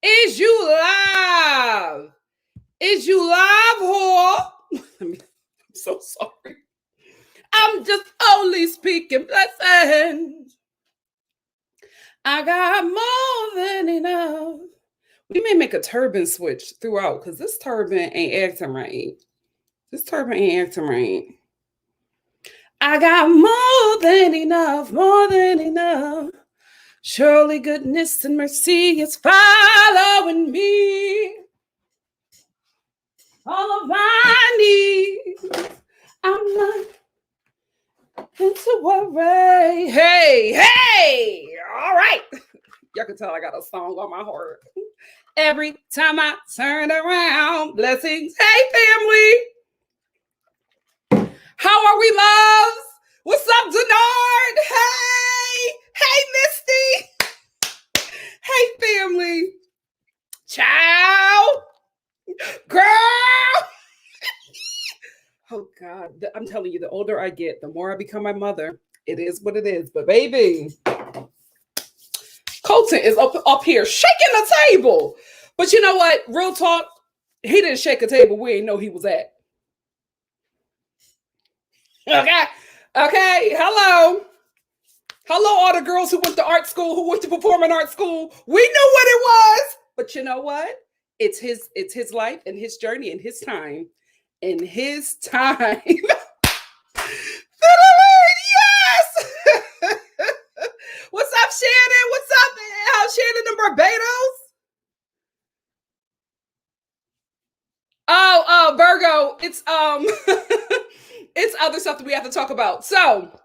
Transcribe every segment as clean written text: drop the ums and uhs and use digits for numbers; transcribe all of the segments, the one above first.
Is you live? Is you live, whore? I'm so sorry. I'm just only speaking blessings. I got more than enough. We may make a turban switch throughout because this turban ain't acting right. This turban ain't acting right. I got more than enough, more than enough. Surely goodness and mercy is following me. All of my needs, I'm not into worry. Hey, all right. Y'all can tell I got a song on my heart. Every time I turn around, blessings. Hey, family. How are we, loves? What's up, Denard? Hey, Misty. Hey, family. Ciao. Girl. Oh, God. I'm telling you, the older I get, the more I become my mother. It is what it is. But, baby, Colton is up here shaking the table. But you know what? Real talk, he didn't shake a table we didn't know he was at. Okay. Hello, all the girls who went to art school, who went to performing art school. We knew what it was. But you know what? It's his life and his journey and his time. In his time. Yes. What's up, Shannon? What's up? How's Shannon in Barbados? Oh, Virgo. It's it's other stuff that we have to talk about. So,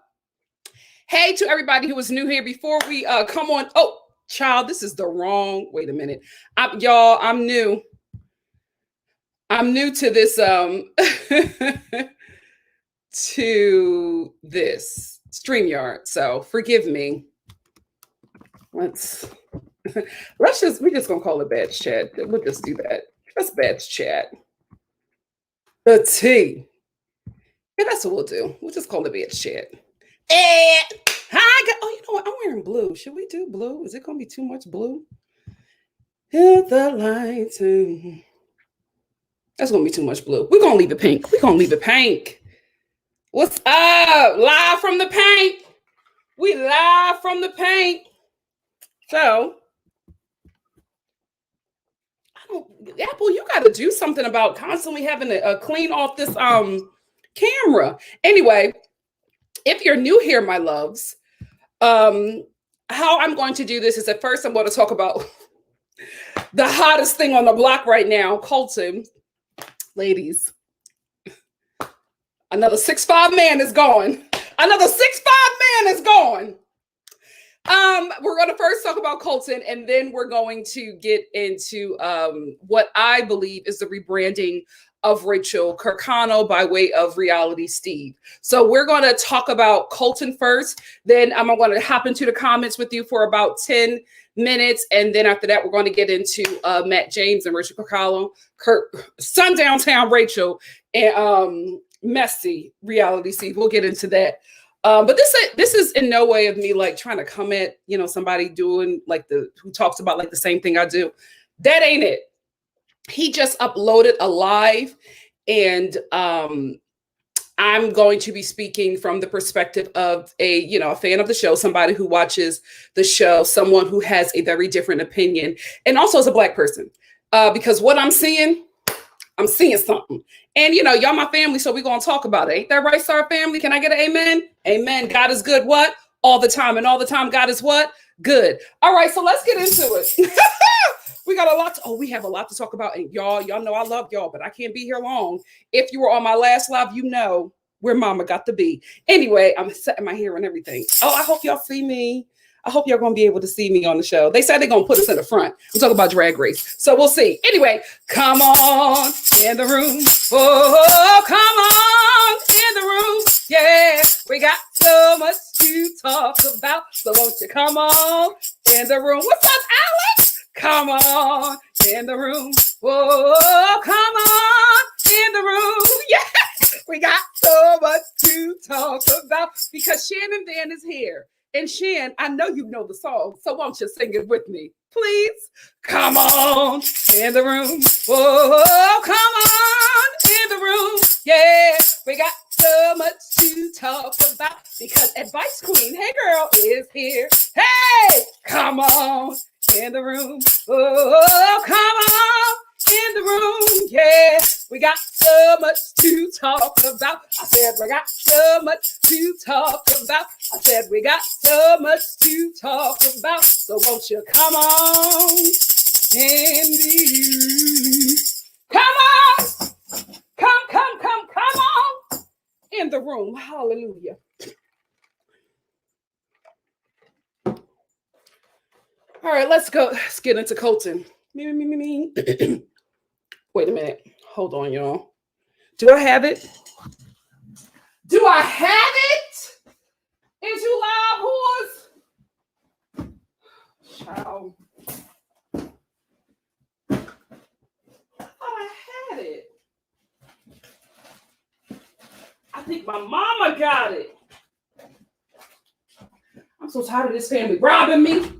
hey to everybody who was new here before we come on. Oh, child, this is the wrong. Wait a minute. I'm new. I'm new to this to this StreamYard. So forgive me. We're just gonna call it Badge Chat. We'll just do that. That's Badge Chat. The T. Yeah, that's what we'll do. We'll just call it Badge Chat. Oh, you know what? I'm wearing blue. Should we do blue? Is it gonna be too much blue? Hit the lights. That's gonna be too much blue. We're gonna leave it pink. What's up? Live from the paint. We live from the paint. So, Apple, you got to do something about constantly having to clean off this camera. Anyway, if you're new here, my loves, how I'm going to do this is at first I'm going to talk about the hottest thing on the block right now, Colton. Ladies, another 6'5" man is gone. We're going to first talk about Colton, and then we're going to get into what I believe is the rebranding of Rachel Kirkconnell by way of Reality Steve. So we're going to talk about Colton first. Then I'm going to hop into the comments with you for about 10 minutes. And then after that, we're going to get into Matt James and Rachel Kirkconnell, Sundown Town Rachel, and messy Reality Steve. We'll get into that. But this is in no way of me like trying to come at, somebody doing like who talks about like the same thing I do. That ain't it. He just uploaded a live, and I'm going to be speaking from the perspective of a fan of the show, somebody who watches the show, someone who has a very different opinion, and also as a Black person, because what I'm seeing something. And, y'all my family, so we're going to talk about it. Ain't that right, Star family? Can I get an amen? Amen. God is good, what? All the time. And all the time, God is what? Good. All right, so let's get into it. We got we have a lot to talk about. And y'all know I love y'all, but I can't be here long. If you were on my last live, you know where mama got to be. Anyway, I'm setting my hair and everything. Oh, I hope y'all see me. I hope y'all going to be able to see me on the show. They said they're going to put us in the front. We're talking about Drag Race. So we'll see. Anyway, come on in the room. Oh, come on in the room. Yeah, we got so much to talk about. So won't you come on in the room? What's up, Alex? Come on in the room. Oh, come on in the room. Yeah, we got so much to talk about because Shannon Van is here. And Shan, I know you know the song, so won't you sing it with me, please? Come on in the room. Whoa, come on in the room. Yeah, we got so much to talk about because Advice Queen, hey girl, is here. Hey, come on in the room. Oh, come on in the room. Yeah, we got so much to talk about. I said we got so much to talk about. I said we got so much to talk about. So won't you come on in the room? Come on. Come on in the room. Hallelujah. All right, let's go. Let's get into Colton. Me. Wait a minute. Hold on, y'all. Do I have it? Do I have it? Into live whores? Child. I thought I had it. I think my mama got it. I'm so tired of this family robbing me.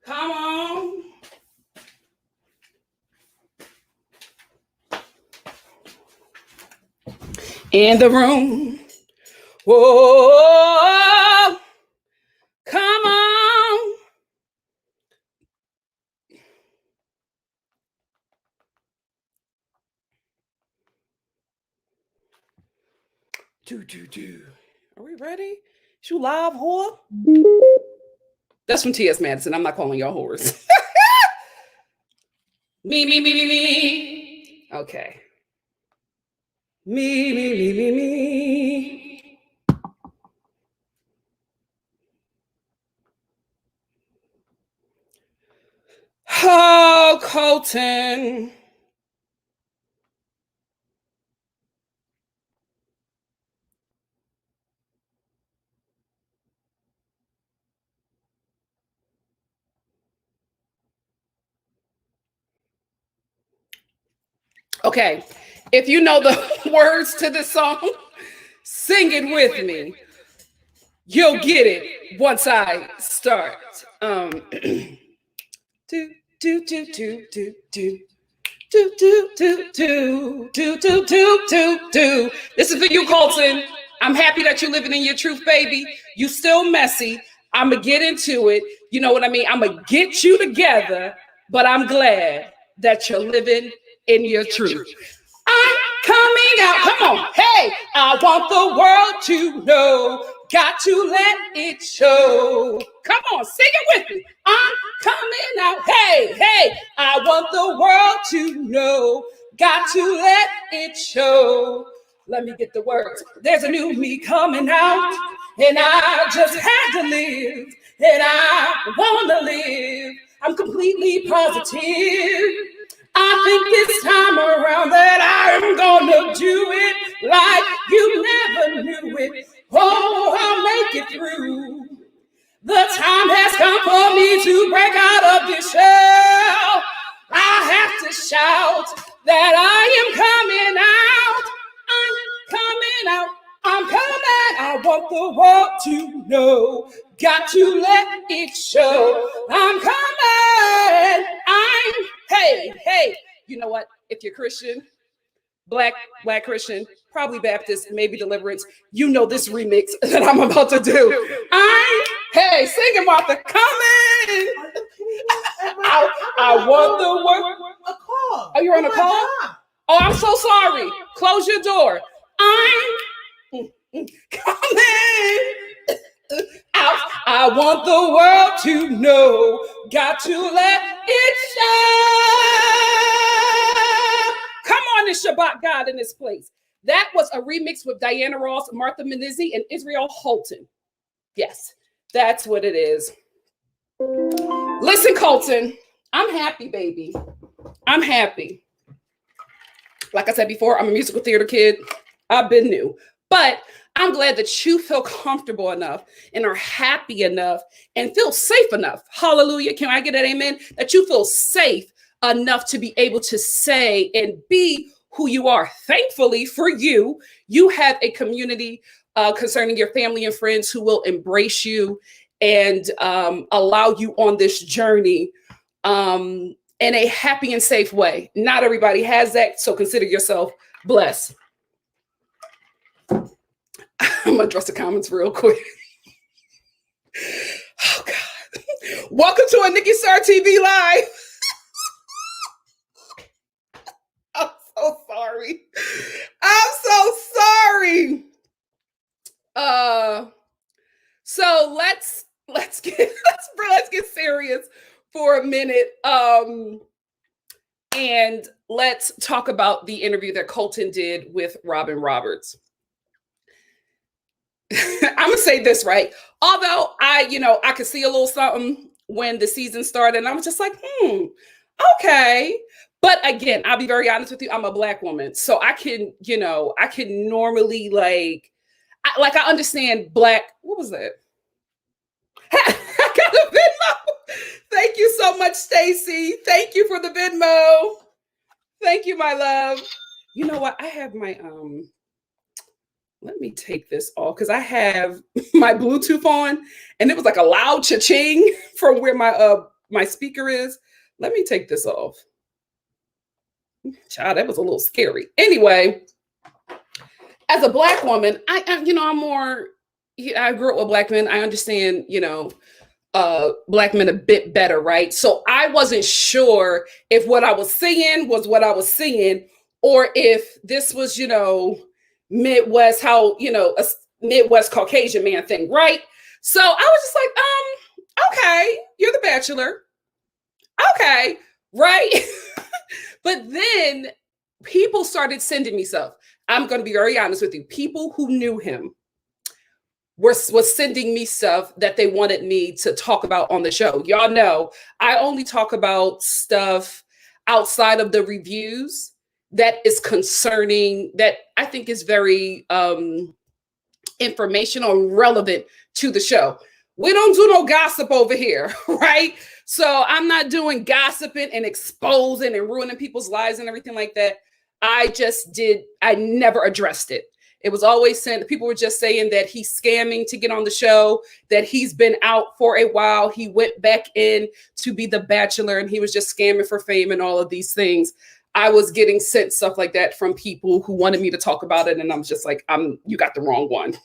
Come on. In the room. Whoa. Come on. Do. Are we ready? You live, whore? That's from T.S. Madison. I'm not calling y'all whores. Me. Okay. Me. Oh, Colton. Okay, if you know the words to this song, sing it with me. You'll get it once I start. Do. This is for you, Colton. I'm happy that you're living in your truth, baby. You still messy. I'm going to get into it. You know what I mean? I'm going to get you together, but I'm glad that you're living in your truth. I'm coming out. Come on. Hey, I want the world to know. Got to let it show. Come on, sing it with me. I'm coming out. Hey, I want the world to know. Got to let it show. Let me get the words. There's a new me coming out, and I just had to live, and I want to live. I'm completely positive. I think this time around that I'm gonna do it like you never knew it. Oh, I'll make it through. The time has come for me to break out of this shell. I have to shout that I am coming out. I'm coming out. I'm coming. I want the world to know. Got to let it show. I'm coming. Hey. You know what? If you're Christian, black Christian, probably Baptist, maybe Deliverance, you know this remix that I'm about to do. Hey, sing it, Martha. Coming. I want the world. A call. Oh, you're on a call? Oh, I'm so sorry. Close your door. I'm coming out. I want the world to know. Got to let it show. Come on, this Shabbat God in this place. That was a remix with Diana Ross, Martha Menizzi, and Israel Houghton. Yes, that's what it is. Listen, Colton, I'm happy, baby. I'm happy. Like I said before, I'm a musical theater kid. I've been new. But I'm glad that you feel comfortable enough and are happy enough and feel safe enough. Hallelujah. Can I get an amen? That you feel safe enough to be able to say and be who you are. Thankfully for you, you have a community concerning your family and friends who will embrace you and allow you on this journey in a happy and safe way. Not everybody has that, so consider yourself blessed. I'm gonna address the comments real quick. Oh God. Welcome to a NikkiStar TV Live. I'm so sorry. I'm so sorry. So let's get serious for a minute. And let's talk about the interview that Colton did with Robin Roberts. I'm gonna say this, right? Although I could see a little something when the season started, and I was just like, okay. But again, I'll be very honest with you. I'm a Black woman, so I can normally I understand Black. What was that? I got a Venmo. Thank you so much, Stacy. Thank you for the Venmo. Thank you, my love. You know what? I have my let me take this off because I have my Bluetooth on and it was like a loud cha-ching from where my speaker is. Let me take this off. Child, that was a little scary. Anyway, as a Black woman, I'm more, I grew up with Black men. I understand, Black men a bit better, right? So I wasn't sure if what I was seeing was what I was seeing or if this was, Midwest, how, a Midwest Caucasian man thing, right? So I was just like, okay, you're the Bachelor. Okay, right? But then people started sending me stuff. I'm going to be very honest with you. People who knew him was sending me stuff that they wanted me to talk about on the show. Y'all know I only talk about stuff outside of the reviews that is concerning, that I think is very informational and relevant to the show. We don't do no gossip over here, right? So I'm not doing gossiping and exposing and ruining people's lives and everything like that. I never addressed it. It was always saying, people were just saying that he's scamming to get on the show, that he's been out for a while. He went back in to be the Bachelor and he was just scamming for fame and all of these things. I was getting sent stuff like that from people who wanted me to talk about it. And I'm just like, you got the wrong one.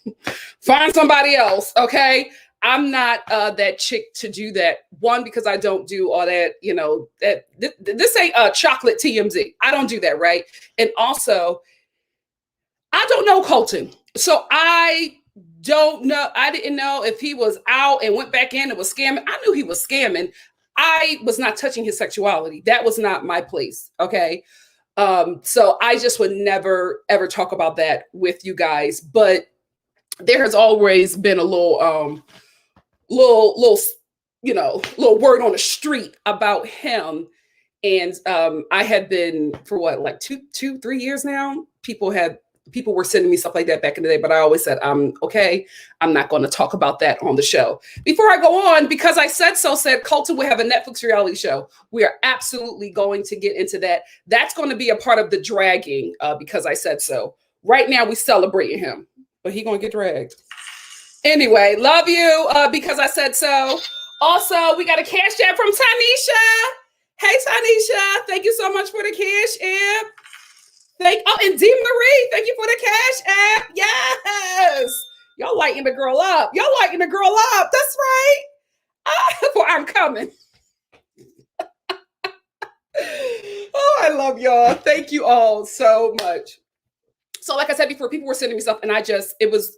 Find somebody else. Okay. I'm not that chick to do that. One, because I don't do all that, this ain't chocolate TMZ. I don't do that. Right. And also, I don't know Colton. So I don't know. I didn't know if he was out and went back in and was scamming. I knew he was scamming. I was not touching his sexuality. That was not my place. Okay. So I just would never, ever talk about that with you guys. But there has always been a little word on the street about him. And I had been for what, like 3 years now, people were sending me stuff like that back in the day, but I always said, okay, I'm not going to talk about that on the show. Before I go on, because I said Colton will have a Netflix reality show. We are absolutely going to get into that. That's going to be a part of the dragging because I said so. Right now, we celebrating him, but he going to get dragged. Anyway, love you because I said so. Also, we got a cash app from Tanisha. Hey, Tanisha, thank you so much for the cash app. And D. Marie, thank you for the cash app. Yes. Y'all lighting the girl up. That's right. I'm coming. Oh, I love y'all. Thank you all so much. So like I said before, people were sending me stuff and it was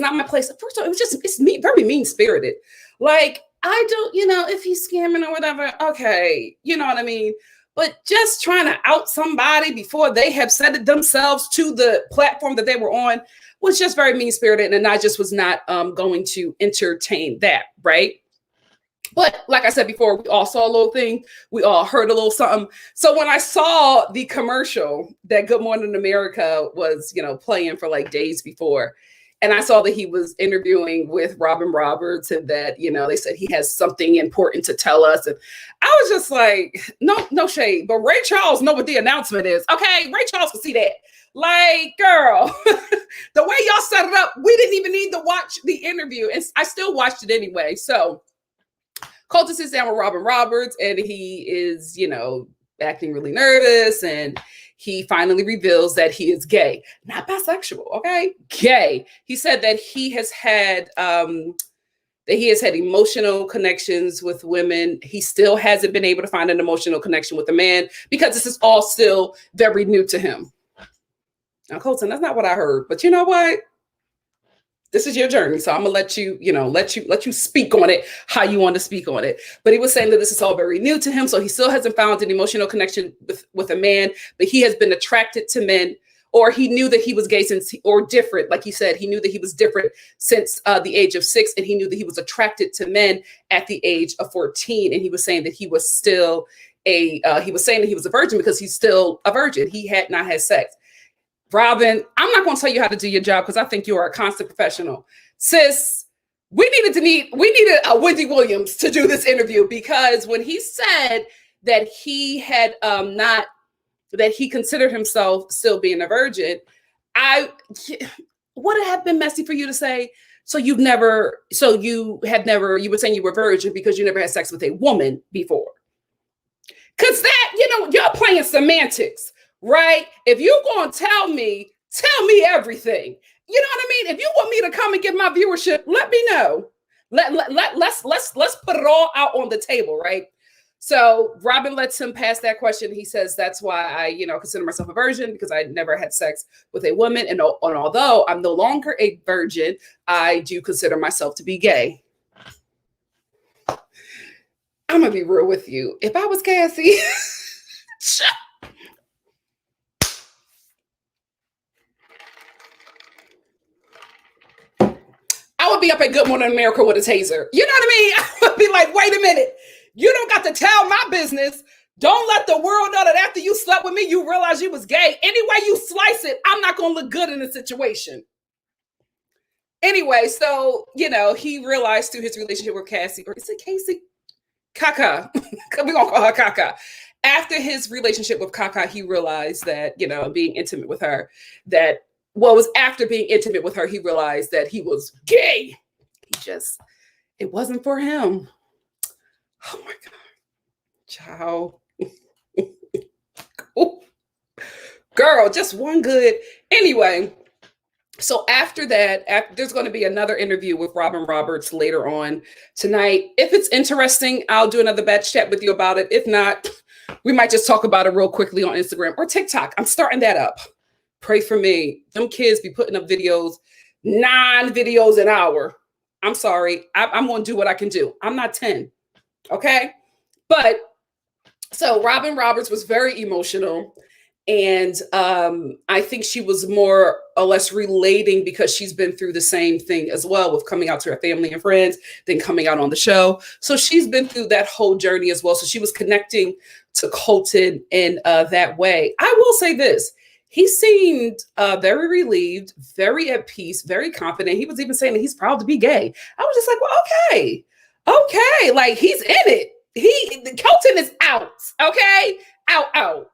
not my place. First of all, it's me, very mean-spirited. Like, I don't, if he's scamming or whatever, okay, you know what I mean? But just trying to out somebody before they have said it themselves to the platform that they were on was just very mean-spirited. And I just was not going to entertain that, right? But like I said before, we all saw a little thing. We all heard a little something. So when I saw the commercial that Good Morning America was, playing for like days before, and I saw that he was interviewing with Robin Roberts and that, they said he has something important to tell us. And I was just like, no shade, but Ray Charles know what the announcement is. Okay, Ray Charles can see that. Like, girl, the way y'all set it up, we didn't even need to watch the interview. And I still watched it anyway. So Colton sits down with Robin Roberts and he is, acting really nervous, and he finally reveals that he is gay, not bisexual, okay? Gay. He said that he has had emotional connections with women. He still hasn't been able to find an emotional connection with a man because this is all still very new to him. Now, Colton, that's not what I heard, but you know what? This is your journey, so I'm gonna let you speak on it how you want to speak on it. But he was saying that this is all very new to him, so he still hasn't found an emotional connection with a man, but he has been attracted to men, or he knew that he was gay or different. Like he said, he knew that he was different since the age of 6, and he knew that he was attracted to men at the age of 14. And he was saying that he was still he was saying that he was a virgin because he's still a virgin. He had not had sex. Robin, I'm not going to tell you how to do your job because I think you are a constant professional. Sis, we needed a Wendy Williams to do this interview, because when he said that he had that he considered himself still being a virgin, would it have been messy for you to say, you were saying you were a virgin because you never had sex with a woman before? Because that, you're playing semantics. Right? If you're going to tell me everything. You know what I mean? If you want me to come and give my viewership, let me know. Let's put it all out on the table, right? So Robin lets him pass that question. He says, that's why I, consider myself a virgin, because I never had sex with a woman. And although I'm no longer a virgin, I do consider myself to be gay. I'm going to be real with you. If I was Cassie, I would be up at Good Morning America with a taser. You know what I mean? I would be like, wait a minute. You don't got to tell my business. Don't let the world know that after you slept with me, you realized you was gay. Any way you slice it, I'm not going to look good in the situation. Anyway, so, he realized through his relationship with Cassie, or is it Casey? Kaka. We're going to call her Kaka. After his relationship with Kaka, he realized that, being intimate with her, after being intimate with her, he realized that he was gay. It wasn't for him. Oh my God. Ciao. Girl, just one good. Anyway, so after that, there's going to be another interview with Robin Roberts later on tonight. If it's interesting, I'll do another batch chat with you about it. If not, we might just talk about it real quickly on Instagram or TikTok. I'm starting that up. Pray for me. Them kids be putting up videos, 9 videos an hour. I'm sorry. I'm going to do what I can do. I'm not 10. Okay. But so Robin Roberts was very emotional. And I think she was more or less relating because she's been through the same thing as well, with coming out to her family and friends, then coming out on the show. So she's been through that whole journey as well. So she was connecting to Colton in that way. I will say this. He seemed very relieved, very at peace, very confident. He was even saying that he's proud to be gay. I was just like, well, okay. Like, he's in it. Colton is out. Okay. Out.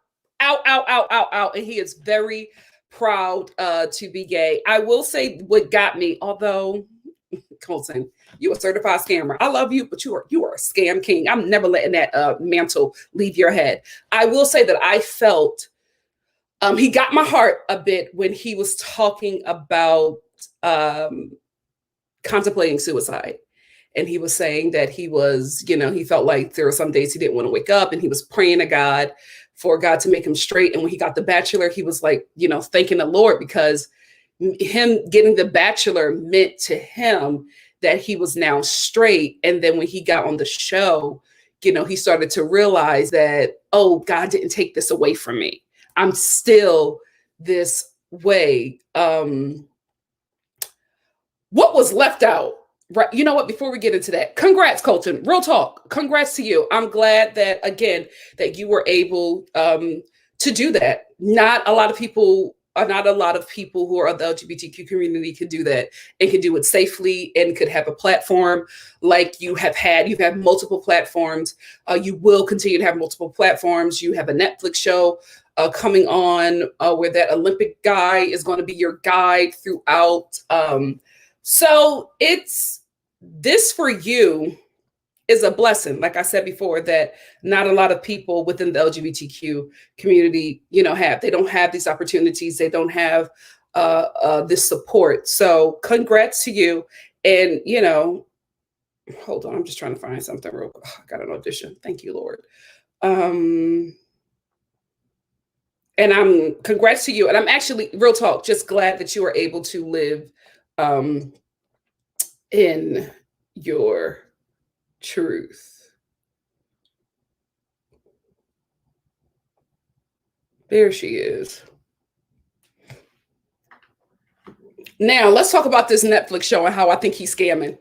And he is very proud to be gay. I will say what got me, although Colton, you a certified scammer. I love you, but you are a scam king. I'm never letting that mantle leave your head. I will say that I felt he got my heart a bit when he was talking about contemplating suicide. And he was saying that he was, he felt like there were some days he didn't want to wake up, and he was praying to God for God to make him straight. And when he got the Bachelor, he was like, thanking the Lord, because him getting the Bachelor meant to him that he was now straight. And then when he got on the show, he started to realize that, oh, God didn't take this away from me. I'm still this way. What was left out Right. You know what? Before we get into that, congrats, Colton. Real talk. Congrats to you. I'm glad that, again, that you were able to do that. Not a lot of people who are of the LGBTQ community can do that and can do it safely and could have a platform like you have had. You've had multiple platforms. You will continue to have multiple platforms. You have a Netflix show coming on where that Olympic guy is going to be your guide throughout. So this for you is a blessing. Like I said before, that not a lot of people within the LGBTQ community, have. They don't have these opportunities. They don't have this support. So congrats to you. And, hold on, I'm just trying to find something real quick. I got an audition. Thank you, Lord. And congrats to you. And I'm actually, real talk, just glad that you are able to live in your truth. There she is. Now let's talk about this Netflix show and how I think he's scamming.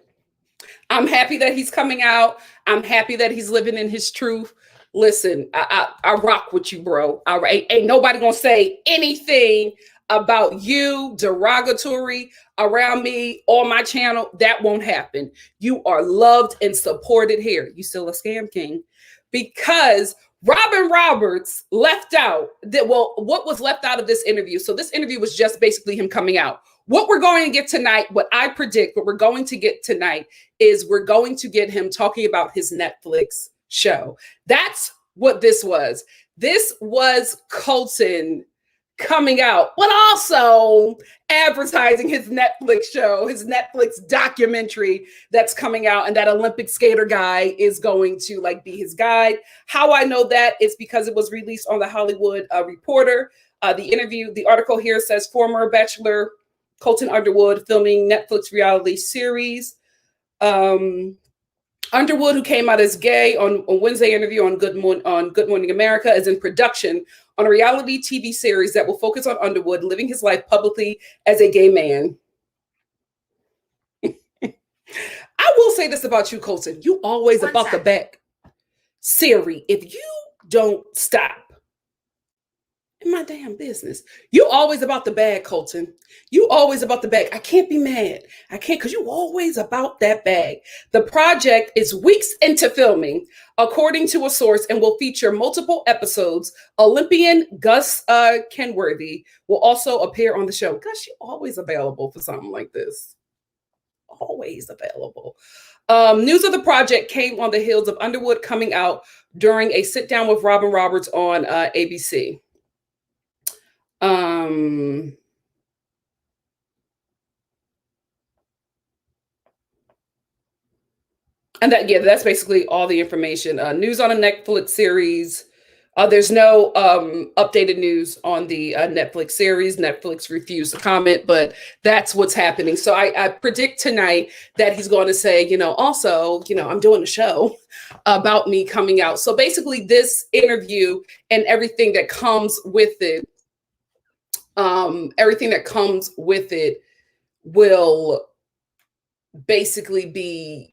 I'm happy that he's coming out. I'm happy that he's living in his truth. Listen, I rock with you, bro. All right. Ain't nobody gonna say anything about you derogatory around me on my channel. That won't happen. You are loved and supported here. You still a scam king, because Robin Roberts left out what was left out of this interview. So this interview was just basically him coming out. What we're going to get tonight, what I predict, what we're going to get tonight is we're going to get him talking about his Netflix show. That's what this was. This was Colton coming out, but also advertising his Netflix show, his Netflix documentary that's coming out, and that Olympic skater guy is going to be his guide. How I know that is because it was released on the Hollywood Reporter. The article here says former Bachelor Colton Underwood filming Netflix reality series. Underwood, who came out as gay on Wednesday interview on Good Morning America, is in production on a reality TV series that will focus on Underwood living his life publicly as a gay man. I will say this about you, Colton. You always about the back. Siri, if you don't stop in my damn business. You always about the bag, Colton. You always about the bag. I can't be mad. I can't, because you always about that bag. The project is weeks into filming, according to a source, and will feature multiple episodes. Olympian Gus Kenworthy will also appear on the show. Gus, you always available for something like this. Always available. News of the project came on the heels of Underwood coming out during a sit down with Robin Roberts on ABC. And that's basically all the information. News on a Netflix series. There's no updated news on the Netflix series. Netflix refused to comment, but that's what's happening. So I predict tonight that he's going to say, also, I'm doing a show about me coming out. So basically this interview and everything that comes with it, will basically be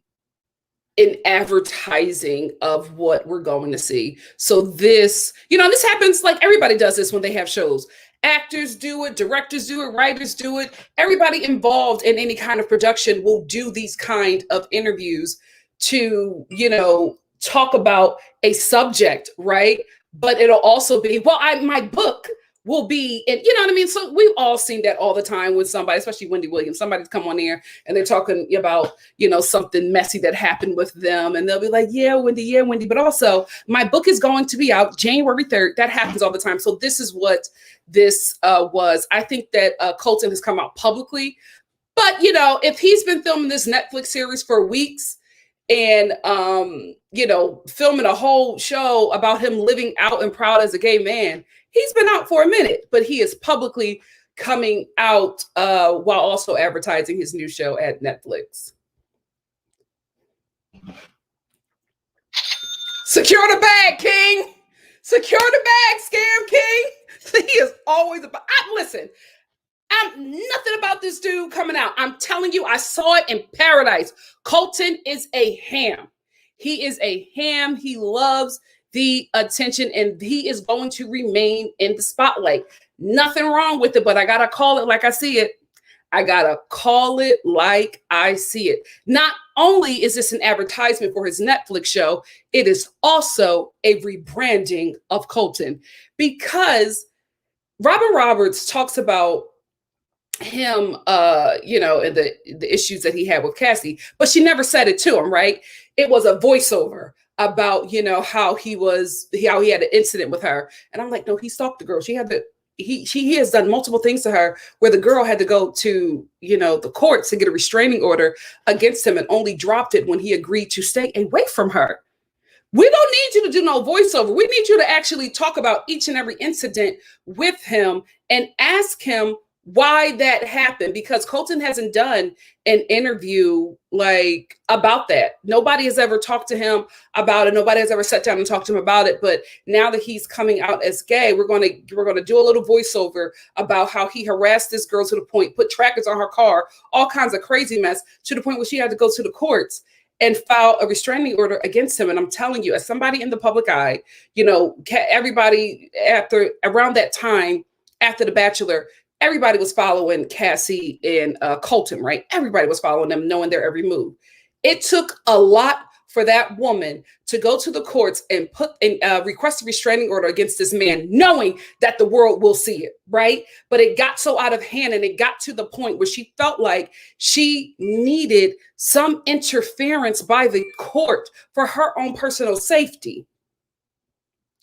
in advertising of what we're going to see. So this, this happens, like everybody does this when they have shows. Actors do it, directors do it, writers do it. Everybody involved in any kind of production will do these kind of interviews to, talk about a subject, right? But it'll also be, my book will be, and you know what I mean? So we've all seen that all the time with somebody, especially Wendy Williams. Somebody's come on here and they're talking about, something messy that happened with them. And they'll be like, yeah, Wendy. But also my book is going to be out January 3rd. That happens all the time. So this is what this was. I think that Colton has come out publicly. But, if he's been filming this Netflix series for weeks and, filming a whole show about him living out and proud as a gay man, he's been out for a minute, but he is publicly coming out while also advertising his new show at Netflix. Secure the bag, King. Secure the bag, Scam King. He is always about. Listen, nothing about this dude coming out. I'm telling you, I saw it in paradise. Colton is a ham. He is a ham. He loves the attention, and he is going to remain in the spotlight. Nothing wrong with it, but I got to call it like I see it. I got to call it like I see it. Not only is this an advertisement for his Netflix show, it is also a rebranding of Colton, because Robin Roberts talks about him, and the issues that he had with Cassie, but she never said it to him, right? It was a voiceover about, how he had an incident with her. And I'm like, no, he stalked the girl. He has done multiple things to her where the girl had to go to, the courts to get a restraining order against him, and only dropped it when he agreed to stay away from her. We don't need you to do no voiceover. We need you to actually talk about each and every incident with him and ask him why that happened, because Colton hasn't done an interview like about that. Nobody has ever talked to him about it. Nobody has ever sat down and talked to him about it. But now that he's coming out as gay, we're going to do a little voiceover about how he harassed this girl to the point, put trackers on her car, all kinds of crazy mess, to the point where she had to go to the courts and file a restraining order against him. And I'm telling you, as somebody in the public eye, everybody around that time after The Bachelor, everybody was following Cassie and Colton, right? Everybody was following them, knowing their every move. It took a lot for that woman to go to the courts and request a restraining order against this man, knowing that the world will see it, right? But it got so out of hand, and it got to the point where she felt like she needed some interference by the court for her own personal safety.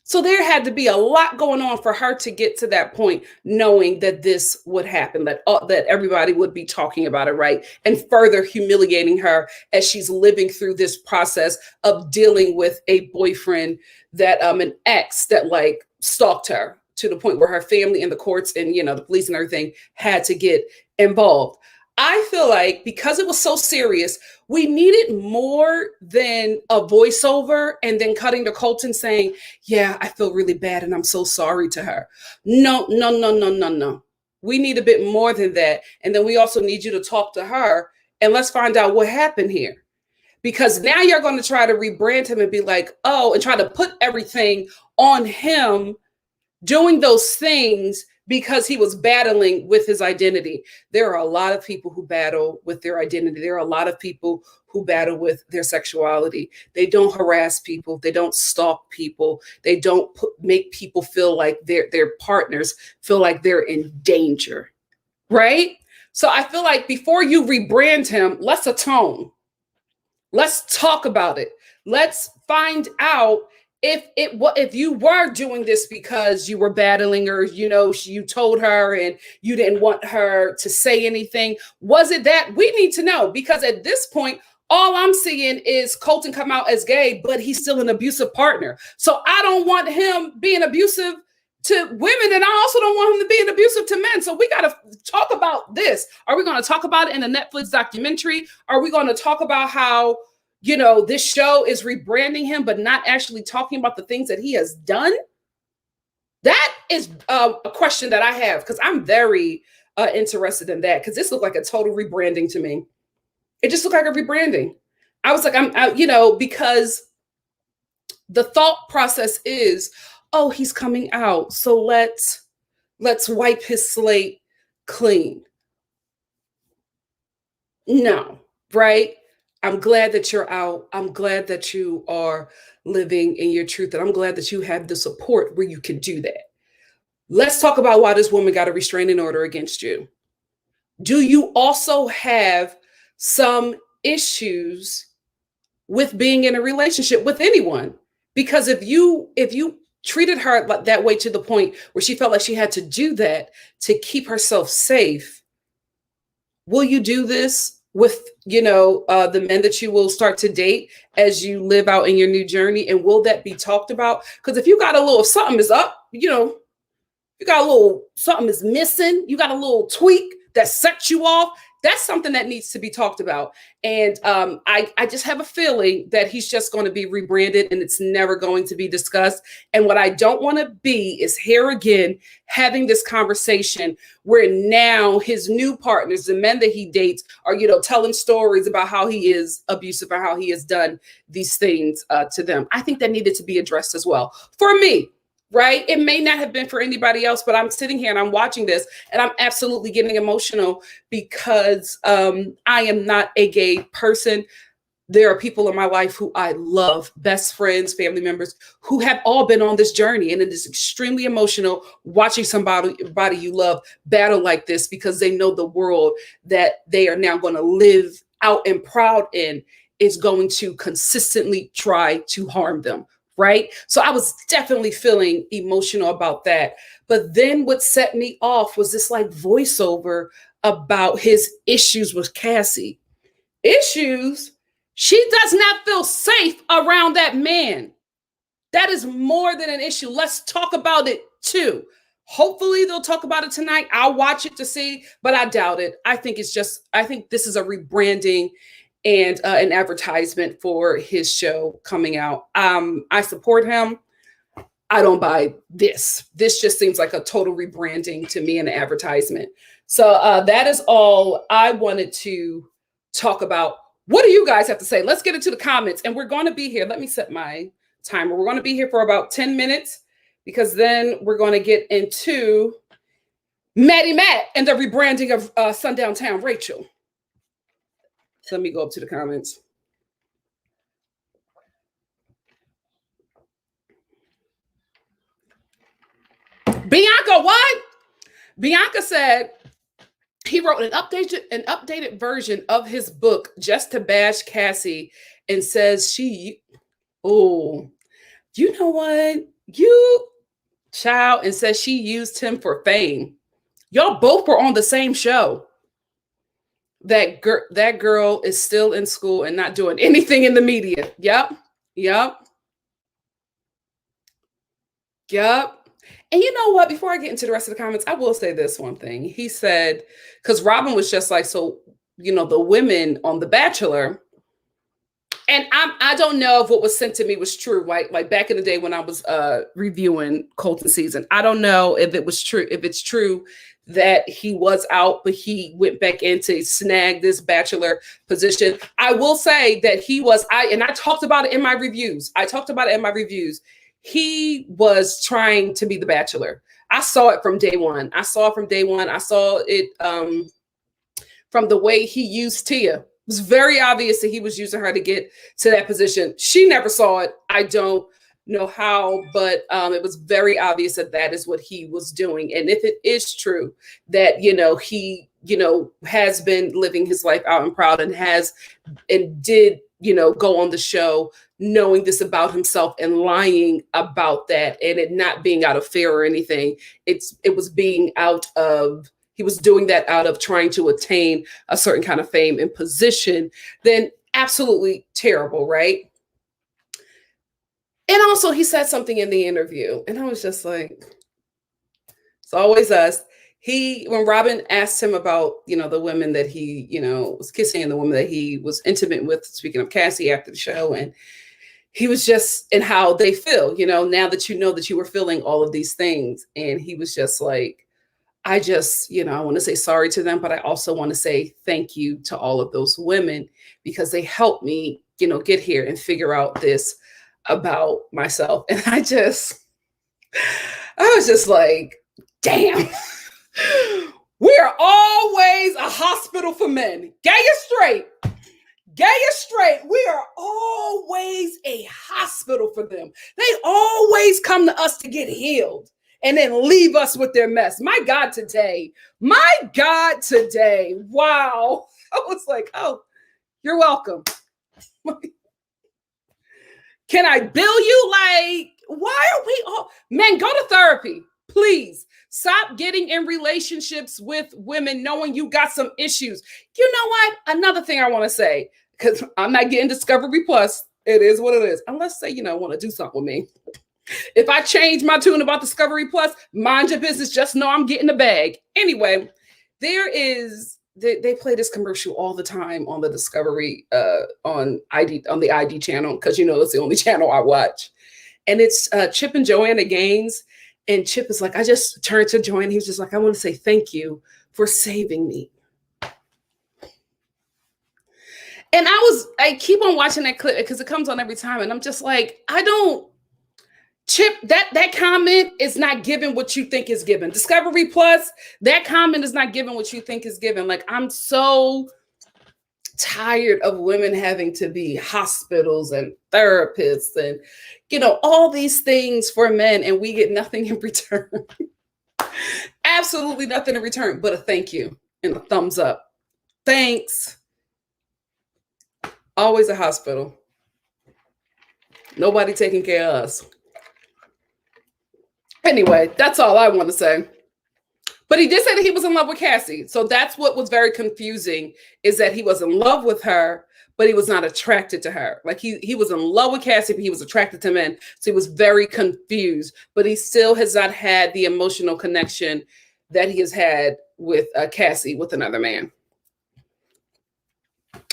So there had to be a lot going on for her to get to that point, knowing that this would happen, that everybody would be talking about it, right? And further humiliating her as she's living through this process of dealing with a boyfriend that, an ex that like stalked her to the point where her family and the courts and, the police and everything had to get involved. I feel like because it was so serious, we needed more than a voiceover and then cutting to Colton saying, yeah, I feel really bad and I'm so sorry to her. No. We need a bit more than that. And then we also need you to talk to her and let's find out what happened here. Because now you're going to try to rebrand him and be like, oh, and try to put everything on him doing those things because he was battling with his identity. There are a lot of people who battle with their identity. There are a lot of people who battle with their sexuality. They don't harass people. They don't stalk people. They don't make people feel like their partners feel like they're in danger, right? So I feel like before you rebrand him, let's atone. Let's talk about it. Let's find out if you were doing this because you were battling, or you told her and you didn't want her to say anything. Was it that? We need to know, because at this point, all I'm seeing is Colton come out as gay, but he's still an abusive partner. So I don't want him being abusive to women, and I also don't want him to be abusive to men. So we got to talk about this. Are we going to talk about it in a Netflix documentary? Are we going to talk about how this show is rebranding him, but not actually talking about the things that he has done? That is a question that I have, because I'm very interested in that, because this looked like a total rebranding to me. It just looked like a rebranding. I was like, because the thought process is, oh, he's coming out, so let's wipe his slate clean. No, right? I'm glad that you're out. I'm glad that you are living in your truth. And I'm glad that you have the support where you can do that. Let's talk about why this woman got a restraining order against you. Do you also have some issues with being in a relationship with anyone? Because if you treated her that way to the point where she felt like she had to do that to keep herself safe, will you do this with, the men that you will start to date as you live out in your new journey? And will that be talked about? Because if you got a little something is up, you got a little something is missing, you got a little tweak that sets you off, That's something that needs to be talked about. And I just have a feeling that he's just going to be rebranded and it's never going to be discussed. And what I don't want to be is here again having this conversation where now his new partners, the men that he dates, are, telling stories about how he is abusive or how he has done these things to them. I think that needed to be addressed as well. For me, right? It may not have been for anybody else, but I'm sitting here and I'm watching this and I'm absolutely getting emotional because I am not a gay person. There are people in my life who I love, best friends, family members, who have all been on this journey. And it is extremely emotional watching somebody you love battle like this because they know the world that they are now going to live out and proud in is going to consistently try to harm them. Right. So I was definitely feeling emotional about that. But then what set me off was this like voiceover about his issues with Cassie. Issues? She does not feel safe around that man. That is more than an issue. Let's talk about it too. Hopefully they'll talk about it tonight. I'll watch it to see, but I doubt it. I think this is a rebranding and an advertisement for his show coming out. I support him. I don't buy this. This just seems like a total rebranding to me and an advertisement. So that is all I wanted to talk about. What do you guys have to say? Let's get into the comments. And we're going to be here. Let me set my timer. We're going to be here for about 10 minutes because then we're going to get into Maddie Matt and the rebranding of Sundown Town Rachel. Let me go up to the comments. Bianca, what? Bianca said he wrote an updated version of his book just to bash Cassie and says you know what? And says she used him for fame. Y'all both were on the same show. That girl is still in school and not doing anything in the media. Yep. And you know what? Before I get into the rest of the comments, I will say this one thing. He said, because Robin was just like, so, the women on The Bachelor, and I don't know if what was sent to me was true. Like back in the day when I was reviewing Colton season, I don't know if it was true, if it's true that he was out, but he went back in to snag this Bachelor position. I will say that I talked about it in my reviews. He was trying to be the Bachelor. I saw it from day one. I saw it from the way he used Tia. It was very obvious that he was using her to get to that position. She never saw it. I don't know how, but it was very obvious that is what he was doing. And if it is true that, he, has been living his life out and proud and did, go on the show knowing this about himself and lying about that and it not being out of fear or anything. He was doing that out of trying to attain a certain kind of fame and position, then absolutely terrible, right? And also he said something in the interview and I was just like, it's always us. When Robin asked him about, the women that he, was kissing and the woman that he was intimate with, speaking of Cassie after the show, and he was just in how they feel, now that that you were feeling all of these things. And he was just like, I just, I want to say sorry to them, but I also want to say thank you to all of those women because they helped me, get here and figure out this about myself. And I was just like, damn, we are always a hospital for men. Gay or straight, we are always a hospital for them. They always come to us to get healed and then leave us with their mess. My God, today. Wow. I was like, oh, you're welcome. Can I bill you? Like, why are we all, men, go to therapy, please. Stop getting in relationships with women knowing you got some issues. You know what? Another thing I want to say, because I'm not getting Discovery Plus. It is what it is. Unless say, want to do something with me. If I change my tune about Discovery Plus, mind your business. Just know I'm getting the bag. Anyway, there is they play this commercial all the time on the Discovery on the ID channel, because it's the only channel I watch. And it's Chip and Joanna Gaines. And Chip is like, I just turned to Joanna. He was just like, I want to say thank you for saving me. And I keep on watching that clip because it comes on every time. And I'm just like, Chip, that comment is not given what you think is given. Discovery Plus, that comment is not given what you think is given. Like, I'm so tired of women having to be hospitals and therapists and, all these things for men, and we get nothing in return. Absolutely nothing in return but a thank you and a thumbs up. Thanks. Always a hospital. Nobody taking care of us. Anyway, that's all I want to say. But he did say that he was in love with Cassie. So that's what was very confusing, is that he was in love with her, but he was not attracted to her. Like he was in love with Cassie, but he was attracted to men. So he was very confused, but he still has not had the emotional connection that he has had with Cassie, with another man.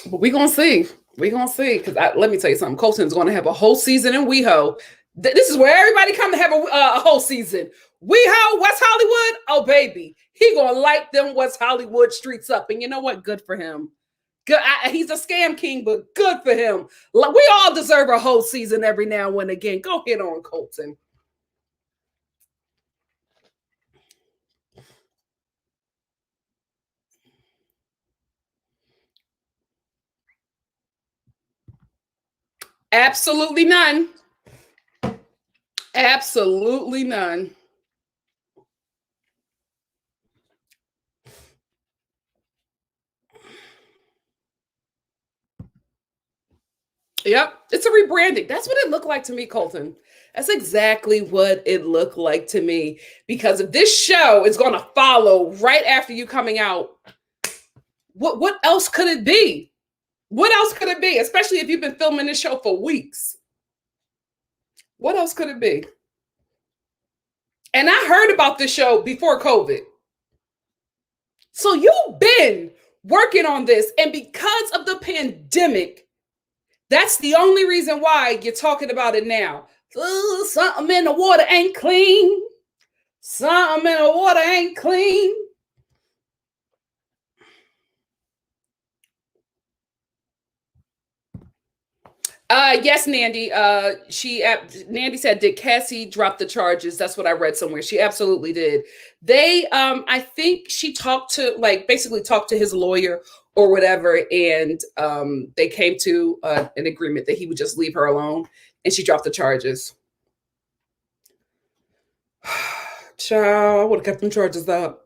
But we're going to see. We're going to see. Because let me tell you something. Colton's going to have a whole season in WeHo. This is where everybody come to have a whole season. WeHo, West Hollywood. Oh, baby. He going to light them West Hollywood streets up. And you know what? Good for him. Good. He's a scam king, but good for him. Like, we all deserve a whole season every now and again. Go hit on Colton. Absolutely none. Absolutely none. Yep, it's a rebranding. That's what it looked like to me, Colton. That's exactly what it looked like to me. Because if this show is going to follow right after you coming out, what else could it be? What else could it be? Especially if you've been filming this show for weeks. What else could it be? And I heard about this show before COVID. So you've been working on this, and because of the pandemic, that's the only reason why you're talking about it now. Something in the water ain't clean. Something in the water ain't clean. Yes, Nandy. Nandy said, did Cassie drop the charges? That's what I read somewhere. She absolutely did. They, I think she basically talked to his lawyer or whatever, and they came to an agreement that he would just leave her alone, and she dropped the charges. Child, I would have kept them charges up.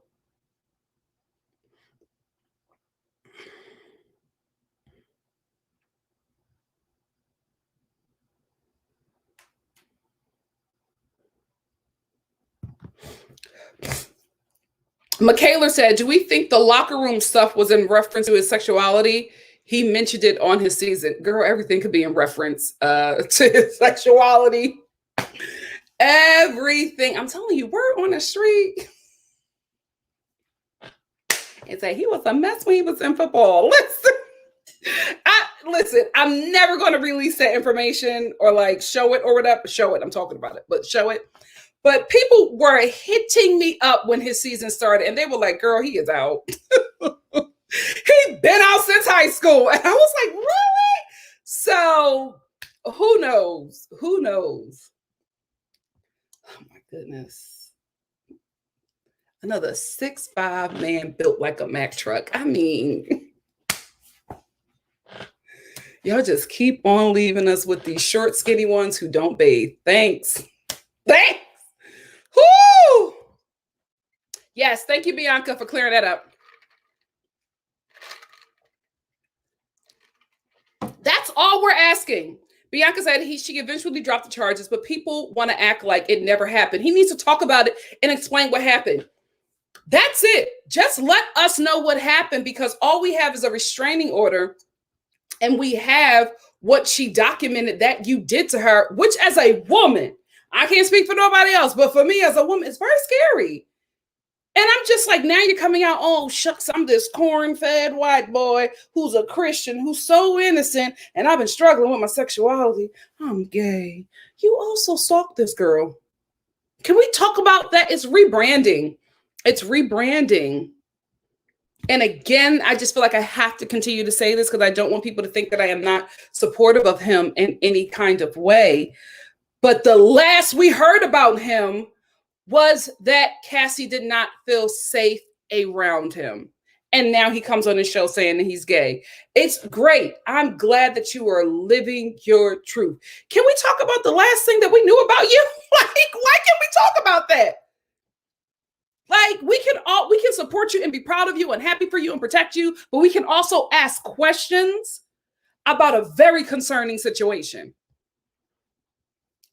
Michaela said, do we think the locker room stuff was in reference to his sexuality? He mentioned it on his season. Girl, everything could be in reference to his sexuality. Everything. I'm telling you, we're on the street. And say he was a mess when he was in football. Listen, I'm never going to release that information or show it or whatever. Show it. I'm talking about it, but show it. But people were hitting me up when his season started, and they were like, girl, he is out. He'd been out since high school. And I was like, really? So who knows? Who knows? Oh, my goodness. Another 6'5" man built like a Mack truck. I mean, y'all just keep on leaving us with these short, skinny ones who don't bathe. Thanks. Thanks. Whoo! Yes, thank you, Bianca, for clearing that up. That's all we're asking. Bianca said she eventually dropped the charges, but people want to act like it never happened. He needs to talk about it and explain what happened. That's it. Just let us know what happened, because all we have is a restraining order, and we have what she documented that you did to her, which as a woman, I can't speak for nobody else, but for me as a woman, it's very scary. And I'm just like, now you're coming out, oh, shucks, I'm this corn-fed white boy who's a Christian, who's so innocent, and I've been struggling with my sexuality. I'm gay. You also stalked this girl. Can we talk about that? It's rebranding. It's rebranding. And again, I just feel like I have to continue to say this because I don't want people to think that I am not supportive of him in any kind of way. But the last we heard about him was that Cassie did not feel safe around him. And now he comes on the show saying that he's gay. It's great. I'm glad that you are living your truth. Can we talk about the last thing that we knew about you? Like, why can't we talk about that? Like, we can support you and be proud of you and happy for you and protect you, but we can also ask questions about a very concerning situation.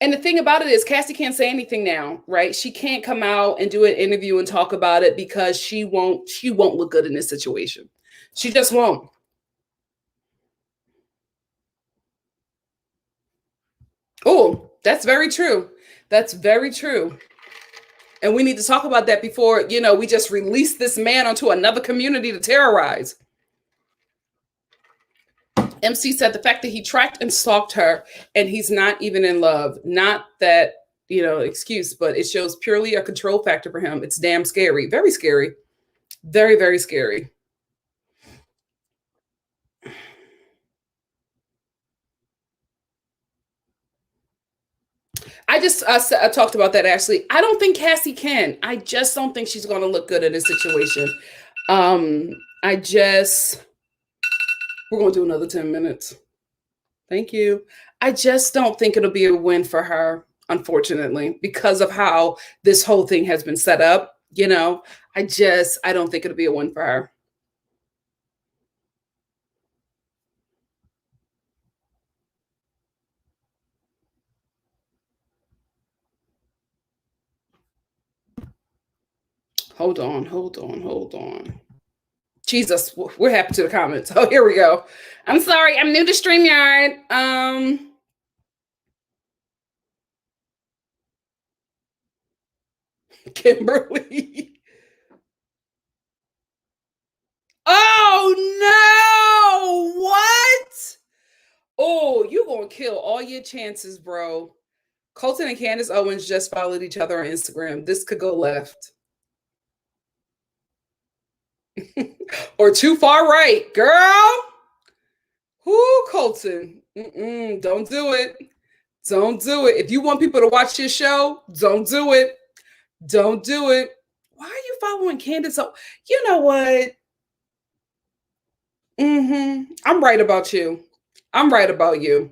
And the thing about it is Cassie can't say anything now, right? She can't come out and do an interview and talk about it because she won't look good in this situation. She just won't. Oh, that's very true. That's very true. And we need to talk about that before, we just release this man onto another community to terrorize. MC said the fact that he tracked and stalked her and he's not even in love, not that, excuse, but it shows purely a control factor for him. It's damn scary. Very scary. Very, very scary. I talked about that, Ashley. I don't think Cassie can. I just don't think she's going to look good in this situation. We're going to do another 10 minutes. Thank you. I just don't think it'll be a win for her, unfortunately, because of how this whole thing has been set up. I don't think it'll be a win for her. Hold on. Jesus, we're happy to the comments. Oh, here we go. I'm sorry, I'm new to StreamYard. Kimberly. Oh no! What? Oh, you're gonna kill all your chances, bro. Colton and Candace Owens just followed each other on Instagram. This could go left. Or too far right, girl. Whoo, Colton. Don't do it. Don't do it. If you want people to watch your show, don't do it. Don't do it. Why are you following Candace? You know what? I'm right about you. I'm right about you.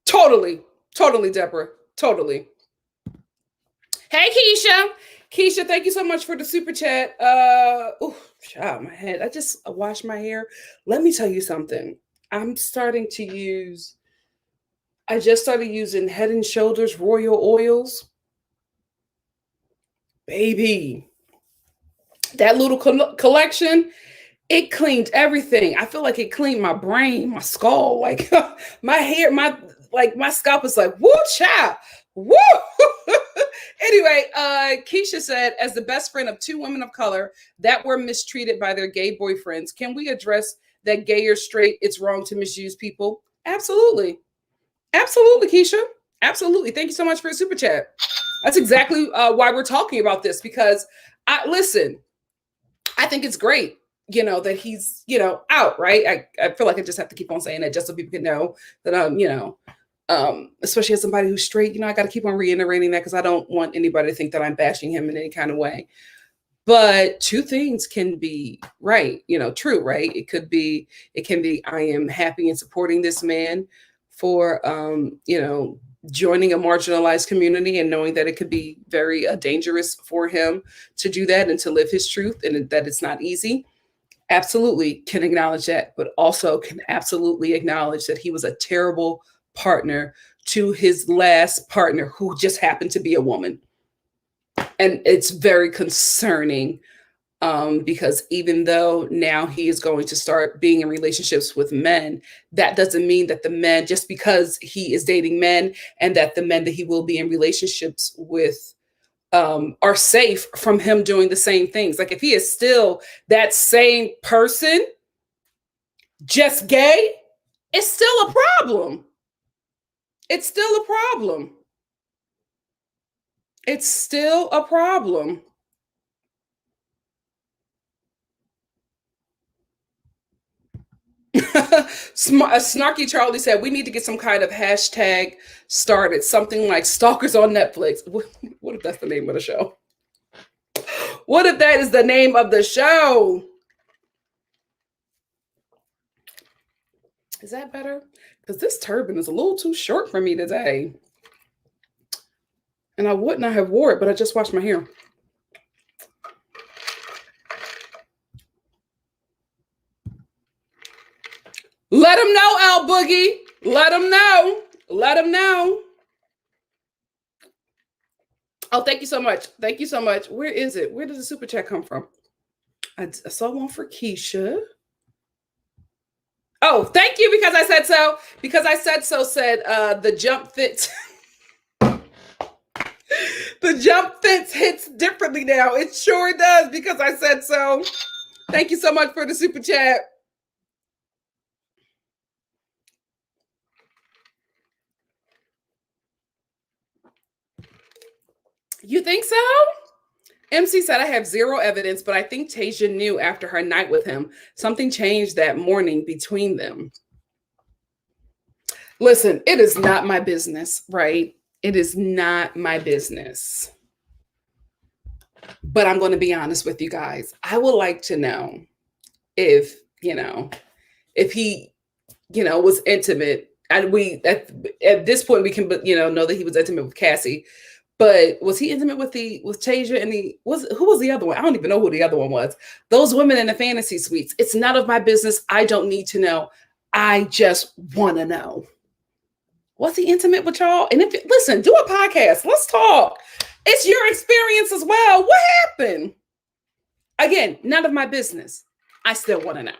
Totally, Deborah. Totally. Hey, Keisha. Keisha, thank you so much for the super chat. My head. I just washed my hair. Let me tell you something. I just started using Head and Shoulders Royal Oils. Baby, that little collection, it cleaned everything. I feel like it cleaned my brain, my skull, like my hair, my scalp is like, woo, child, woo. Anyway, Keisha said, as the best friend of two women of color that were mistreated by their gay boyfriends, can we address that gay or straight, it's wrong to misuse people? Absolutely. Absolutely, Keisha. Absolutely. Thank you so much for your super chat. That's exactly why we're talking about this, because I think it's great, that he's, out, right? I feel like I just have to keep on saying that just so people can know that I'm, especially as somebody who's straight, I got to keep on reiterating that because I don't want anybody to think that I'm bashing him in any kind of way. But two things can be right, true, right? It can be, I am happy and supporting this man for, joining a marginalized community and knowing that it could be very dangerous for him to do that and to live his truth, and that it's not easy. Absolutely can acknowledge that, but also can absolutely acknowledge that he was a terrible partner to his last partner, who just happened to be a woman. And it's very concerning Because even though now he is going to start being in relationships with men, that doesn't mean that the men, just because he is dating men and that the men that he will be in relationships with are safe from him doing the same things. Like if he is still that same person, just gay, it's still a problem. It's still a problem. It's still a problem. Snarky Charlie said we need to get some kind of hashtag started, something like stalkers on Netflix. What if that's the name of the show? What if that is the name of the show? Is that better? Because this turban is a little too short for me today. And I would not have wore it, but I just washed my hair. Let him know, Al Boogie. Let him know. Let him know. Oh, thank you so much. Thank you so much. Where is it? Where does the super chat come from? I saw one for Keisha. Oh, thank you, because I said so. Because I said so said the jump fits. The jump fits hits differently now. It sure does, because I said so. Thank you so much for the super chat. You think so? MC said, I have zero evidence, but I think Tasia knew after her night with him. Something changed that morning between them. Listen, it is not my business, right? It is not my business. But I'm going to be honest with you guys. I would like to know if, if he, was intimate. And we, at this point, we can, know that he was intimate with Cassie. But was he intimate with Tasia and who was the other one? I don't even know who the other one was. Those women in the fantasy suites. It's none of my business. I don't need to know. I just want to know. Was he intimate with y'all? And listen, do a podcast. Let's talk. It's your experience as well. What happened? Again, none of my business. I still want to know.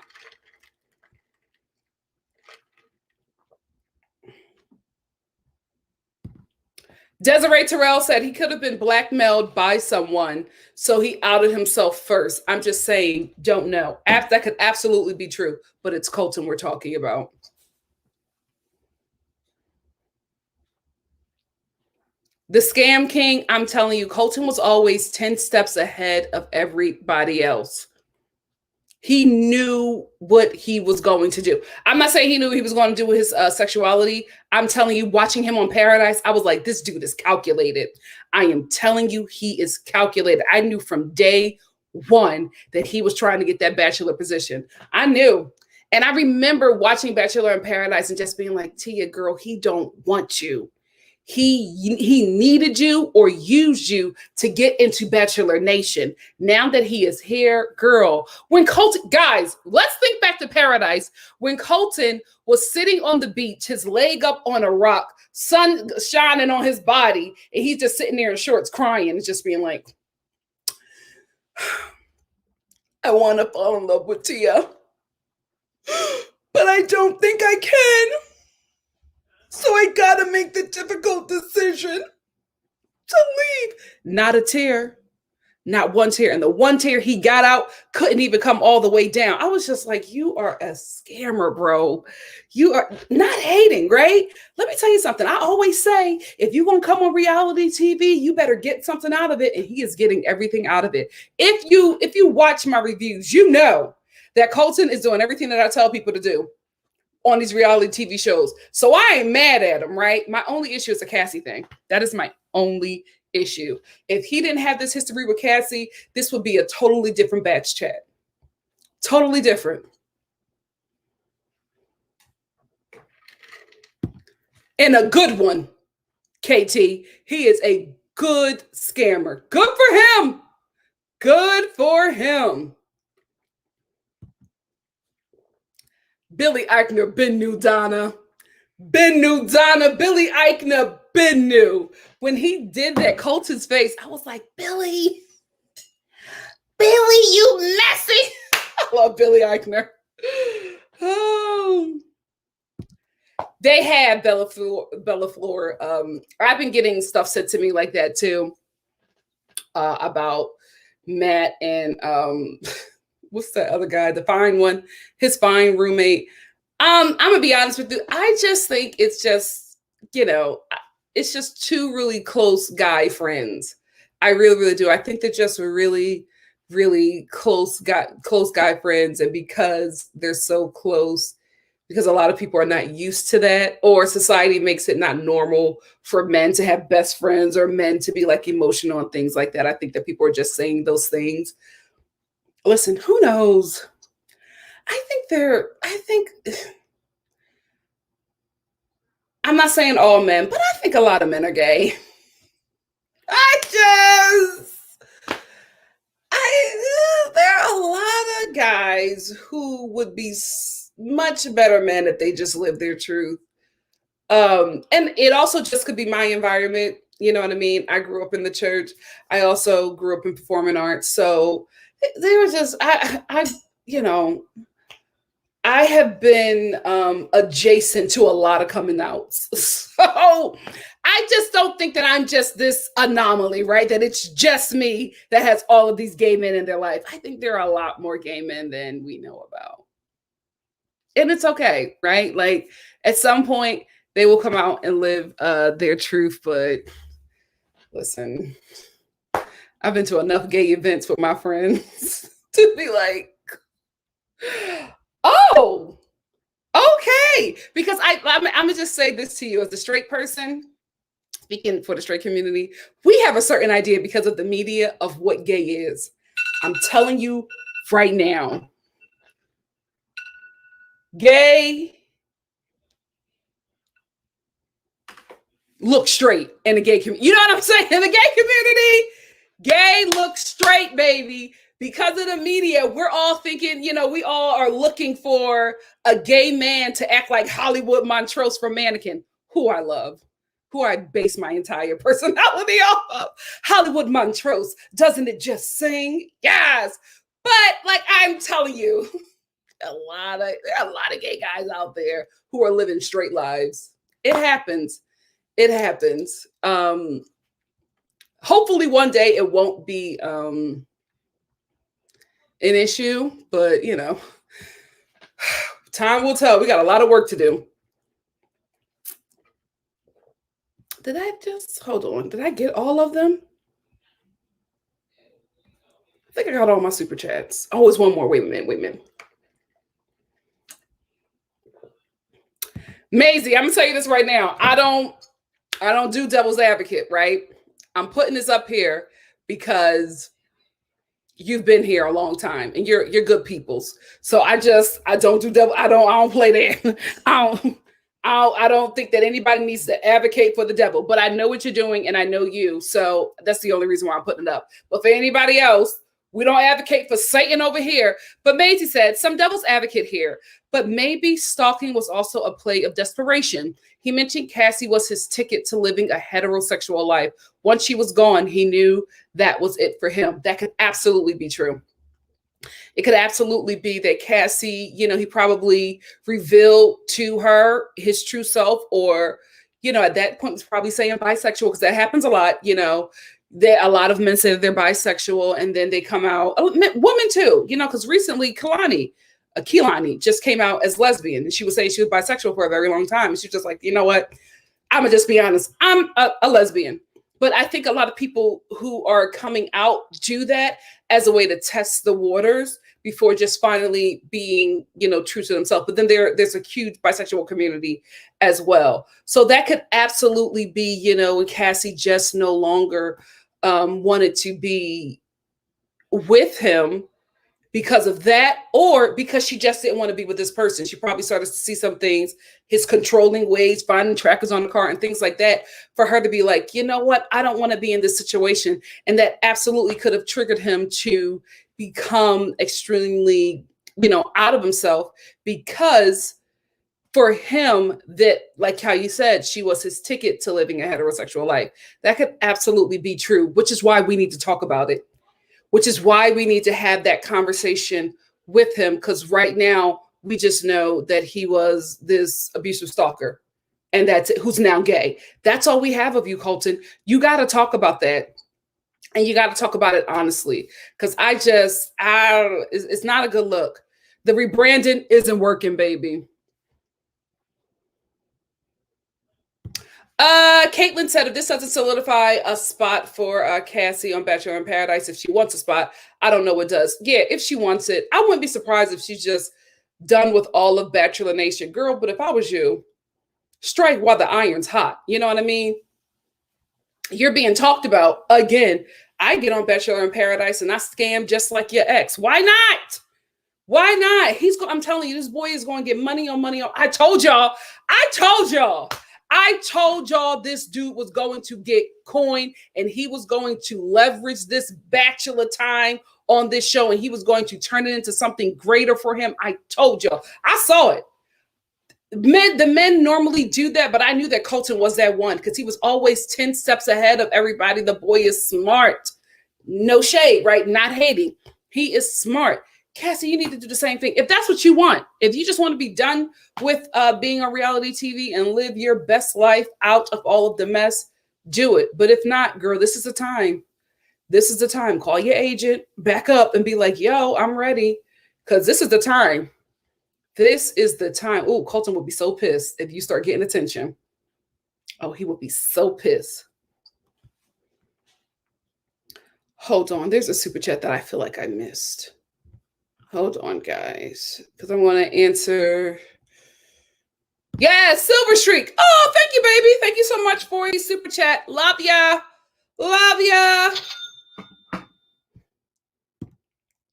Desiree Terrell said he could have been blackmailed by someone, so he outed himself first. I'm just saying, don't know. That could absolutely be true, but it's Colton we're talking about. The scam king, I'm telling you, Colton was always 10 steps ahead of everybody else. He knew what he was going to do. I'm not saying he knew what he was going to do with his sexuality. I'm telling you, watching him on Paradise, I was like, this dude is calculated. I am telling you, he is calculated. I knew from day one that he was trying to get that Bachelor position. I knew. And I remember watching Bachelor in Paradise and just being like, Tia, girl, he don't want you. He needed you or used you to get into Bachelor Nation. Now that he is here, girl, when Colton, guys, let's think back to Paradise. When Colton was sitting on the beach, his leg up on a rock, sun shining on his body, and he's just sitting there in shorts crying and just being like, I want to fall in love with Tia, but I don't think I can. So I gotta make the difficult decision to leave. Not a tear. Not one tear. And the one tear he got out couldn't even come all the way down. I was just like, you are a scammer, bro. You are not hating, right? Let me tell you something. I always say, if you're going to come on reality TV, you better get something out of it. And he is getting everything out of it. If you watch my reviews, you know that Colton is doing everything that I tell people to do on these reality TV shows. So I ain't mad at him, right? My only issue is a Cassie thing. That is my only issue. If he didn't have this history with Cassie, this would be a totally different batch chat. Totally different. And a good one, KT. He is a good scammer. Good for him. Good for him. Billy Eichner been new, Donna. Been new, Donna. Billy Eichner been new. When he did that, Colton's face, I was like, Billy, Billy, you messy. I love Billy Eichner. Oh. They had Bella Fleur. I've been getting stuff sent to me like that too, about Matt and what's that other guy, the fine one, his fine roommate. I'm gonna be honest with you. I just think it's just, it's just two really close guy friends. I really, really do. I think they're just really, really close guy friends, and because they're so close, because a lot of people are not used to that, or society makes it not normal for men to have best friends or men to be like emotional and things like that. I think that people are just saying those things. Listen, who knows? I think I'm not saying all men, but I think a lot of men are gay. There are a lot of guys who would be much better men if they just lived their truth. And it also just could be my environment. You know what I mean? I grew up in the church. I also grew up in performing arts. So they were just, I have been adjacent to a lot of coming outs. So I just don't think that I'm just this anomaly, right? That it's just me that has all of these gay men in their life. I think there are a lot more gay men than we know about. And it's okay, right? Like at some point they will come out and live their truth. But listen, I've been to enough gay events with my friends to be like, oh, okay. Because I'm gonna just say this to you as a straight person, speaking for the straight community, we have a certain idea because of the media of what gay is. I'm telling you right now, gay look straight in the gay community. You know what I'm saying? In the gay community, gay look straight, baby. Because of the media, we're all thinking, we all are looking for a gay man to act like Hollywood Montrose from Mannequin, who I love, who I base my entire personality off of. Hollywood Montrose, doesn't it just sing? Yes. But like I'm telling you, there are a lot of gay guys out there who are living straight lives. It happens. It happens. Hopefully one day it won't be an issue, but time will tell. We got a lot of work to do. Did I just hold on? Did I get all of them? I think I got all my super chats. Oh, it's one more. Wait a minute. Maisie, I'm gonna tell you this right now. I don't do devil's advocate, right? I'm putting this up here because you've been here a long time and you're good peoples. So I don't do devil. I don't play that. I don't think that anybody needs to advocate for the devil, but I know what you're doing and I know you. So that's the only reason why I'm putting it up. But for anybody else, we don't advocate for Satan over here. But Maisie said, some devil's advocate here. But maybe stalking was also a play of desperation. He mentioned Cassie was his ticket to living a heterosexual life. Once she was gone, he knew that was it for him. That could absolutely be true. It could absolutely be that Cassie, he probably revealed to her his true self, or, at that point was probably saying bisexual, because that happens a lot, that a lot of men say that they're bisexual and then they come out, women too, because recently Kehlani just came out as lesbian, and she was saying she was bisexual for a very long time. And she's just like, you know what? I'm gonna just be honest. I'm a lesbian. But I think a lot of people who are coming out do that as a way to test the waters before just finally being, true to themselves. But then there's a huge bisexual community as well. So that could absolutely be, when Cassie just no longer wanted to be with him because of that, or because she just didn't want to be with this person. She probably started to see some things, his controlling ways, finding trackers on the car and things like that, for her to be like, you know what, I don't want to be in this situation. And that absolutely could have triggered him to become extremely, out of himself, because for him, that, like how you said, she was his ticket to living a heterosexual life. That could absolutely be true, which is why we need to talk about it. which is why we need to have that conversation with him. Because right now, we just know that he was this abusive stalker and that's it, who's now gay. That's all we have of you, Colton. You got to talk about that. And you got to talk about it honestly. Because it's not a good look. The rebranding isn't working, baby. Caitlin said if this doesn't solidify a spot for Cassie on Bachelor in Paradise, if she wants a spot, I don't know what does. Yeah, if she wants it, I wouldn't be surprised if she's just done with all of Bachelor Nation. Girl, but if I was you, strike while the iron's hot. You know what I mean? You're being talked about again. I get on Bachelor in Paradise and I scam just like your ex. Why not? Why not? I'm telling you, this boy is going to get money on money on. I told y'all this dude was going to get coin and he was going to leverage this Bachelor time on this show and he was going to turn it into something greater for him. I told y'all. I saw it. The men normally do that, but I knew that Colton was that one because he was always 10 steps ahead of everybody. The boy is smart. No shade, right? Not hating. He is smart. Cassie, you need to do the same thing. If that's what you want, if you just want to be done with being on reality TV and live your best life out of all of the mess, do it. But if not, girl, this is the time. This is the time. Call your agent, back up and be like, yo, I'm ready. Because this is the time. This is the time. Oh, Colton would be so pissed if you start getting attention. Oh, he would be so pissed. Hold on. There's a super chat that I feel like I missed. Hold on, guys, because I want to answer. Yeah, Silver Streak. Oh, thank you, baby. Thank you so much for your super chat. Love ya. Love ya.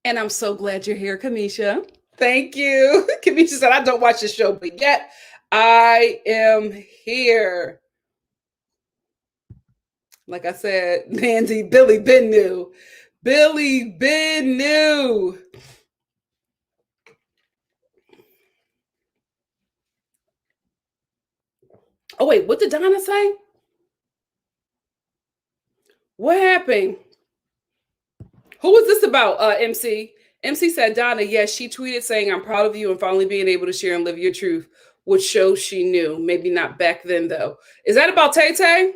And I'm so glad you're here, Kamisha. Thank you. Kamisha said, I don't watch the show, but yet I am here. Like I said, Nancy, Billy been new. Billy been new. Oh, wait, what did Donna say? What happened? Who was this about, MC? MC said, Donna, yes, she tweeted saying, I'm proud of you and finally being able to share and live your truth, which shows she knew. Maybe not back then, though. Is that about Tay Tay?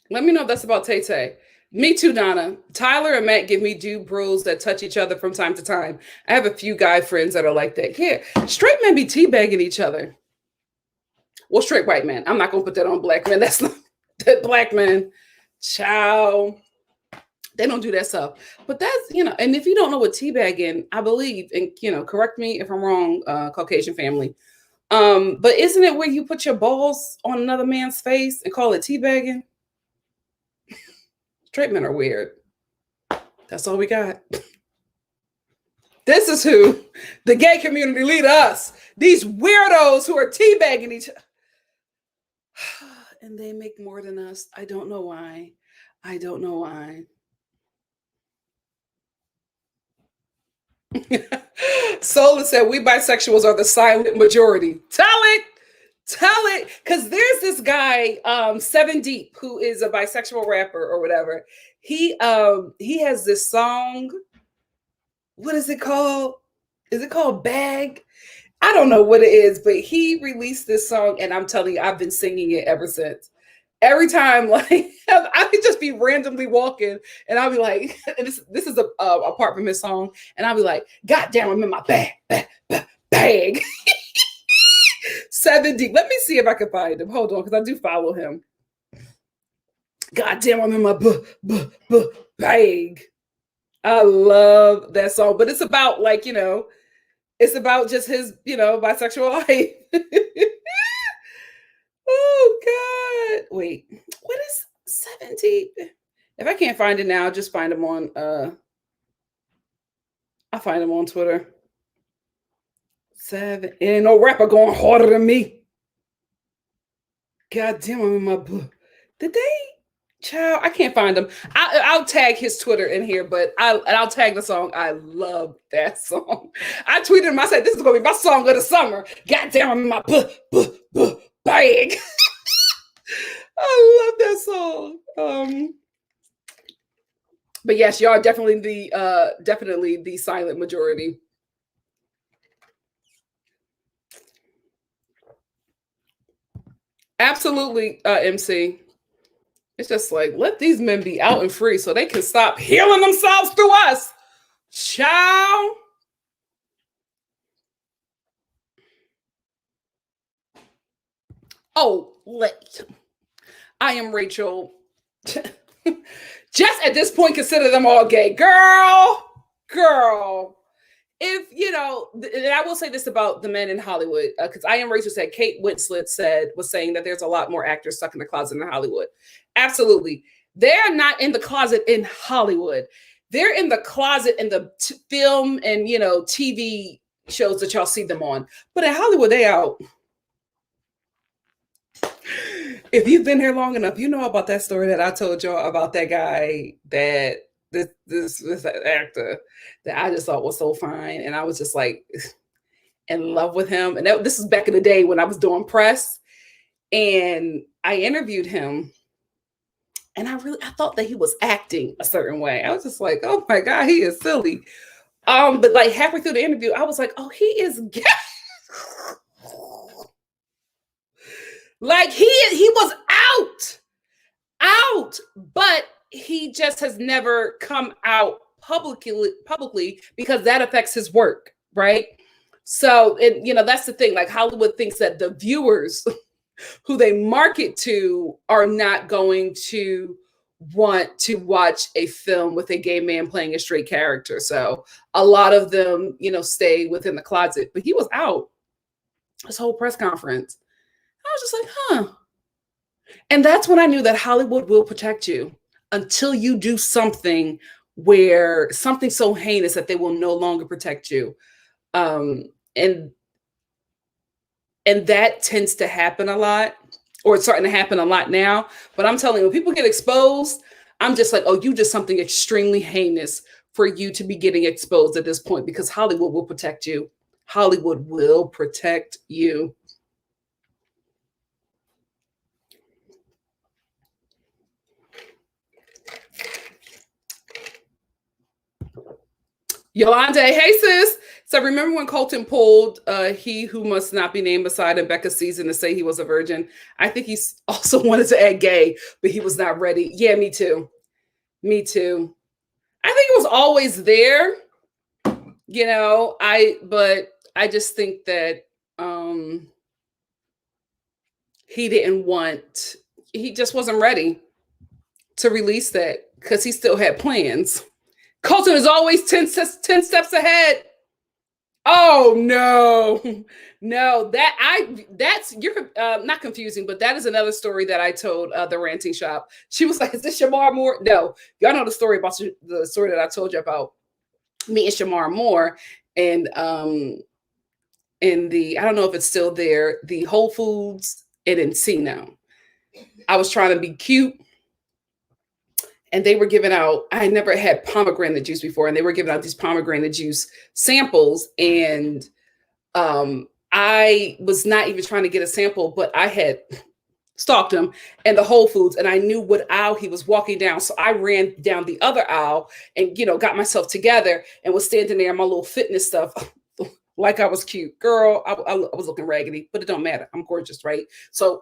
Let me know if that's about Tay Tay. Me too, Donna. Tyler and Matt give me dude bros that touch each other from time to time. I have a few guy friends that are like that. Yeah, straight men be teabagging each other. Well, straight white men. I'm not going to put that on black men. That's not that black men. Ciao. They don't do that stuff. But that's, and if you don't know what teabagging, I believe, and, correct me if I'm wrong, Caucasian family. But isn't it where you put your balls on another man's face and call it teabagging? Straight men are weird. That's all we got. This is who the gay community lead us. These weirdos who are teabagging each other. And they make more than us. I don't know why. I don't know why. Sola said, we bisexuals are the silent majority. Tell it. Because there's this guy, 7 Deep, who is a bisexual rapper or whatever. He has this song. What is it called? Is it called Bag? I don't know what it is, but he released this song, and I'm telling you, I've been singing it ever since. Every time, like, I could just be randomly walking, and I'll be like, and this is a part from his song, and I'll be like, God damn, I'm in my bag. 7 Deep. Let me see if I can find him. Hold on, because I do follow him. God damn, I'm in my bag. I love that song, but it's about it's about just his, bisexual life. Oh God. Wait, what is 7 Deep? If I can't find it now, just find him on I'll find him on Twitter. 7. Ain't no rapper going harder than me. God damn, I'm in my book. Did they? Child, I can't find him. I'll tag his Twitter in here, but I'll tag the song. I love that song. I tweeted him. I said, "This is gonna be my song of the summer." Goddamn, I'm in my bag. I love that song. But yes, y'all definitely the silent majority. Absolutely, MC. It's just like, let these men be out and free so they can stop healing themselves through us. Ciao. Oh, I am Rachel. Just at this point, consider them all gay. Girl. If, and I will say this about the men in Hollywood, because I am Rachel said, Kate Winslet was saying that there's a lot more actors stuck in the closet in Hollywood. Absolutely. They're not in the closet in Hollywood. They're in the closet in the film and, TV shows that y'all see them on. But in Hollywood, they out. If you've been here long enough, you know about that story that I told y'all about that guy that this actor that I just thought was so fine. And I was just like in love with him. And this is back in the day when I was doing press. And I interviewed him. And I thought that he was acting a certain way. I was just like, oh my God, he is silly. But like halfway through the interview, I was like, oh, he is gay. Like he was out, but he just has never come out publicly because that affects his work, right? So, that's the thing. Like Hollywood thinks that the viewers who they market to are not going to want to watch a film with a gay man playing a straight character. So a lot of them, stay within the closet. But he was out this whole press conference. I was just like, huh. And that's when I knew that Hollywood will protect you until you do something so heinous that they will no longer protect you. And that tends to happen a lot, or it's starting to happen a lot now. But I'm telling you, when people get exposed, I'm just like, oh, you did something extremely heinous for you to be getting exposed at this point, because Hollywood will protect you. Hollywood will protect you. Yolanda, hey sis. So remember when Colton pulled he who must not be named beside in Becca's season to say he was a virgin? I think he also wanted to add gay, but he was not ready. Yeah, me too. I think it was always there, but I just think that he just wasn't ready to release that because he still had plans. Colton is always 10 steps ahead. Oh no, you're not confusing, but that is another story that I told the ranting shop. She was like, "Is this Shamar Moore?" No, y'all know the story that I told you about me and Shamar Moore, and in the, I don't know if it's still there, the Whole Foods in Encino. I was trying to be cute. And they were giving out, I had never had pomegranate juice before, and they were giving out these pomegranate juice samples. And I was not even trying to get a sample, but I had stalked him in the Whole Foods, and I knew what aisle he was walking down. So I ran down the other aisle and, got myself together and was standing there in my little fitness stuff like I was cute. Girl, I was looking raggedy, but it don't matter. I'm gorgeous, right? So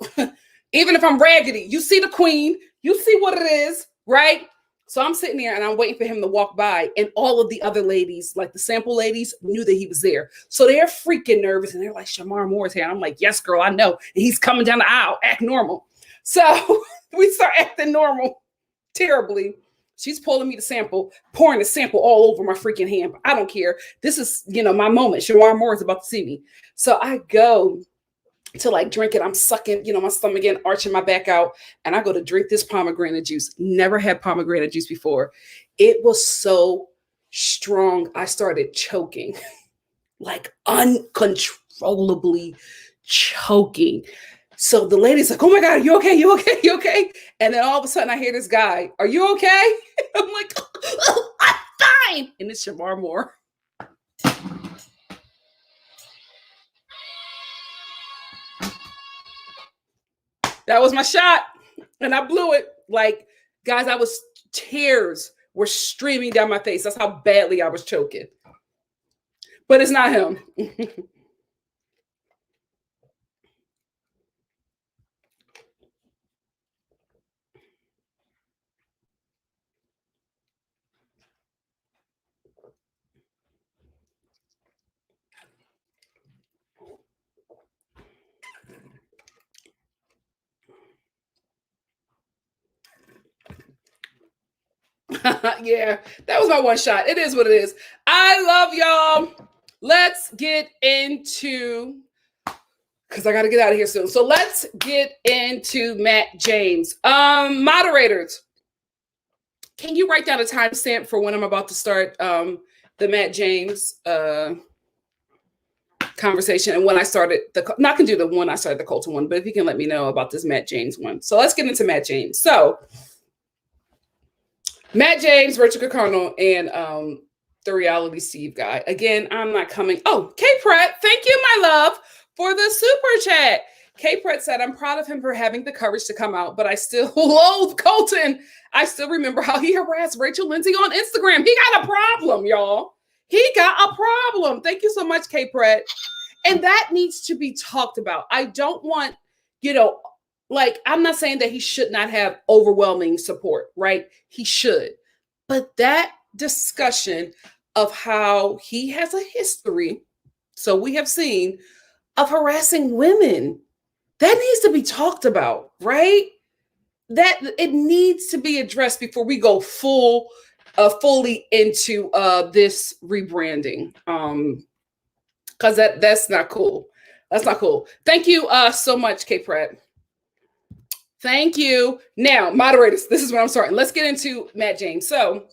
even if I'm raggedy, you see the queen, you see what it is. Right? So I'm sitting there and I'm waiting for him to walk by, and all of the other ladies, like the sample ladies, knew that he was there. So they're freaking nervous and they're like, Shamar Moore's here. And I'm like, yes, girl, I know. And he's coming down the aisle, act normal. So we start acting normal terribly. She's pulling me the sample, pouring the sample all over my freaking hand. I don't care. This is, my moment. Shamar Moore is about to see me. So I go to like drink it. I'm sucking, my stomach in, arching my back out. And I go to drink this pomegranate juice. Never had pomegranate juice before. It was so strong. I started choking, like uncontrollably choking. So the lady's like, oh my God, you okay? You okay? You okay? And then all of a sudden I hear this guy, are you okay? I'm like, oh, I'm fine. And it's Shamar Moore. That was my shot. And I blew it. Like, guys, tears were streaming down my face. That's how badly I was choking. But it's not him. Yeah, that was my one shot. It is what it is. I love y'all. Let's get into, because I got to get out of here soon. So let's get into Matt James. Moderators, can you write down a timestamp for when I'm about to start the Matt James conversation and when I started not gonna do the one I started the Colton one, but if you can let me know about this Matt James one. So let's get into Matt James. So Matt James, Rachel Kirkconnell, and the Reality Steve guy. Again, I'm not coming. Oh, K Pratt, thank you, my love, for the super chat. K Pratt said, I'm proud of him for having the courage to come out, but I still loathe Colton. I still remember how he harassed Rachel Lindsay on Instagram. He got a problem, y'all. He got a problem. Thank you so much, K Pratt. And that needs to be talked about. I don't want, like, I'm not saying that he should not have overwhelming support, right? He should. But that discussion of how he has a history, so we have seen, of harassing women, that needs to be talked about, right? That it needs to be addressed before we go fully into this rebranding. Because that's not cool. That's not cool. Thank you so much, K Pratt. Thank you. Now, moderators, this is where I'm starting. Let's get into Matt James. So,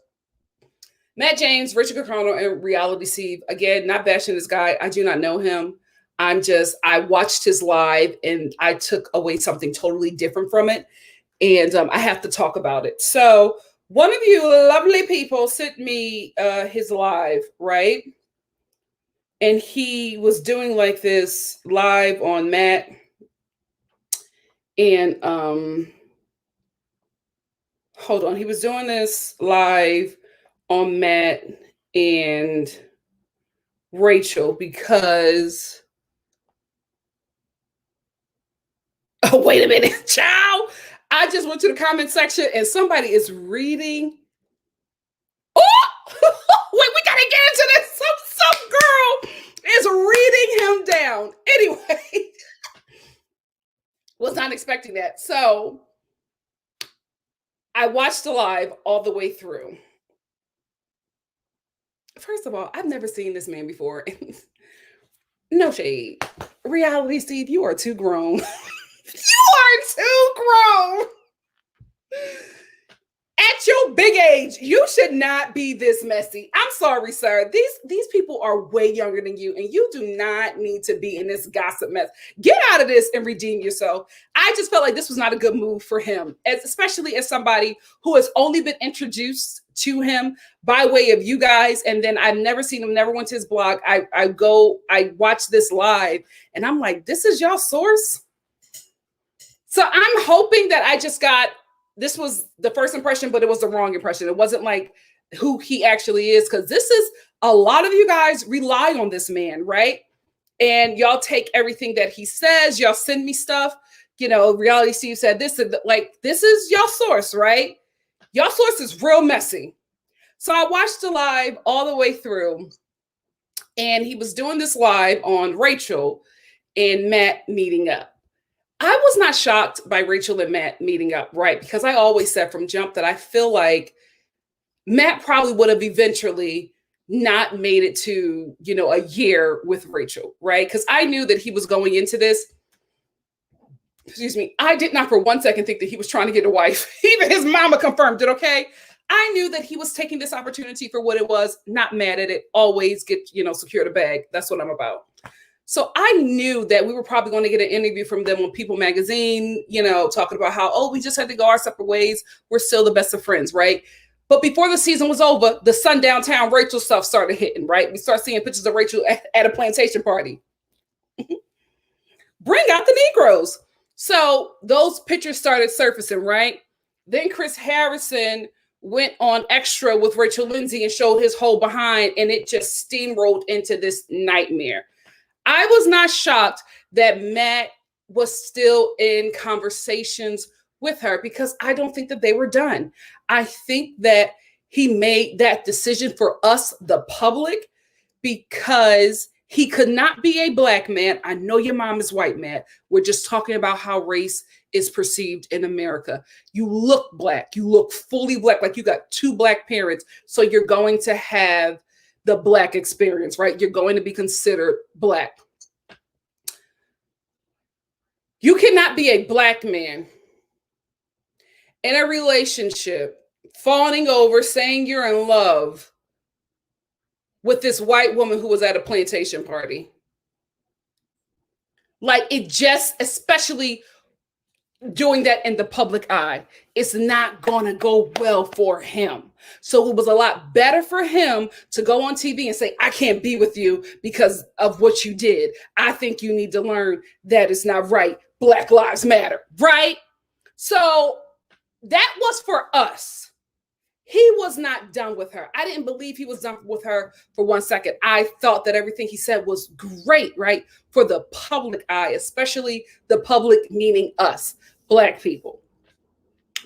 Matt James, Richard Kirkconnell, and Reality Steve. Again, not bashing this guy. I do not know him. I watched his live and I took away something totally different from it. And I have to talk about it. So, one of you lovely people sent me his live, right? And he was doing like this live on Matt. And hold on, he was doing this live on Matt and Rachel because, oh, wait a minute, ciao. I just went to the comment section and somebody is reading. Oh, wait, we gotta get into this. Some girl is reading him down. Anyway, was not expecting that. So I watched the live all the way through. First of all, I've never seen this man before. No shade. Reality Steve, you are too grown. You are too grown. At your big age, you should not be this messy. I'm sorry, sir. These people are way younger than you, and you do not need to be in this gossip mess. Get out of this and redeem yourself. I just felt like this was not a good move for him, especially as somebody who has only been introduced to him by way of you guys, and then I've never seen him, never went to his blog. I watch this live, and I'm like, this is y'all source? So I'm hoping that I just got, this was the first impression, but it was the wrong impression. It wasn't like who he actually is, because this is, a lot of you guys rely on this man, right? And y'all take everything that he says, y'all send me stuff, Reality Steve said this, like, this is y'all source, right? Y'all source is real messy. So I watched the live all the way through, and he was doing this live on Rachel and Matt meeting up. I was not shocked by Rachel and Matt meeting up, right? Because I always said from jump that I feel like Matt probably would have eventually not made it to, a year with Rachel, right? Because I knew that he was going into this. Excuse me. I did not for 1 second think that he was trying to get a wife. Even his mama confirmed it, okay? I knew that he was taking this opportunity for what it was, not mad at it. Always get, secure the bag. That's what I'm about. So I knew that we were probably going to get an interview from them on People Magazine, talking about how, oh, we just had to go our separate ways. We're still the best of friends, right? But before the season was over, the Sundown Town Rachel stuff started hitting, right? We start seeing pictures of Rachel at a plantation party. Bring out the Negroes. So those pictures started surfacing, right? Then Chris Harrison went on Extra with Rachel Lindsay and showed his whole behind, and it just steamrolled into this nightmare. I was not shocked that Matt was still in conversations with her because I don't think that they were done. I think that he made that decision for us, the public, because he could not be a black man. I know your mom is white, Matt. We're just talking about how race is perceived in America. You look black. You look fully black, like you got two black parents. So you're going to have the black experience, right? You're going to be considered black. You cannot be a black man in a relationship, fawning over, saying you're in love with this white woman who was at a plantation party. Like, it just, especially doing that in the public eye, it's not going to go well for him. So it was a lot better for him to go on TV and say, I can't be with you because of what you did. I think you need to learn that it's not right. Black Lives Matter, right? So that was for us. He was not done with her. I didn't believe he was done with her for 1 second. I thought that everything he said was great, right? For the public eye, especially the public, meaning us, black people.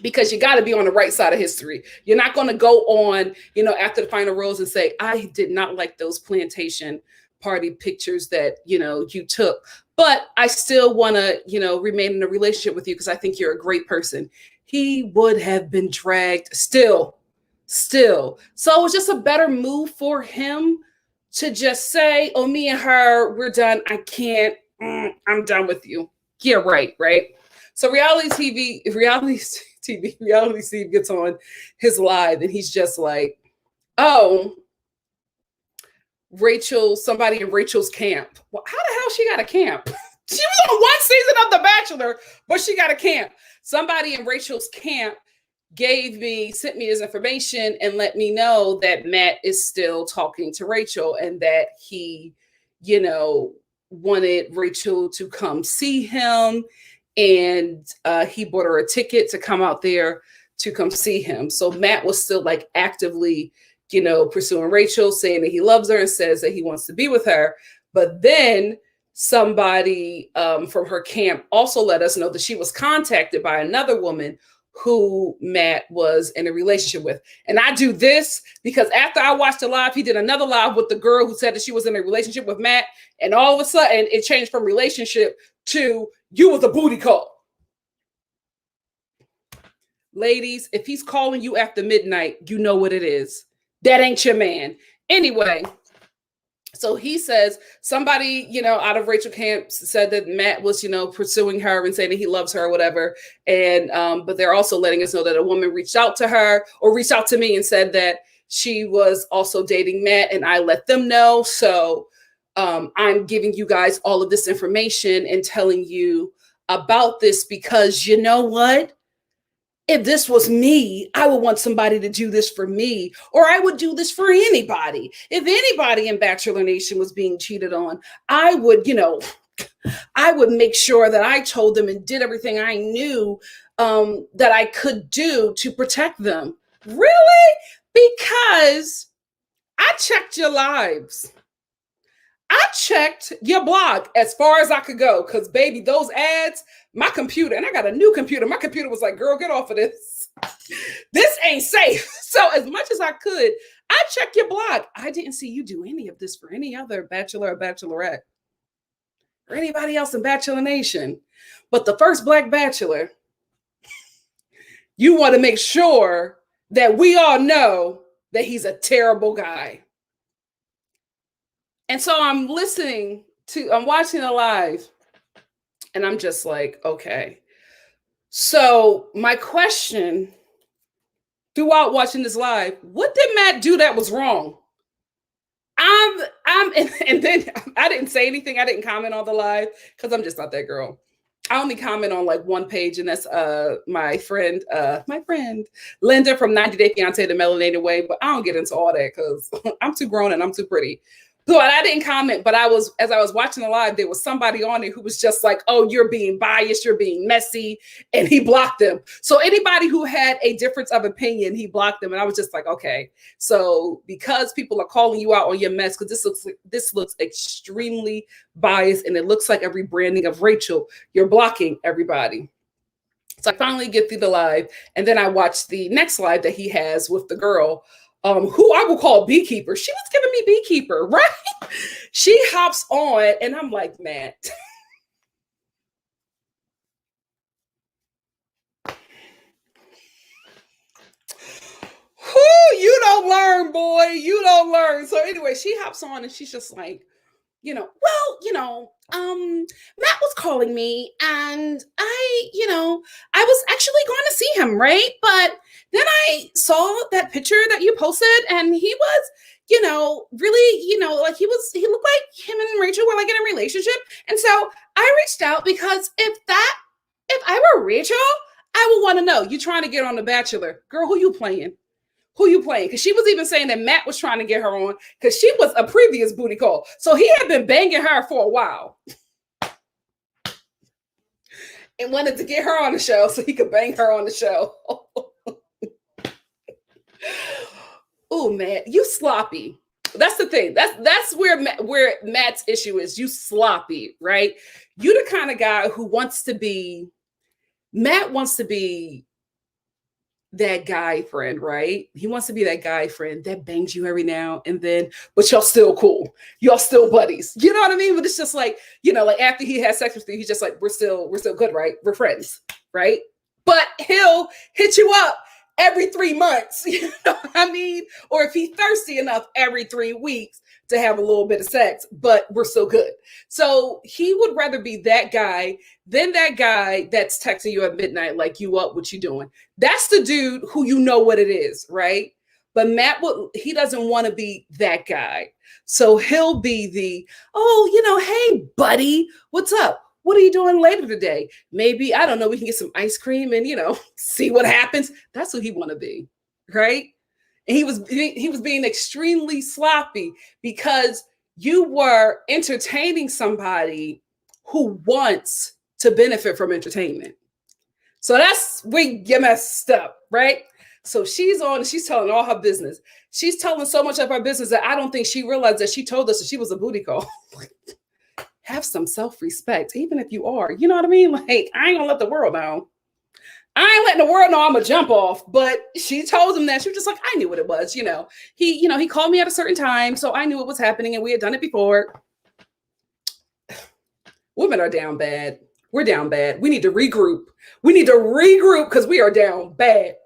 Because you got to be on the right side of history. You're not going to go on, after the final rose and say, I did not like those plantation party pictures that, you took. But I still want to, remain in a relationship with you because I think you're a great person. He would have been dragged still. So it was just a better move for him to just say, oh, me and her, we're done. I can't, I'm done with you. Yeah, right. So reality Steve gets on his live and he's just like, oh, Rachel, somebody in Rachel's camp. Well, how the hell she got a camp? She was on one season of The Bachelor, but she got a camp. Somebody in Rachel's camp sent me his information and let me know that Matt is still talking to Rachel and that he, wanted Rachel to come see him. And he bought her a ticket to come out there to come see him. So Matt was still like actively, pursuing Rachel, saying that he loves her and says that he wants to be with her. But then somebody from her camp also let us know that she was contacted by another woman who Matt was in a relationship with. And I do this because after I watched the live, he did another live with the girl who said that she was in a relationship with Matt. And all of a sudden it changed from relationship to you was a booty call. Ladies, if he's calling you after midnight, you know what it is. That ain't your man. Anyway, so he says somebody, out of Rachel camp said that Matt was, pursuing her and saying that he loves her or whatever. And, but they're also letting us know that a woman reached out to her or reached out to me and said that she was also dating Matt and I let them know. So I'm giving you guys all of this information and telling you about this because you know what? If this was me, I would want somebody to do this for me, or I would do this for anybody. If anybody in Bachelor Nation was being cheated on, I would, I would make sure that I told them and did everything I knew that I could do to protect them. Really? Because I checked your lives. I checked your blog as far as I could go because, baby, those ads, my computer, and I got a new computer. My computer was like, girl, get off of this. This ain't safe. So as much as I could, I checked your blog. I didn't see you do any of this for any other Bachelor or Bachelorette or anybody else in Bachelor Nation. But the first Black Bachelor, you want to make sure that we all know that he's a terrible guy. And so I'm watching the live and I'm just like, okay. So my question throughout watching this live, what did Matt do that was wrong? and then I didn't say anything. I didn't comment on the live because I'm just not that girl. I only comment on like one page, and that's my friend Linda from 90 Day Fiance the Melanated Way. But I don't get into all that because I'm too grown and I'm too pretty. So I didn't comment, but as I was watching the live, there was somebody on it who was just like, "Oh, you're being biased, you're being messy," and he blocked them. So anybody who had a difference of opinion, he blocked them, and I was just like, okay. So because people are calling you out on your mess, because this looks extremely biased, and it looks like a rebranding of Rachel, you're blocking everybody. So I finally get through the live, and then I watch the next live that he has with the girl, who I will call Beekeeper. She was giving me Beekeeper, right? She hops on, and I'm like, man. Whoo, you don't learn, boy. You don't learn. So anyway, she hops on, and she's just like, Matt was calling me, and I was actually going to see him, right? But then I saw that picture that you posted, and he was, really, like he looked like him and Rachel were like in a relationship. And so I reached out because if I were Rachel, I would want to know, you trying to get on The Bachelor. Girl, who you playing? Who you playing? Because she was even saying that Matt was trying to get her on because she was a previous booty call. So he had been banging her for a while and wanted to get her on the show so he could bang her on the show. Oh, man, you sloppy. That's the thing. That's where Matt's issue is. You sloppy, right? You the kind of guy who Matt wants to be that guy friend, right? He wants to be that guy friend that bangs you every now and then, but y'all still cool. Y'all still buddies. You know what I mean? But it's just like, like after he has sex with you, he's just like, we're still good, right? We're friends, right? But he'll hit you up every 3 months, you know what I mean? Or if he's thirsty enough, every 3 weeks to have a little bit of sex, but we're still good. So he would rather be that guy than that guy that's texting you at midnight, like, you up, what you doing? That's the dude who you know what it is, right? But Matt, he doesn't want to be that guy. So he'll be the, hey, buddy, what's up? What are you doing later today? Maybe, I don't know, we can get some ice cream and, see what happens. That's who he want to be, right? And he was being extremely sloppy because you were entertaining somebody who wants to benefit from entertainment. So that's where you messed up, right? So she's on, and she's telling all her business. She's telling so much of her business that I don't think she realized that she told us that she was a booty call. Have some self-respect, even if you are. You know what I mean? Like, I ain't gonna let the world know. I ain't letting the world know I'm a jump off, but she told him that. She was just like, I knew what it was. He called me at a certain time, so I knew what was happening, and we had done it before. Women are down bad. We're down bad. We need to regroup. Because we are down bad.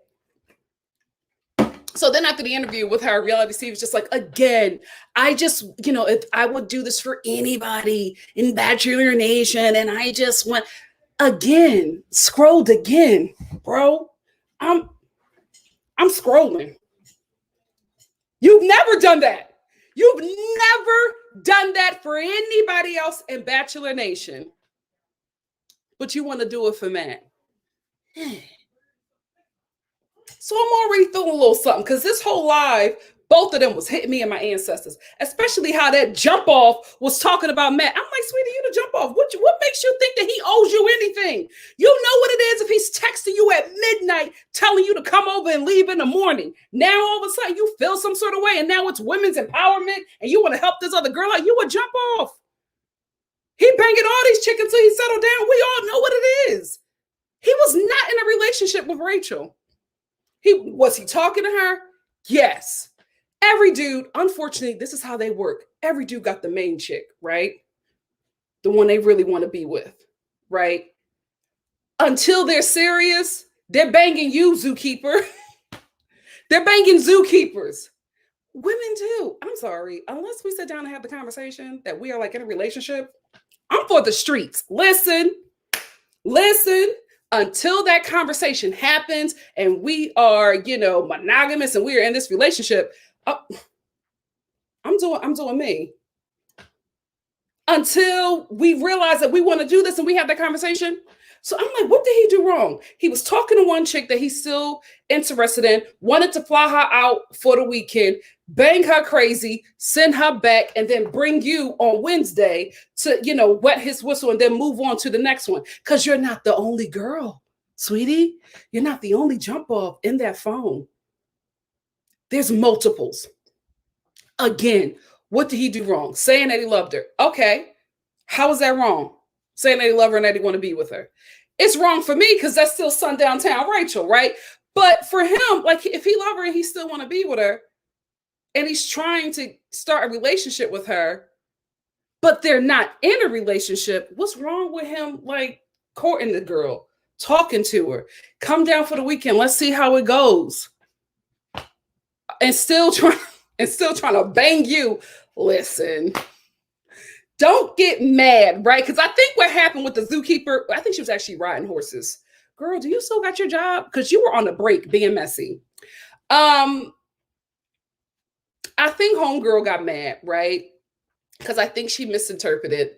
So then after the interview with her, Reality Steve was just like, again, I just, if I would do this for anybody in Bachelor Nation, and I just want, again, scrolled again, bro. I'm scrolling. You've never done that. You've never done that for anybody else in Bachelor Nation. But you want to do it for Matt. So I'm already feeling a little something because this whole live, both of them was hitting me and my ancestors, especially how that jump off was talking about Matt. I'm like, sweetie, you to jump off. What makes you think that he owes you anything? You know what it is if he's texting you at midnight, telling you to come over and leave in the morning. Now all of a sudden you feel some sort of way, and now it's women's empowerment, and you want to help this other girl out. You would jump off. He banging all these chicks until he settled down. We all know what it is. He was not in a relationship with Rachel. Was he talking to her? Yes. Every dude, unfortunately, this is how they work. Every dude got the main chick, right? The one they really want to be with, right? Until they're serious, they're banging you, zookeeper. They're banging zookeepers. Women too. I'm sorry. Unless we sit down and have the conversation that we are like in a relationship, I'm for the streets. Listen. Until that conversation happens and we are, monogamous and we are in this relationship, I'm I'm doing me. Until we realize that we want to do this and we have that conversation. So I'm like, what did he do wrong? He was talking to one chick that he's still interested in, wanted to fly her out for the weekend, bang her crazy, send her back, and then bring you on Wednesday to, wet his whistle and then move on to the next one. Because you're not the only girl, sweetie. You're not the only jump off in that phone. There's multiples. Again, what did he do wrong? Saying that he loved her. Okay. How is that wrong? Saying that he loved her and that he want to be with her. It's wrong for me because that's still Sundown Town Rachel, right? But for him, like if he loved her and he still want to be with her and he's trying to start a relationship with her, but they're not in a relationship, what's wrong with him like courting the girl, talking to her, come down for the weekend, let's see how it goes. And still trying to bang you. Listen, don't get mad, right? Because I think what happened with the zookeeper, I think she was actually riding horses. Girl, do you still got your job? Because you were on the break being messy. I think homegirl got mad, right? Because I think she misinterpreted,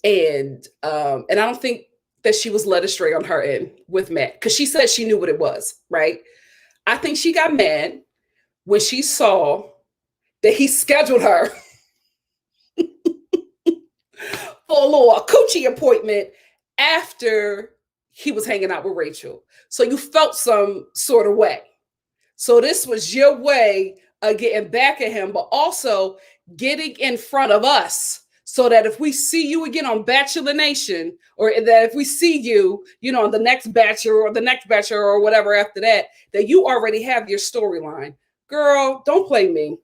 and I don't think that she was led astray on her end with Matt because she said she knew what it was, right? I think she got mad when she saw that he scheduled her for a little coochie appointment after he was hanging out with Rachel. So you felt some sort of way. So this was your way of getting back at him, but also getting in front of us so that if we see you again on Bachelor Nation, or that if we see you, on the next Bachelor or the next Bachelor or whatever after that, that you already have your storyline. Girl, don't play me.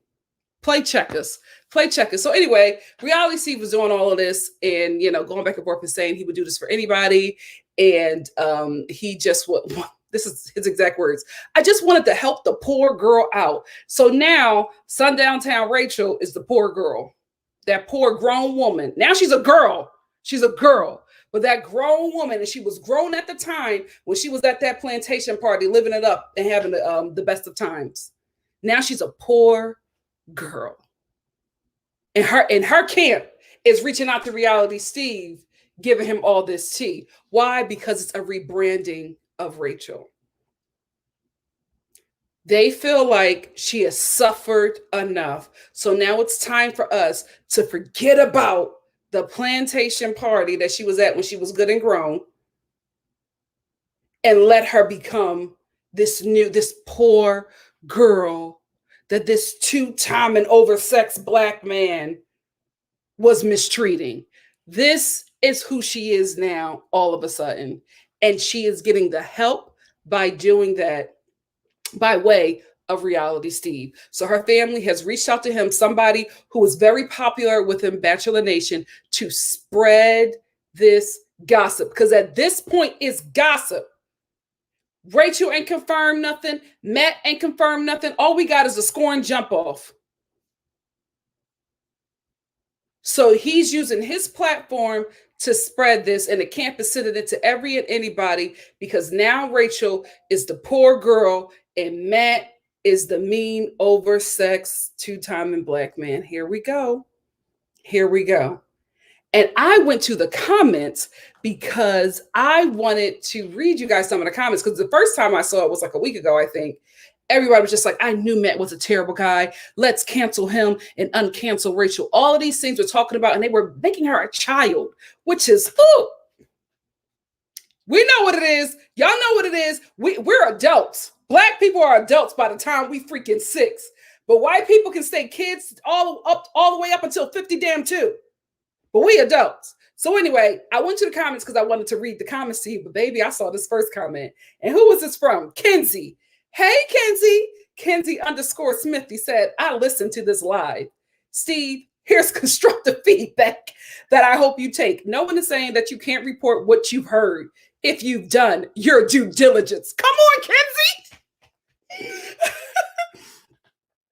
Play checkers. So anyway, Reality Steve was doing all of this and, going back and forth and saying he would do this for anybody. And he just would, this is his exact words, I just wanted to help the poor girl out. So now Sundown Town Rachel is the poor girl, that poor grown woman. Now she's a girl. But that grown woman, and she was grown at the time when she was at that plantation party, living it up and having the best of times. Now she's a poor girl. And her camp is reaching out to Reality Steve, giving him all this tea. Why? Because it's a rebranding of Rachel. They feel like she has suffered enough. So now it's time for us to forget about the plantation party that she was at when she was good and grown and let her become this poor girl that this two-time and oversexed Black man was mistreating. This is who she is now all of a sudden. And she is getting the help by doing that by way of Reality Steve. So her family has reached out to him, somebody who is very popular within Bachelor Nation, to spread this gossip. Because at this point, it's gossip. Rachel ain't confirmed nothing. Matt ain't confirmed nothing. All we got is a scoring jump off. So he's using his platform to spread this, and the camp is sending it to every and anybody because now Rachel is the poor girl and Matt is the mean, oversexed, two-time and Black man. Here we go. And I went to the comments because I wanted to read you guys some of the comments, because the first time I saw it was like a week ago, I think. Everybody was just like, I knew Matt was a terrible guy. Let's cancel him and uncancel Rachel. All of these things we're talking about, and they were making her a child, which is, we know what it is. Y'all know what it is. We're adults. Black people are adults by the time we freaking 6. But white people can stay kids all the way up until 50 damn 2. But we adults. So anyway, I went to the comments because I wanted to read the comments to you. But baby, I saw this first comment. And who was this from? Kenzie. Hey, Kenzie _Smith. He said, I listened to this live. Steve, here's constructive feedback that I hope you take. No one is saying that you can't report what you've heard if you've done your due diligence. Come on, Kenzie.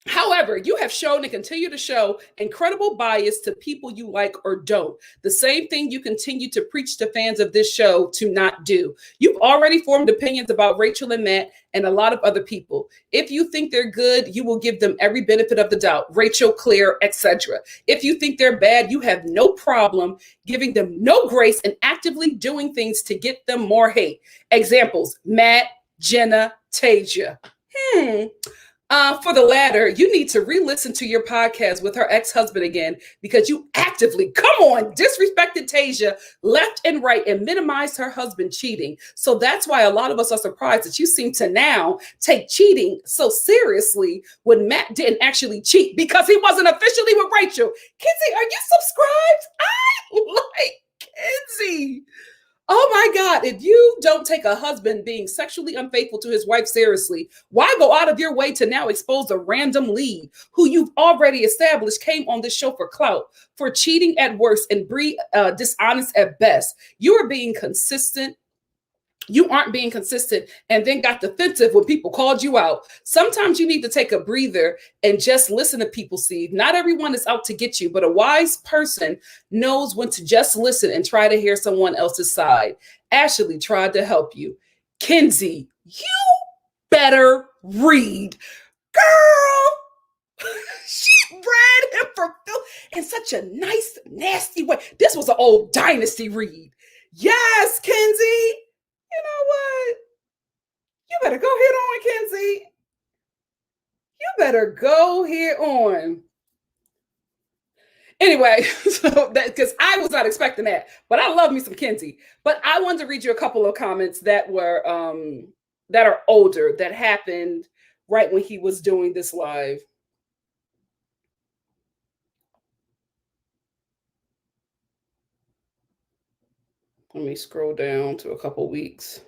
However, you have shown and continue to show incredible bias to people you like or don't. The same thing you continue to preach to fans of this show to not do. You've already formed opinions about Rachel and Matt and a lot of other people. If you think they're good, you will give them every benefit of the doubt. Rachel, Claire, etc. If you think they're bad, you have no problem giving them no grace and actively doing things to get them more hate. Examples: Matt, Jenna, Tasia. For the latter, you need to re-listen to your podcast with her ex-husband again, because you actively, come on, disrespected Tasia left and right and minimized her husband cheating. So that's why a lot of us are surprised that you seem to now take cheating so seriously when Matt didn't actually cheat because he wasn't officially with Rachel. Kinsey, are you subscribed? I like Kinsey. Oh my God, if you don't take a husband being sexually unfaithful to his wife seriously, why go out of your way to now expose a random lead who you've already established came on this show for clout, for cheating at worst and dishonest at best? You are being consistent. You aren't being consistent, and then got defensive when people called you out. Sometimes you need to take a breather and just listen to people, Steve. Not everyone is out to get you, but a wise person knows when to just listen and try to hear someone else's side. Ashley tried to help you. Kinsey, you better read. Girl, she read him for in such a nice, nasty way. This was an old Dynasty read. Yes, Kinsey. You know what? You better go head on, Kinsey. You better go head on. Anyway, so that, because I was not expecting that, but I love me some Kinsey. But I wanted to read you a couple of comments that were that are older, that happened right when he was doing this live. Let me scroll down to a couple weeks.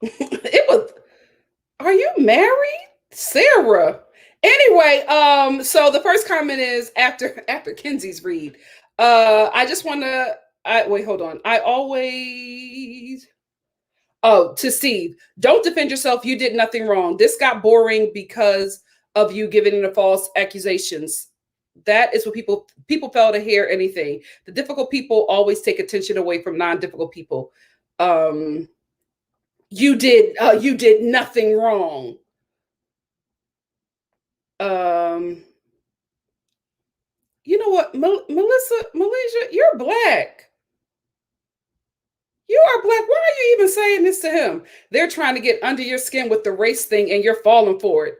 It was, are you married, Sarah? Anyway, so the first comment is after Kinsey's read. I just want to. Wait, hold on. I always. Oh, to Steve, don't defend yourself. You did nothing wrong. This got boring because of you giving the false accusations. That is what people fail to hear anything. The difficult people always take attention away from non-difficult people. You did nothing wrong. You know what, Malaysia, you're black. You are black. Why are you even saying this to him? They're trying to get under your skin with the race thing, and you're falling for it.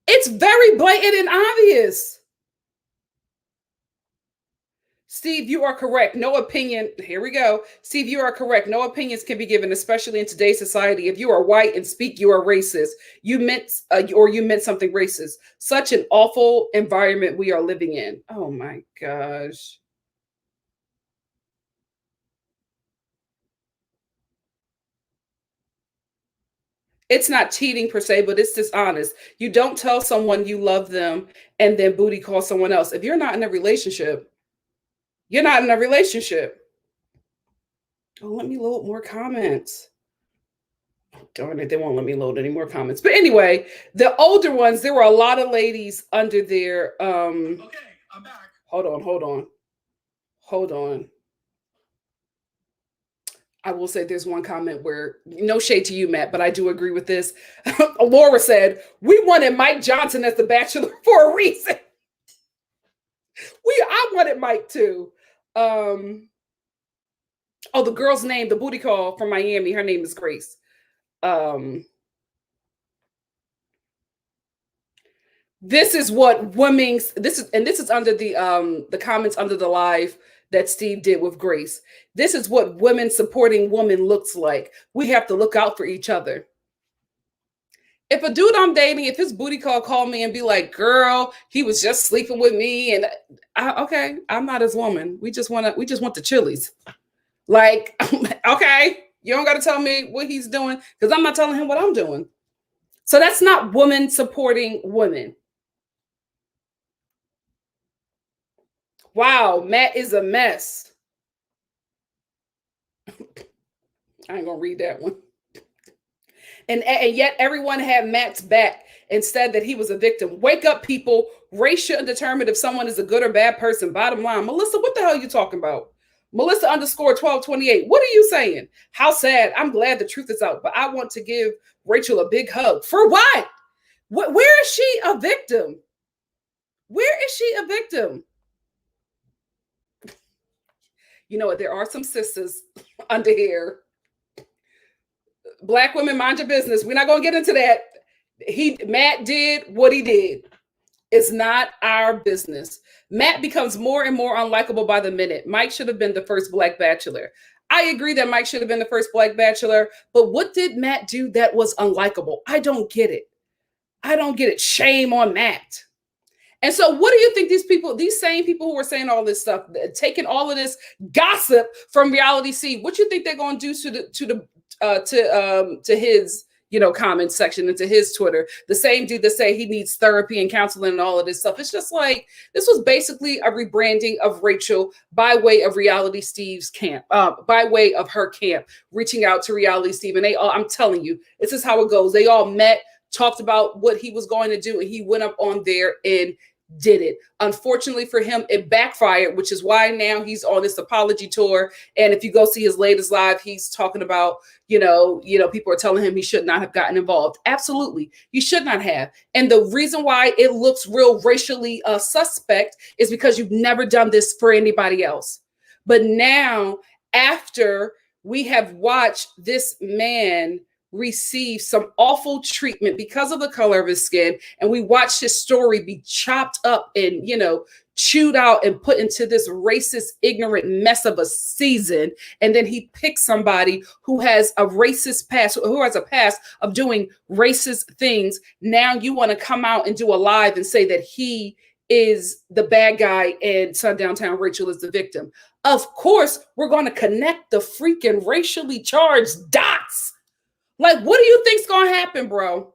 It's very blatant and obvious. Steve, you are correct. No opinion. Here we go. Steve, you are correct. No opinions can be given, especially in today's society. If you are white and speak, you are racist. You meant something racist. Such an awful environment we are living in. Oh my gosh. It's not cheating per se, but it's dishonest. You don't tell someone you love them and then booty call someone else. If you're not in a relationship, you're not in a relationship. Oh, let me load more comments. Oh, darn it, they won't let me load any more comments. But anyway, the older ones, there were a lot of ladies under there. Okay, I'm back. Hold on. I will say there's one comment where, no shade to you, Matt, but I do agree with this. Laura said, we wanted Mike Johnson as the Bachelor for a reason. I wanted Mike too. Oh, the girl's name, the booty call from Miami, her name is Grace. This is what women's, this is under the comments under the live that Steve did with Grace. This is what women supporting women looks like. We have to look out for each other. If a dude I'm dating, if his booty call me and be like, "Girl, he was just sleeping with me," and okay, I'm not his woman. We just want the chilies. Like, okay, you don't got to tell me what he's doing because I'm not telling him what I'm doing. So that's not woman supporting women. Wow, Matt is a mess. I ain't gonna read that one. And yet everyone had Matt's back and said that he was a victim. Wake up, people. Race shouldn't determine if someone is a good or bad person. Bottom line. Melissa, what the hell are you talking about? Melissa underscore 1228. What are you saying? How sad. I'm glad the truth is out, but I want to give Rachel a big hug. For what? Where is she a victim? Where is she a victim? You know what? There are some sisters under here. Black women, mind your business. We're not going to get into that. Matt did what he did. It's not our business. Matt becomes more and more unlikable by the minute. Mike should have been the first Black Bachelor. I agree that Mike should have been the first Black Bachelor, but what did Matt do that was unlikable? I don't get it. I don't get it. Shame on Matt. And so what do you think these same people who are saying all this stuff, taking all of this gossip from Reality C, what you think they're going to do to his comment section and to his Twitter? The same dude that say he needs therapy and counseling and all of this stuff. It's just like, this was basically a rebranding of Rachel by way of Reality Steve's camp, by way of her camp, reaching out to Reality Steve. And I'm telling you, this is how it goes. They all met, talked about what he was going to do, and he went up on there and did it. Unfortunately for him, it backfired, which is why now he's on this apology tour. And if you go see his latest live, he's talking about, people are telling him he should not have gotten involved. Absolutely. You should not have. And the reason why it looks real racially suspect is because you've never done this for anybody else. But now, after we have watched this man receive some awful treatment because of the color of his skin, and we watched his story be chopped up and chewed out and put into this racist, ignorant mess of a season, and then he picks somebody who has a racist past, who has a past of doing racist things. Now you want to come out and do a live and say that he is the bad guy and Sundown Town Rachel is the victim. Of course, we're going to connect the freaking racially charged dots. Like, what do you think's going to happen, bro?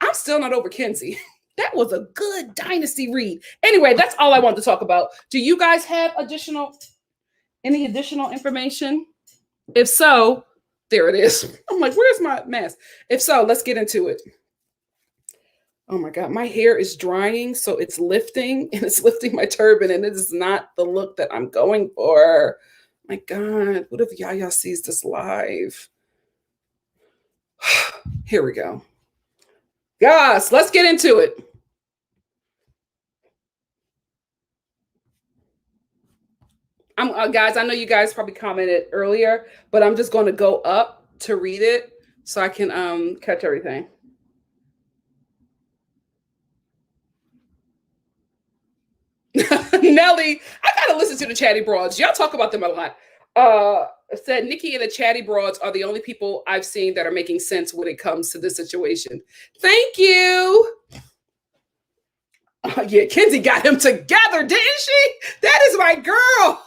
I'm still not over Kenzie. That was a good dynasty read. Anyway, that's all I want to talk about. Do you guys have any additional information? If so, there it is. I'm like, where's my mask? If so, let's get into it. Oh my God, my hair is drying, so it's lifting, and it's lifting my turban, and it is not the look that I'm going for. My God, what if Yaya sees this live? Here we go. Guys, let's get into it. Guys, I know you guys probably commented earlier, but I'm just going to go up to read it so I can catch everything. Nelly, I gotta listen to the Chatty Broads. Y'all talk about them a lot. Said Nikki and the Chatty Broads are the only people I've seen that are making sense when it comes to this situation. Thank you. Yeah, Kenzie got him together, didn't she? That is my girl.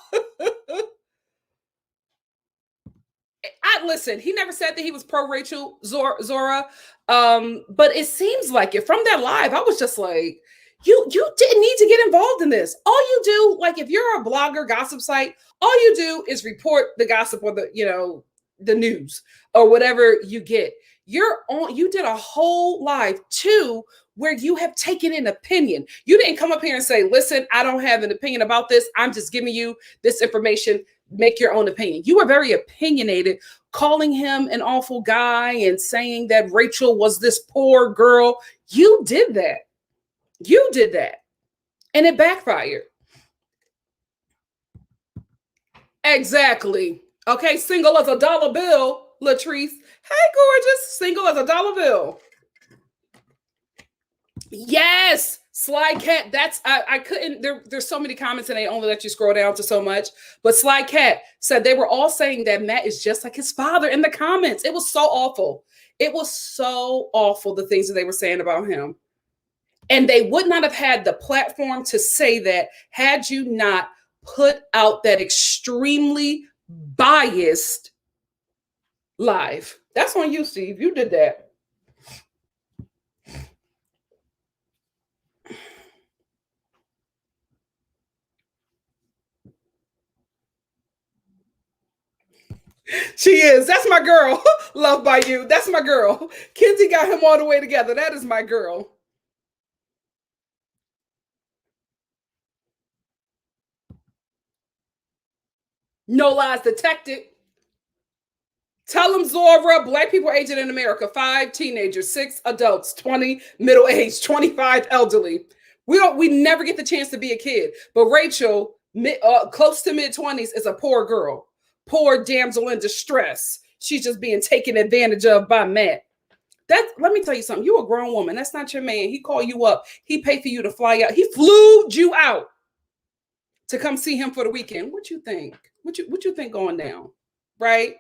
Listen, he never said that he was pro Rachel Zora, but it seems like it from that live. I was just like, you didn't need to get involved in this. All you do, like if you're a blogger gossip site, all you do is report the gossip or the news or whatever you get. You did a whole live too where you have taken an opinion. You didn't come up here and say, listen, I don't have an opinion about this. I'm just giving you this information. Make your own opinion. You were very opinionated, calling him an awful guy and saying that Rachel was this poor girl. You did that. You did that. And it backfired. Exactly. Okay, single as a dollar bill, Latrice. Hey, gorgeous. Single as a dollar bill. Yes. Sly Cat, that's I couldn't there's so many comments and they only let you scroll down to so much. But Sly Cat said they were all saying that Matt is just like his father in the comments. It was so awful. It was so awful, the things that they were saying about him. And they would not have had the platform to say that had you not put out that extremely biased live. That's on you, Steve. You did that. She is. That's my girl. Loved by you. That's my girl. Kenzie got him all the way together. That is my girl. No lies detected. Tell them, Zora, Black people aged in America, 5 teenagers, 6 adults, 20 middle age, 25 elderly. We never get the chance to be a kid. But Rachel, close to mid-20s, is a poor girl. Poor damsel in distress. She's just being taken advantage of by Matt. Let me tell you something. You're a grown woman. That's not your man. He called you up. He paid for you to fly out. He flew you out to come see him for the weekend. What you think? What you think going down? Right?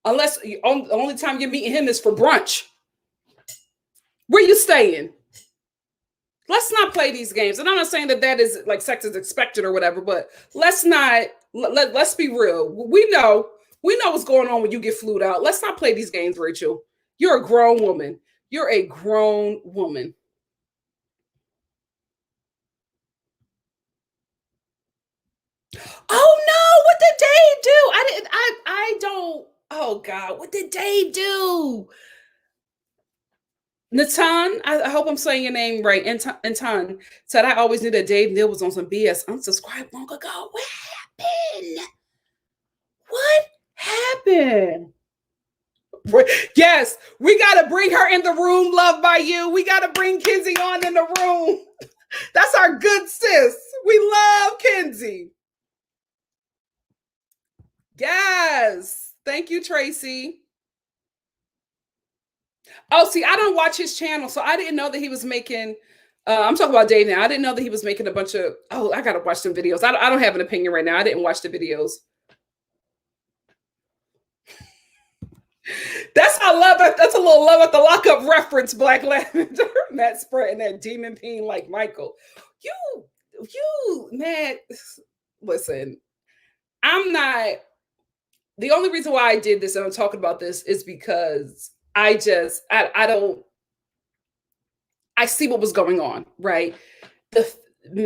Unless the only time you're meeting him is for brunch. Where you staying? Let's not play these games. And I'm not saying that is like sex is expected or whatever, but let's be real. We know what's going on when you get flued out. Let's not play these games, Rachel. You're a grown woman. You're a grown woman. Oh no, what did Dave do? I don't. Oh God, what did Dave do? Natan, I hope I'm saying your name right. Natan said, I always knew that Dave Neal was on some BS. Unsubscribed long ago. What happened? What happened? Yes, we got to bring her in the room, loved by you. We got to bring Kenzie on in the room. That's our good sis. We love Kenzie. Yes. Thank you, Tracy. Oh, see, I don't watch his channel, so I didn't know that he was making. I'm talking about Dave now. I didn't know that he was making a bunch of. Oh, I gotta watch some videos. I don't have an opinion right now. I didn't watch the videos. That's I love it. That's a little love at the lockup reference. Black Lavender, Matt spreading that demon peen like Michael. You, Matt. Listen, I'm not. The only reason why I did this and I'm talking about this is because I see what was going on, right?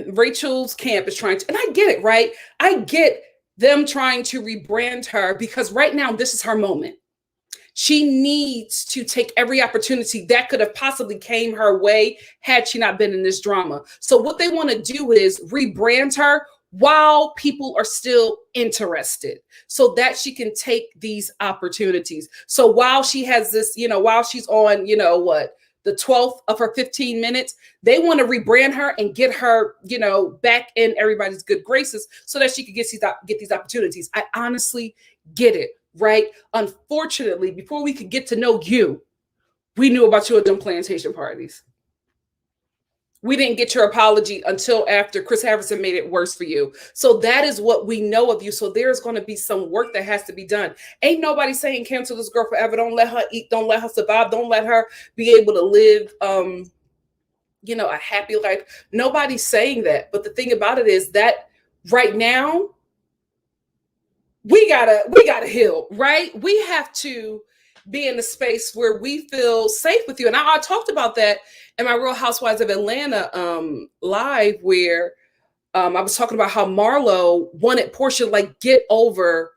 Rachel's camp is trying to, and I get it, right? I get them trying to rebrand her because right now this is her moment. She needs to take every opportunity that could have possibly came her way had she not been in this drama. So what they want to do is rebrand her while people are still interested so that she can take these opportunities. So while she has this, while she's on, the 12th of her 15 minutes, they want to rebrand her and get her, back in everybody's good graces so that she could get these opportunities. I honestly get it, right? Unfortunately, before we could get to know you, we knew about you at them plantation parties. We didn't get your apology until after Chris Harrison made it worse for you. So that is what we know of you. So there's going to be some work that has to be done. Ain't nobody saying cancel this girl forever. Don't let her eat. Don't let her survive. Don't let her be able to live, a happy life. Nobody's saying that. But the thing about it is that right now, we gotta heal, right? We have to be in a space where we feel safe with you. And I talked about that in my Real Housewives of Atlanta live, where I was talking about how Marlo wanted Portia get over,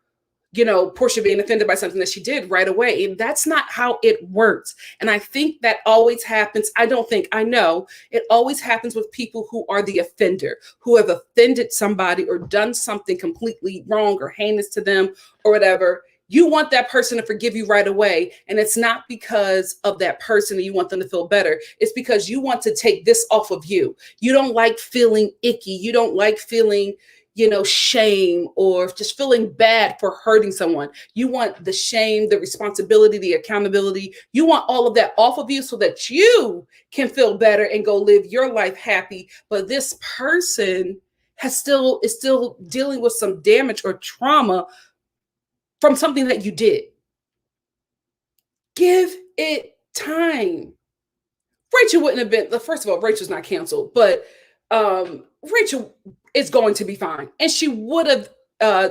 Portia being offended by something that she did right away. And that's not how it works. And I think that always happens. I know it always happens with people who are the offender, who have offended somebody or done something completely wrong or heinous to them or whatever. You want that person to forgive you right away. And it's not because of that person and you want them to feel better. It's because you want to take this off of you. You don't like feeling icky. You don't like feeling, shame or just feeling bad for hurting someone. You want the shame, the responsibility, the accountability. You want all of that off of you so that you can feel better and go live your life happy. But this person is still dealing with some damage or trauma from something that you did. Give it time. Rachel wouldn't have been, first of all, Rachel's not canceled, but Rachel is going to be fine. And she would have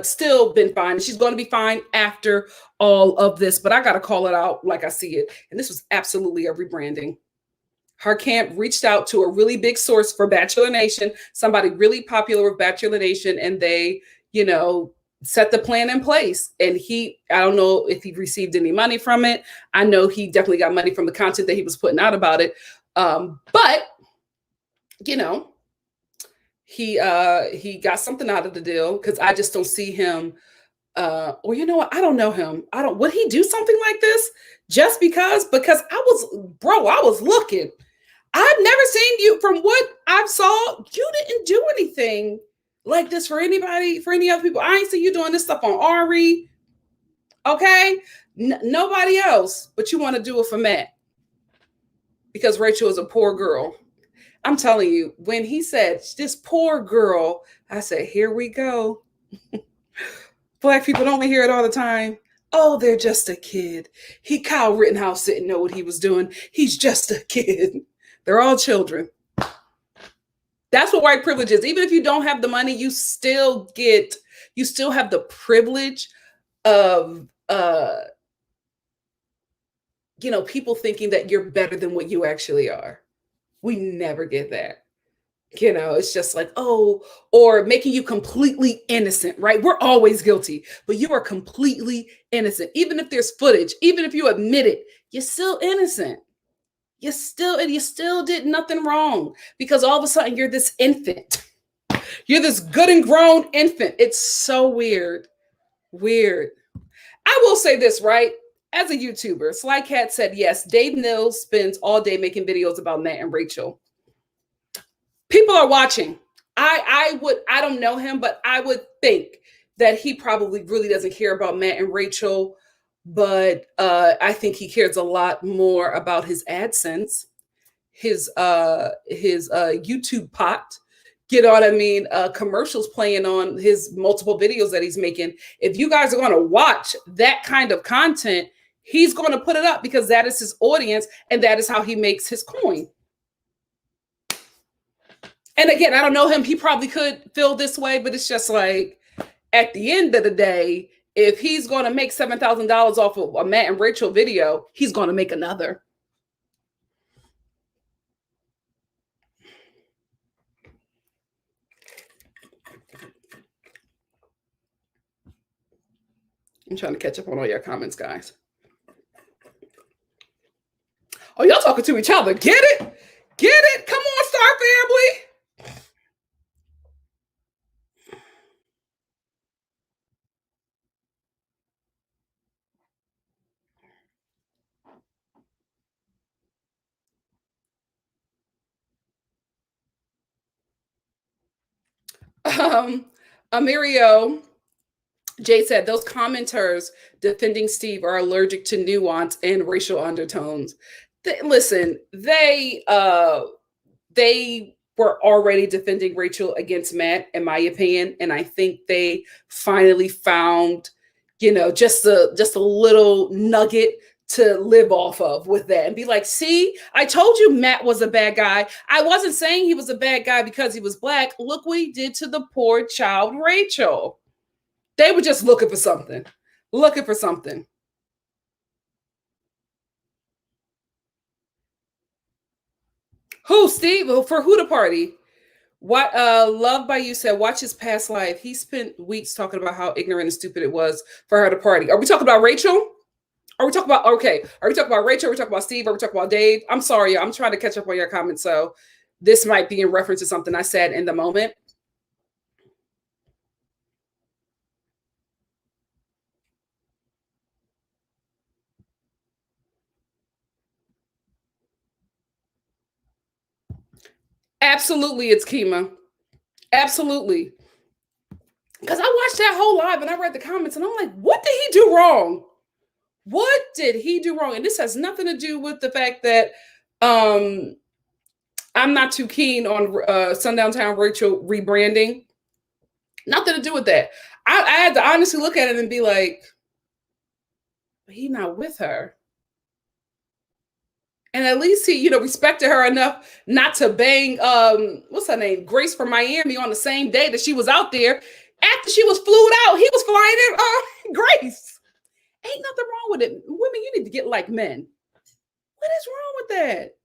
still been fine. She's going to be fine after all of this. But I got to call it out like I see it. And this was absolutely a rebranding. Her camp reached out to a really big source for Bachelor Nation, somebody really popular with Bachelor Nation, and they, set the plan in place. And I don't know if he received any money from it. I know he definitely got money from the content that he was putting out about it. But he got something out of the deal, because I just don't see him. Or you know what? I don't know him. Would he do something like this just because I was looking. I've never seen you, from what I've saw, you didn't do anything like this for anybody, for any other people. I ain't see you doing this stuff on Ari. Okay? Nobody else, but you want to do it for Matt. Because Rachel is a poor girl. I'm telling you, when he said, this poor girl, I said, here we go. Black people don't hear it all the time. Oh, they're just a kid. Kyle Rittenhouse didn't know what he was doing. He's just a kid. They're all children. That's what white privilege is. Even if you don't have the money, you still have the privilege of, people thinking that you're better than what you actually are. We never get that. It's just like, oh, or making you completely innocent, right? We're always guilty, but you are completely innocent. Even if there's footage, even if you admit it, you're still innocent. You still did nothing wrong, because all of a sudden you're this infant. You're this good and grown infant. It's so weird. Weird. I will say this, right? As a YouTuber, Sly Cat said, yes, Dave Mills spends all day making videos about Matt and Rachel. People are watching. I don't know him, but I would think that he probably really doesn't care about Matt and Rachel. But I think he cares a lot more about his AdSense, his YouTube pot. You know what I mean? Commercials playing on his multiple videos that he's making. If you guys are going to watch that kind of content, he's going to put it up, because that is his audience and that is how he makes his coin. And again, I don't know him. He probably could feel this way, but it's just like, at the end of the day, if he's going to make $7,000 off of a Matt and Rachel video, he's going to make another. I'm trying to catch up on all your comments, guys. Oh, y'all talking to each other. Get it? Get it? Come on, Star Family. Amirio Jay said, those commenters defending Steve are allergic to nuance and racial undertones. Listen, they were already defending Rachel against Matt, in my opinion, and I think they finally found, just a little nugget to live off of with that, and be like, see, I told you Matt was a bad guy. I wasn't saying he was a bad guy because he was Black. Look what he did to the poor child Rachel. They were just looking for something. Who, Steve? For who to party? What Love by You said, watch his past life. He spent weeks talking about how ignorant and stupid it was for her to party. Are we talking about Rachel? Are we talking about Rachel? Are we talking about Steve? Are we talking about Dave? I'm sorry, I'm trying to catch up on your comments. So this might be in reference to something I said in the moment. Absolutely, it's Kima. Absolutely. Because I watched that whole live and I read the comments and I'm like, what did he do wrong? What did he do wrong? And this has nothing to do with the fact that I'm not too keen on Sundown Town Rachel rebranding. Nothing to do with that. I had to honestly look at it and be like, he not with her. And at least he, respected her enough not to bang what's her name? Grace from Miami on the same day that she was out there. After she was flued out, he was flying in Grace. Ain't nothing wrong with it. Women, you need to get like men. What is wrong with that?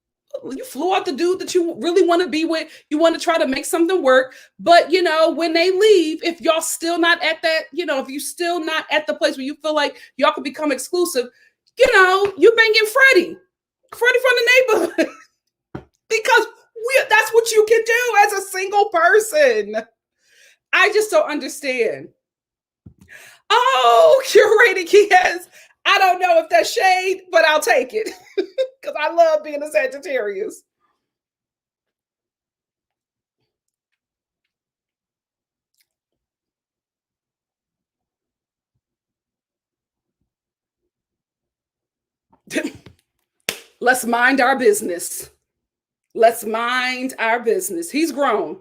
You flew out the dude that you really want to be with. You want to try to make something work. But, when they leave, if y'all still not at that, if you still not at the place where you feel like y'all could become exclusive, you banging Freddie from the neighborhood. Because that's what you can do as a single person. I just don't understand. Oh, curated Kies. I don't know if that's shade, but I'll take it. Because I love being a Sagittarius. Let's mind our business. Let's mind our business. He's grown.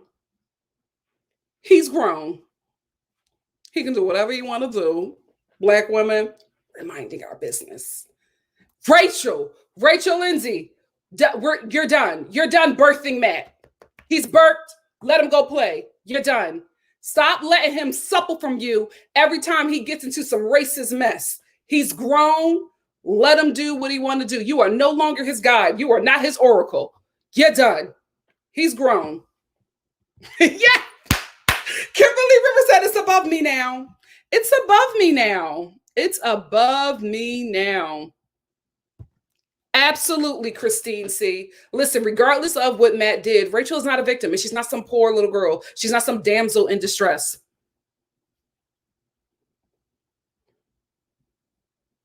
He's grown. He can do whatever you want to do. Black women, reminding our business. Rachel Lindsay, you're done. You're done birthing Matt. He's birthed. Let him go play. You're done. Stop letting him supple from you every time he gets into some racist mess. He's grown. Let him do what he wants to do. You are no longer his guide. You are not his oracle. You're done. He's grown. Yeah. Kimberly Rivers said it's above me now. It's above me now. It's above me now. Absolutely, Christine C. Listen, regardless of what Matt did, Rachel is not a victim, and she's not some poor little girl. She's not some damsel in distress.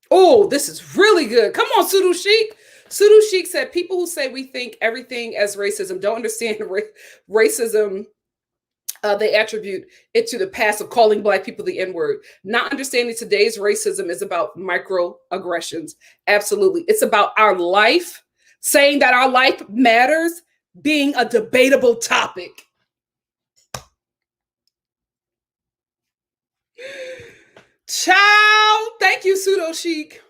Oh, this is really good. Come on, Sudu Sheik. Sudu Sheik said, people who say we think everything as racism don't understand racism. They attribute it to the past of calling Black people the N-word. Not understanding today's racism is about microaggressions. Absolutely. It's about our life, saying that our life matters, being a debatable topic. Ciao. Thank you, Pseudo Chic.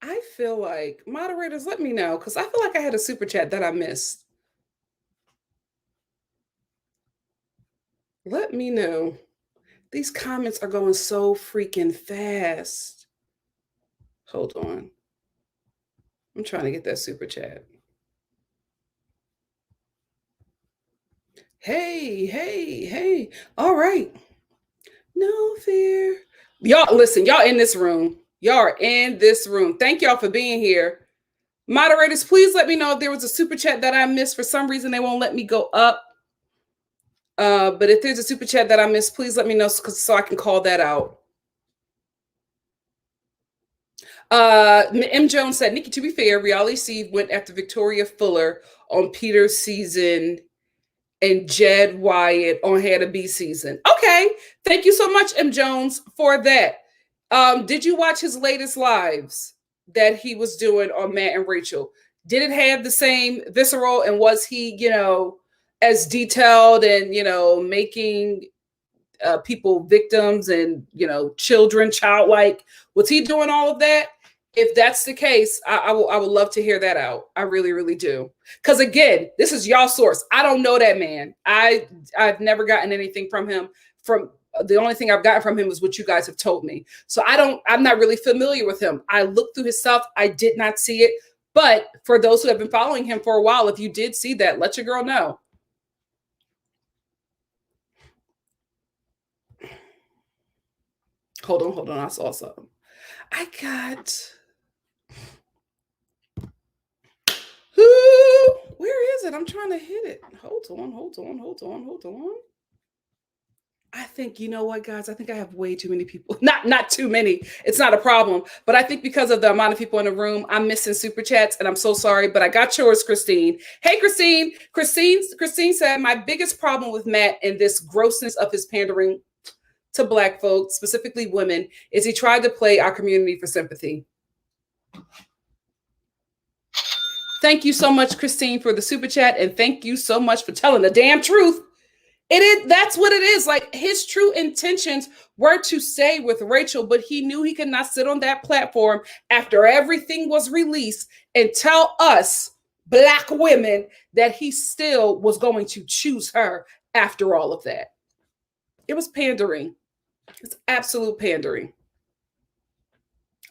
I feel like, moderators, let me know, because I feel like I had a super chat that I missed. Let me know. These comments are going so freaking fast. Hold on. I'm trying to get that super chat. Hey. All right. No fear. Y'all, listen, y'all in this room. Y'all are in this room. Thank y'all for being here. Moderators, please let me know if there was a super chat that I missed. For some reason, they won't let me go up. But if there's a super chat that I missed, please let me know so I can call that out. M. Jones said, Nikki, to be fair, Reality Steve went after Victoria Fuller on Peter's season and Jed Wyatt on Had a B season. Okay. Thank you so much, M. Jones, for that. Did you watch his latest lives that he was doing on Matt and Rachel? Did it have the same visceral, and was he, as detailed and, making people victims and, children childlike? Was he doing all of that? If that's the case, I would love to hear that out. I really, really do. Because again, this is y'all source. I don't know that man. I've never gotten anything from him. The only thing I've gotten from him is what you guys have told me. So I'm not really familiar with him. I looked through his stuff. I did not see it. But for those who have been following him for a while, if you did see that, let your girl know. Hold on. I saw something. I got... Where is it? I'm trying to hit it. Hold on. I think, you know what, guys? I think I have way too many people. Not too many. It's not a problem. But I think because of the amount of people in the room, I'm missing super chats, and I'm so sorry. But I got yours, Christine. Hey, Christine. Christine said my biggest problem with Matt and this grossness of his pandering to Black folks, specifically women, is he tried to play our community for sympathy. Thank you so much, Christine, for the super chat, and thank you so much for telling the damn truth. It is, that's what it is. Like, his true intentions were to stay with Rachel, but he knew he could not sit on that platform after everything was released and tell us Black women that he still was going to choose her after all of that. It was pandering. It's absolute pandering.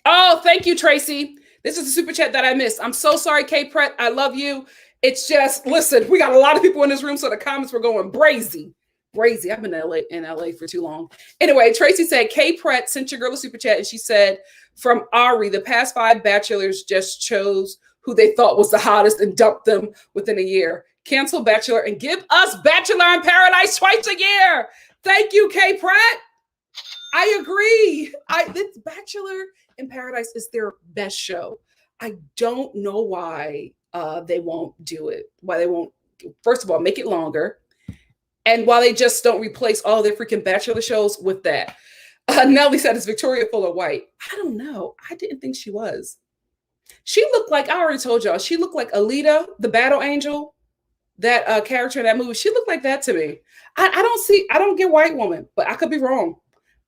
Oh, thank you, Tracy. This is a super chat that I missed. I'm so sorry, K Pret. I love you. It's just, listen, we got a lot of people in this room, so the comments were going brazy. Brazy. I've been in LA for too long. Anyway, Tracy said, K Pret sent your girl a super chat, and she said, from Ari, the past 5 bachelors just chose who they thought was the hottest and dumped them within a year. Cancel Bachelor and give us Bachelor in Paradise twice a year. Thank you, K Pret. I agree. This Bachelor in Paradise is their best show. I don't know why they won't do it. Why they won't, first of all, make it longer. And why they just don't replace all their freaking Bachelor shows with that. Nelly said, is Victoria full of white? I don't know. I didn't think she was. She looked like, I already told y'all, she looked like Alita, the battle angel, that character in that movie. She looked like that to me. I don't get white woman, but I could be wrong.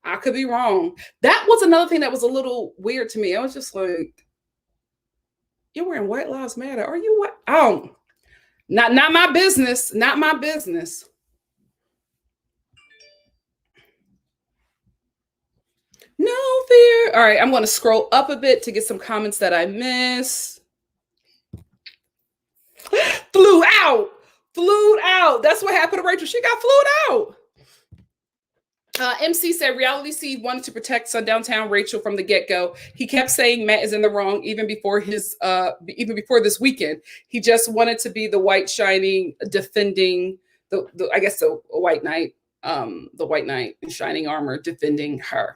I could be wrong. That was another thing that was a little weird to me. I was just like, you're wearing White Lives Matter. Are you what? Oh, not my business. Not my business. No fear. All right, I'm going to scroll up a bit to get some comments that I missed. Flew out. That's what happened to Rachel. She got flued out. MC said Reality Steve wanted to protect Sundown Town Rachel from the get-go. He kept saying Matt is in the wrong even before this weekend. He just wanted to be the white shining, defending the I guess the white knight, the white knight in shining armor, defending her.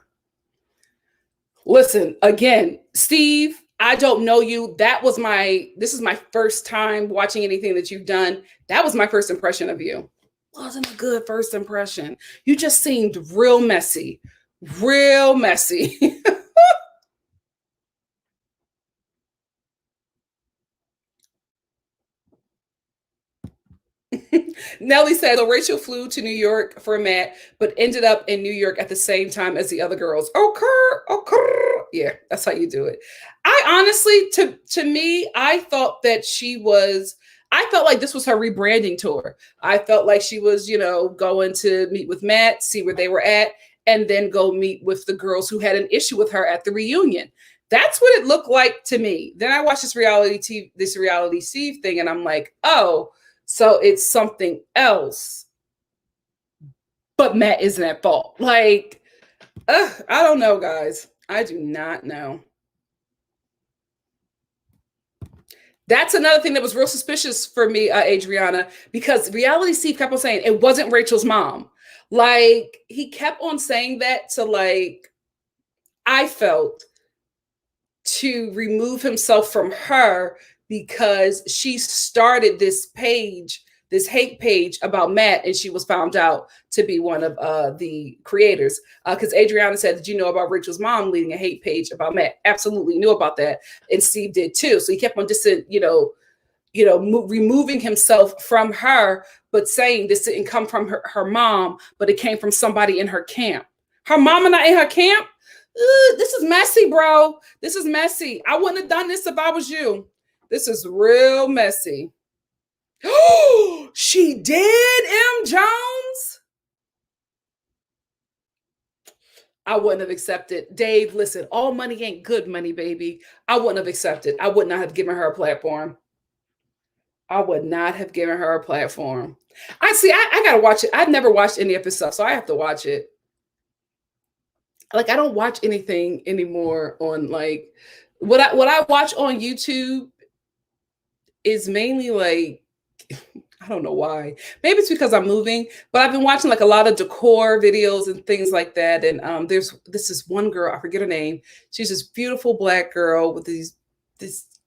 Listen, again, Steve, I don't know you. This is my first time watching anything that you've done. That was my first impression of you. Wasn't a good first impression. You just seemed real messy. Real messy. Nelly said, so Rachel flew to New York for Matt, but ended up in New York at the same time as the other girls. Okay. Yeah, that's how you do it. I honestly, to me, I thought that I felt like this was her rebranding tour. I felt like she was, going to meet with Matt, see where they were at, and then go meet with the girls who had an issue with her at the reunion. That's what it looked like to me. Then I watched this reality Steve thing, and I'm like, oh, so it's something else. But Matt isn't at fault. Like, I don't know, guys. I do not know. That's another thing that was real suspicious for me, Adriana, because Reality Steve kept on saying it wasn't Rachel's mom. Like, he kept on saying that to, like, I felt, to remove himself from her because she started this page, this hate page about Matt, and she was found out to be one of the creators. Because Adriana said, did you know about Rachel's mom leading a hate page about Matt? Absolutely knew about that. And Steve did too. So he kept on just, removing himself from her, but saying this didn't come from her mom, but it came from somebody in her camp. Her mama not in her camp? This is messy, bro. This is messy. I wouldn't have done this if I was you. This is real messy. Oh, she did, M. Jones? I wouldn't have accepted. Dave, listen, all money ain't good money, baby. I wouldn't have accepted. I would not have given her a platform. I would not have given her a platform. I gotta watch it. I've never watched any of his stuff, so I have to watch it. Like, I don't watch anything anymore on, like, what I watch on YouTube is mainly like, I don't know why. Maybe it's because I'm moving, but I've been watching like a lot of decor videos and things like that. And there's this is one girl, I forget her name. She's this beautiful Black girl with this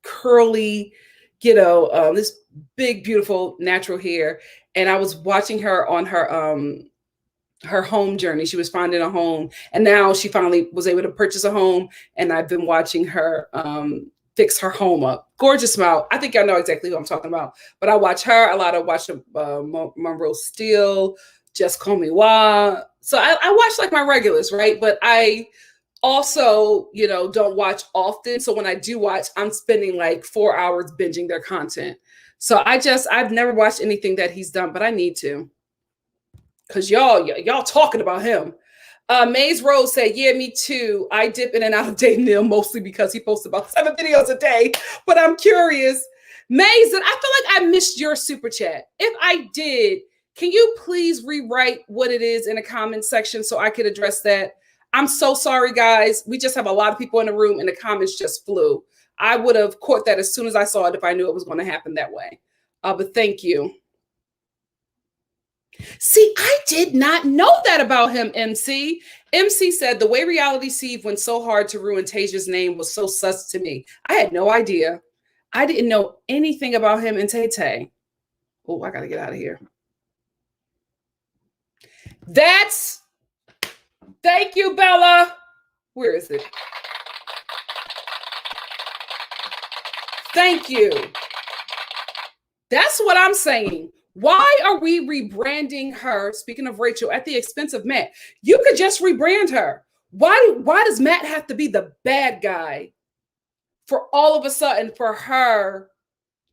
curly, this big, beautiful natural hair. And I was watching her on her home journey. She was finding a home, and now she finally was able to purchase a home. And I've been watching her fix her home up. Gorgeous smile. I think I know exactly who I'm talking about. But I watch her a lot. I watch Monroe Steele, Just Call Me Wah. So I watch like my regulars, right? But I also, don't watch often. So when I do watch, I'm spending like 4 hours binging their content. So I've never watched anything that he's done, but I need to. Cause y'all talking about him. Maze Rose said, yeah, me too. I dip in and out of Dave Neal mostly because he posts about 7 videos a day. But I'm curious. Maze, I feel like I missed your super chat. If I did, can you please rewrite what it is in the comment section so I could address that? I'm so sorry, guys. We just have a lot of people in the room and the comments just flew. I would have caught that as soon as I saw it if I knew it was going to happen that way. But thank you. See, I did not know that about him, MC. MC said the way Reality Steve went so hard to ruin Tasia's name was so sus to me. I had no idea. I didn't know anything about him and Tay Tay. Oh, I got to get out of here. Thank you, Bella. Where is it? Thank you. That's what I'm saying. Why are we rebranding her, speaking of Rachel, at the expense of Matt? You could just rebrand her. Why does Matt have to be the bad guy for all of a sudden for her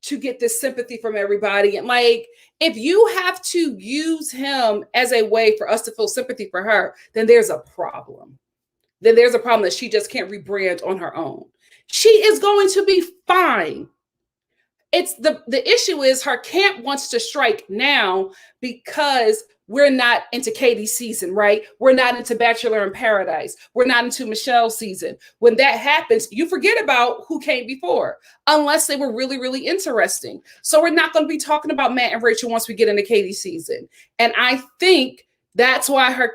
to get this sympathy from everybody? And like, if you have to use him as a way for us to feel sympathy for her, then there's a problem. Then there's a problem that she just can't rebrand on her own. She is going to be fine. It's the issue is her camp wants to strike now because we're not into Katie's season, right? We're not into Bachelor in Paradise. We're not into Michelle's season. When that happens, you forget about who came before, unless they were really, really interesting. So we're not going to be talking about Matt and Rachel once we get into Katie's season. And I think that's why her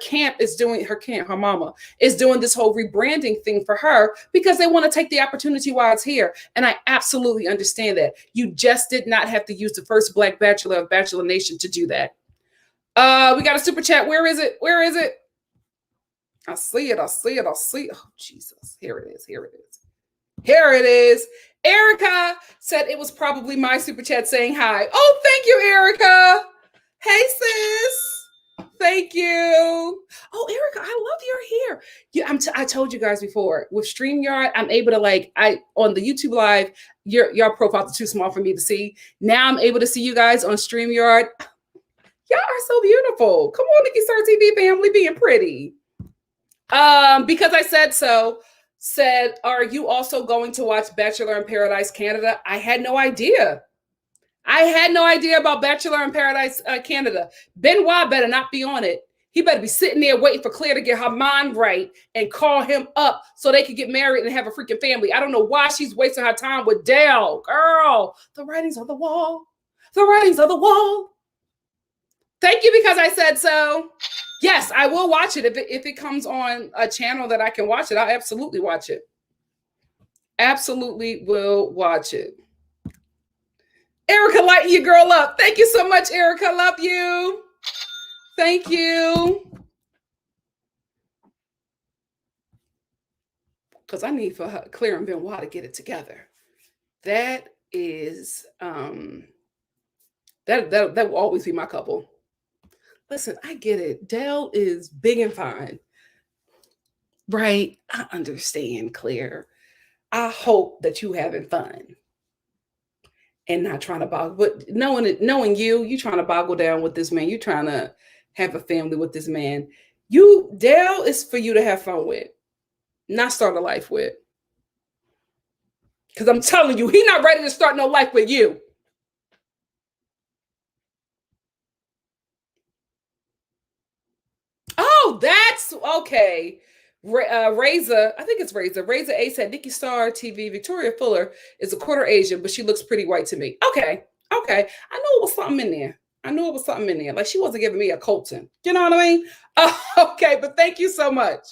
mama is doing this whole rebranding thing for her, because they want to take the opportunity while it's here. And I absolutely understand that. You just did not have to use the first Black Bachelor of Bachelor Nation to do that. We got a super chat. Where is it? I see it. Oh, Jesus. Here it is. Erica said it was probably my super chat saying hi. Oh, thank you, Erica. Hey, sis. Thank you. Oh, Erica, I love your hair. I told you guys before, with StreamYard, I'm able to on the YouTube live, your profiles are too small for me to see. Now I'm able to see you guys on StreamYard. Y'all are so beautiful. Come on, NikkiStar TV family, being pretty. Because I said so. Said, are you also going to watch Bachelor in Paradise Canada? I had no idea. About Bachelor in Paradise Canada. Benoit better not be on it. He better be sitting there waiting for Claire to get her mind right and call him up so they can get married and have a freaking family. I don't know why she's wasting her time with Dale. Girl, the writing's on the wall. Thank you, because I said so. Yes, I will watch it. If it comes on a channel that I can watch it, I'll absolutely watch it. Absolutely will watch it. Erica, lighten your girl up. Thank you so much, Erica. Love you. Thank you. Because I need for Claire and Benoit to get it together. That is, that will always be my couple. Listen, I get it. Dale is big and fine. Right? I understand, Claire. I hope that you having fun. And not trying to boggle, but knowing you trying to boggle down with this man. You trying to have a family with this man. Dale is for you to have fun with, not start a life with. Because I'm telling you, he's not ready to start no life with you. Oh, that's okay. Reza, I think it's Reza. Reza A said, NikkiStar TV, Victoria Fuller is a quarter Asian, but she looks pretty white to me. Okay. Okay, I knew it was something in there. I knew it was something in there. Like she wasn't giving me a Colton. You know what I mean? Okay, but thank you so much.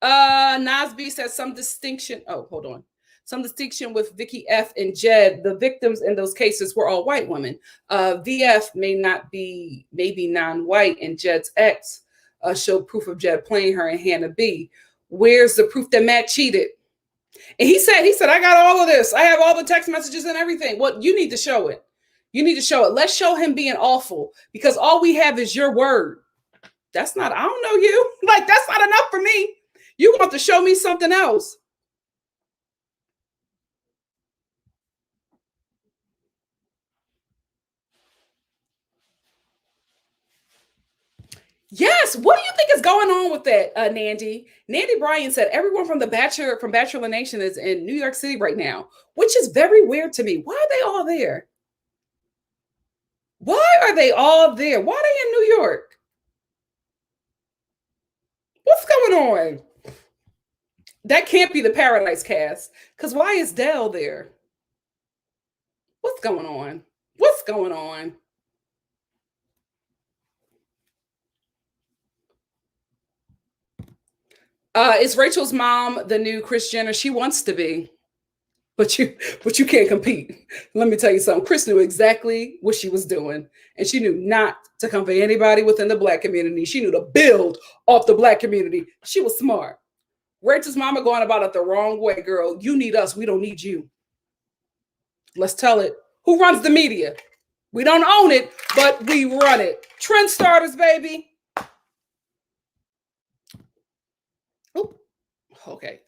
Nasby says some distinction. Oh, hold on. Some distinction with Vicky F and Jed. The victims in those cases were all white women. VF may not be maybe non-white, and Jed's ex showed proof of Jed playing her and Hannah B. Where's the proof that Matt cheated? And he said, I got all of this. I have all the text messages and everything. Well, you need to show it. You need to show it. Let's show him being awful because all we have is your word. That's not, I don't know you. Like, that's not enough for me. You want to show me something else. Yes. What do you think is going on with that, Nandy? Nandy Bryan said everyone from Bachelor Nation is in New York City right now, which is very weird to me. Why are they all there? Why are they all there? Why are they in New York? What's going on? That can't be the Paradise cast. Because why is Dell there? What's going on? What's going on? Is Rachel's mom the new Kris Jenner? She wants to be, but you can't compete. Let me tell you something. Kris knew exactly what she was doing, and she knew not to come for anybody within the Black community. She knew to build off the Black community. She was smart. Rachel's mama going about it the wrong way, girl. You need us. We don't need you. Let's tell it. Who runs the media? We don't own it, but we run it. Trend starters, baby. Oop. Okay.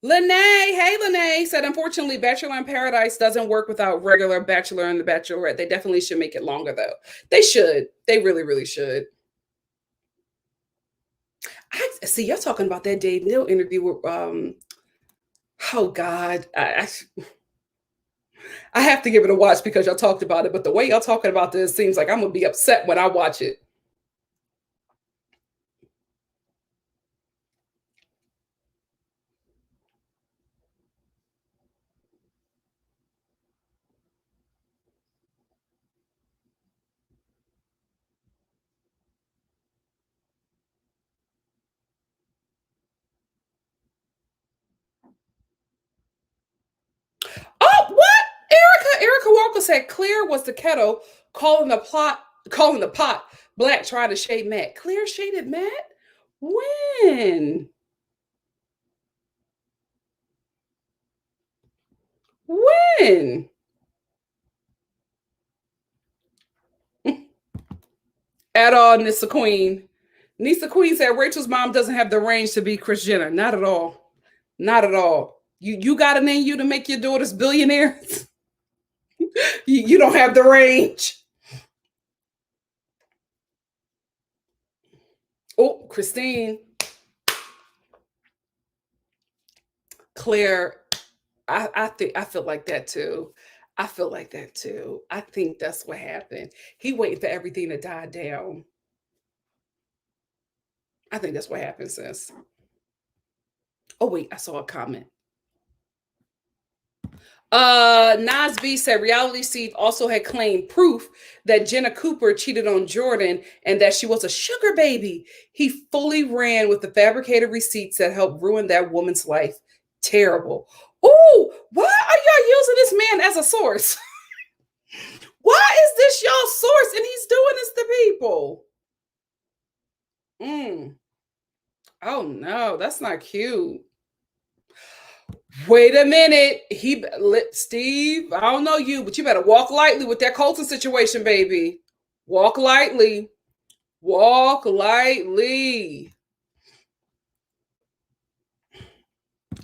Lene, hey Lene, said unfortunately Bachelor in Paradise doesn't work without regular Bachelor and the Bachelorette. They definitely should make it longer though. They should. They really, really should. I see you're talking about that Dave Neal interview with oh God. I have to give it a watch because y'all talked about it, but the way y'all talking about this seems like I'm gonna be upset when I watch it. Oh, what? Erica Walker said Claire was the kettle calling the pot black, trying to shade Matt. Claire shaded Matt? When? When? At all, Nissa Queen. Nissa Queen said Rachel's mom doesn't have the range to be Kris Jenner. Not at all. Not at all. You got it in you to make your daughters billionaires. You don't have the range. Oh, Christine. Claire, I feel like that too. I feel like that too. I think that's what happened. He waited for everything to die down. I think that's what happened, sis. Oh wait, I saw a comment. Nas B said Reality Steve also had claimed proof that Jenna Cooper cheated on Jordan and that she was a sugar baby. He fully ran with the fabricated receipts that helped ruin that woman's life. Terrible. Oh, why are y'all using this man as a source? Why is this y'all's source and he's doing this to people? Oh no, that's not cute. Wait a minute. Steve, I don't know you, but you better walk lightly with that Colton situation, baby. Walk lightly. Walk lightly.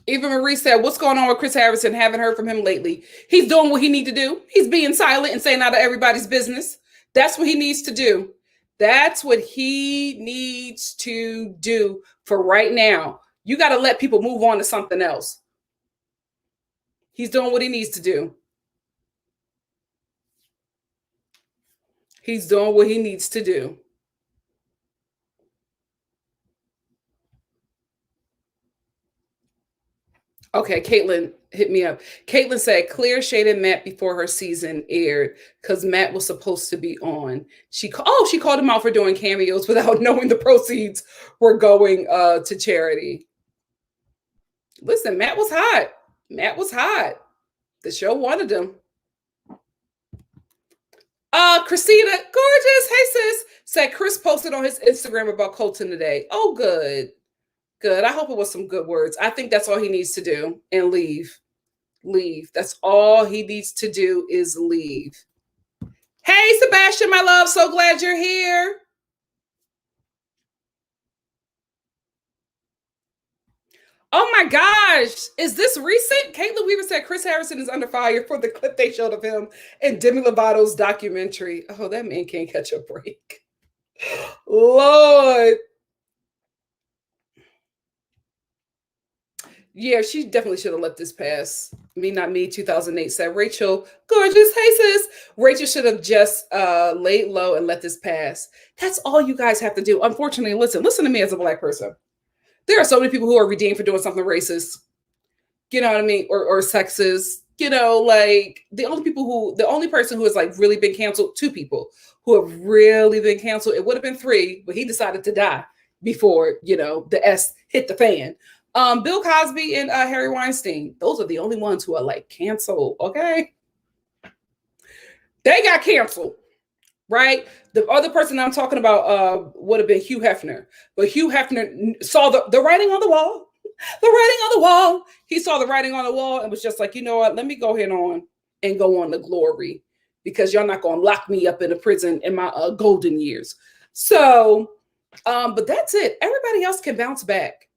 Eva Marie said, what's going on with Chris Harrison? Haven't heard from him lately. He's doing what he needs to do. He's being silent and saying out of everybody's business. That's what he needs to do. That's what he needs to do for right now. You got to let people move on to something else. He's doing what he needs to do. He's doing what he needs to do. Okay, Caitlin hit me up. Caitlin said Clear shaded Matt before her season aired because Matt was supposed to be on. She called him out for doing cameos without knowing the proceeds were going to charity. Listen, Matt was hot. Matt was hot. The show wanted him. Christina, gorgeous. Hey sis. Said Chris posted on his Instagram about Colton today. Oh, good. Good. I hope it was some good words. I think that's all he needs to do and leave. Leave. That's all he needs to do is leave. Hey, Sebastian, my love. So glad you're here. Oh my gosh. Is this recent? Caitlin Weaver said Chris Harrison is under fire for the clip they showed of him in Demi Lovato's documentary. Oh, that man can't catch a break. Lord. Yeah, she definitely should have let this pass. Me, not me, 2008 said Rachel, gorgeous. Hey, sis. Rachel should have just laid low and let this pass. That's all you guys have to do. Unfortunately, listen to me as a Black person. There are so many people who are redeemed for doing something racist, you know what I mean, or sexist. You know, like the only person who has like really been canceled, two people who have really been canceled. It would have been three, but he decided to die before, you know, the S hit the fan. Bill Cosby and Harry Weinstein. Those are the only ones who are like canceled. Okay, they got canceled, right? The other person I'm talking about would have been Hugh Hefner, but Hugh Hefner saw the writing on the wall. The writing on the wall. He saw the writing on the wall and was just like, you know what? Let me go ahead on and go on to glory because y'all not gonna lock me up in a prison in my golden years. So, but that's it. Everybody else can bounce back.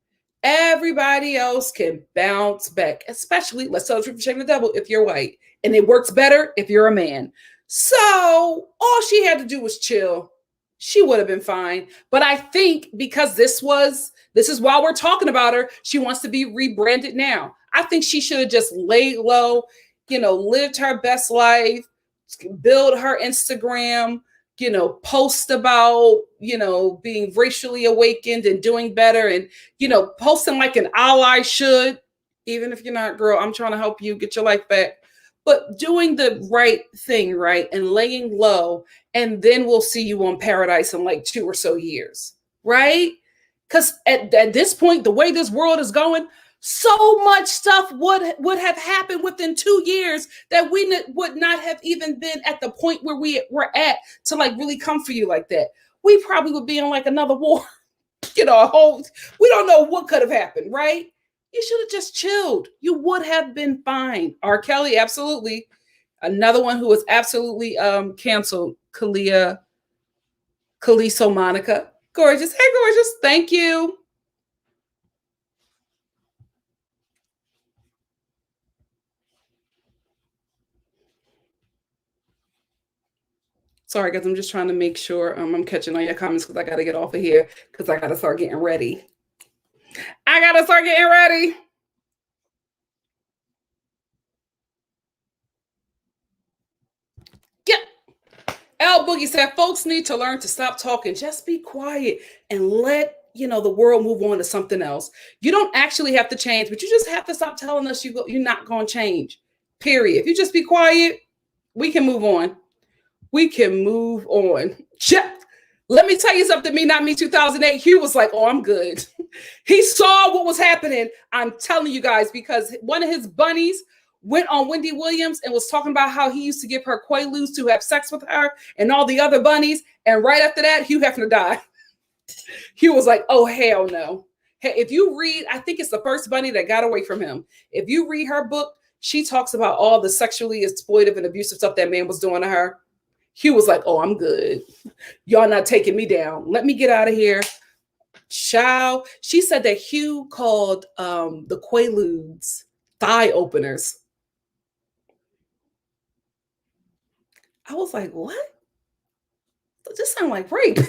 Everybody else can bounce back, especially, let's tell the truth, shame the devil, if you're white. And it works better if you're a man. So all she had to do was chill. She would have been fine. But I think because this is while we're talking about her, she wants to be rebranded now. I think she should have just laid low, you know, lived her best life, build her Instagram, you know, post about, you know, being racially awakened and doing better and, you know, posting like an ally should, even if you're not, girl, I'm trying to help you get your life back. But doing the right thing, right, and laying low, and then we'll see you on Paradise in like 2 or so years, right? Because at this point, the way this world is going, so much stuff would have happened within 2 years that we would not have even been at the point where we were at to like really come for you like that. We probably would be in like another war, you know, we don't know what could have happened, right? You should have just chilled. You would have been fine. R. Kelly, absolutely. Another one who was absolutely canceled, Kaliso Monica. Gorgeous. Hey, gorgeous. Thank you. Sorry, guys. I'm just trying to make sure I'm catching all your comments because I got to get off of here because I got to start getting ready. I got to start getting ready. Yeah. L Boogie said, folks need to learn to stop talking. Just be quiet and let, you know, the world move on to something else. You don't actually have to change, but you just have to stop telling us you're not going to change. Period. If you just be quiet, we can move on. We can move on. Let me tell you something. Me, not me, 2008. Hugh was like, oh, I'm good. He saw what was happening. I'm telling you guys, because one of his bunnies went on Wendy Williams and was talking about how he used to give her Quaaludes to have sex with her and all the other bunnies. And right after that, Hugh Hefner died. Hugh was like, oh, hell no. Hey, if you read, I think it's the first bunny that got away from him. If you read her book, she talks about all the sexually exploitive and abusive stuff that man was doing to her. Hugh was like, oh, I'm good. Y'all not taking me down. Let me get out of here. Child. She said that Hugh called the Quaaludes thigh openers. I was like, what? This sounds like rape.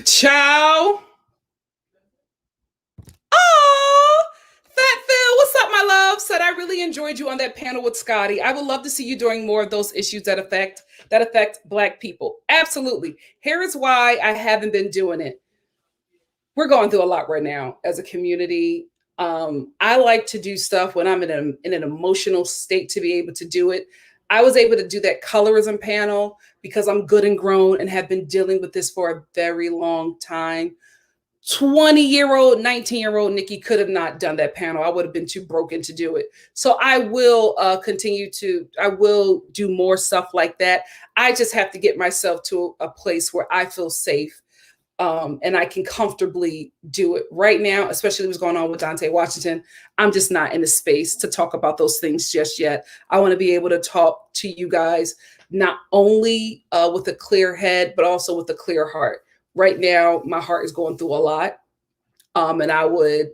Ciao. Oh, Fat Phil, what's up, my love? Said I really enjoyed you on that panel with Scotty. I would love to see you doing more of those issues that affect Black people. Absolutely. Here is why I haven't been doing it. We're going through a lot right now as a community. I like to do stuff when I'm in an emotional state to be able to do it. I was able to do that colorism panel because I'm good and grown and have been dealing with this for a very long time. 20-year-old, 19-year-old Nikki could have not done that panel. I would have been too broken to do it. So I will I will do more stuff like that. I just have to get myself to a place where I feel safe, and I can comfortably do it. Right now, especially what's going on with Dante Washington, I'm just not in the space to talk about those things just yet. I want to be able to talk to you guys not only with a clear head, but also with a clear heart. Right now, my heart is going through a lot. And I would,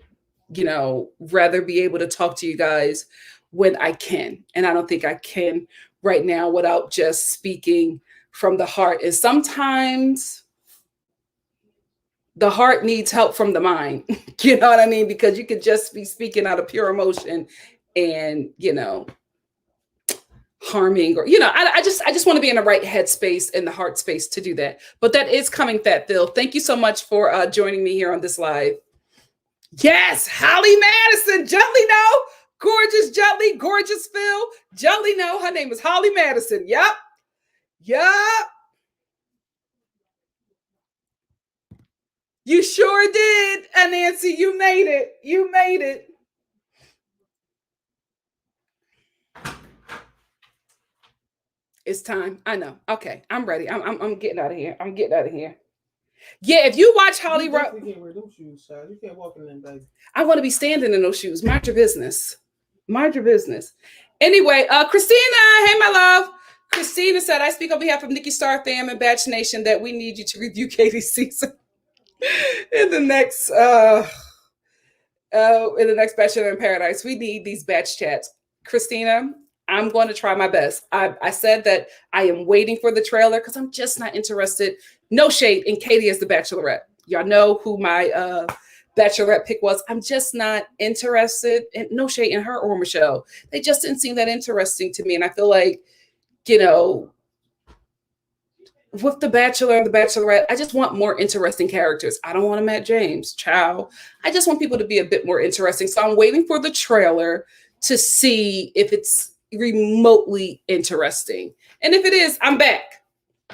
rather be able to talk to you guys when I can. And I don't think I can right now without just speaking from the heart. And sometimes the heart needs help from the mind. You know what I mean? Because you could just be speaking out of pure emotion and, harming, or I just want to be in the right headspace and the heart space to do that. But that is coming, Fat Phil. Thank you so much for joining me here on this live. Yes, Holly Madison, gently no, gorgeous, gently, gorgeous Phil, gently no. Her name is Holly Madison. Yep. You sure did, and Nancy, you made it. You made it. It's time. I know. Okay, I'm ready. I'm getting out of here. I'm getting out of here. Yeah, if you watch Holly, you can't wear those shoes, child. You can't walk in them, baby. I want to be standing in those shoes. Mind your business. Mind your business. Anyway, Christina, hey my love. Christina said, I speak on behalf of NikkiStar fam and Batch Nation that we need you to review Katie's season in the next Bachelor in Paradise. We need these batch chats. Christina, I'm going to try my best. I said that I am waiting for the trailer because I'm just not interested. No shade in Katie as the Bachelorette. Y'all know who my Bachelorette pick was. I'm just not interested. And no shade in her or Michelle. They just didn't seem that interesting to me. And I feel like, with the Bachelor and the Bachelorette, I just want more interesting characters. I don't want a Matt James, ciao. I just want people to be a bit more interesting. So I'm waiting for the trailer to see if it's remotely interesting. And if it is, I'm back.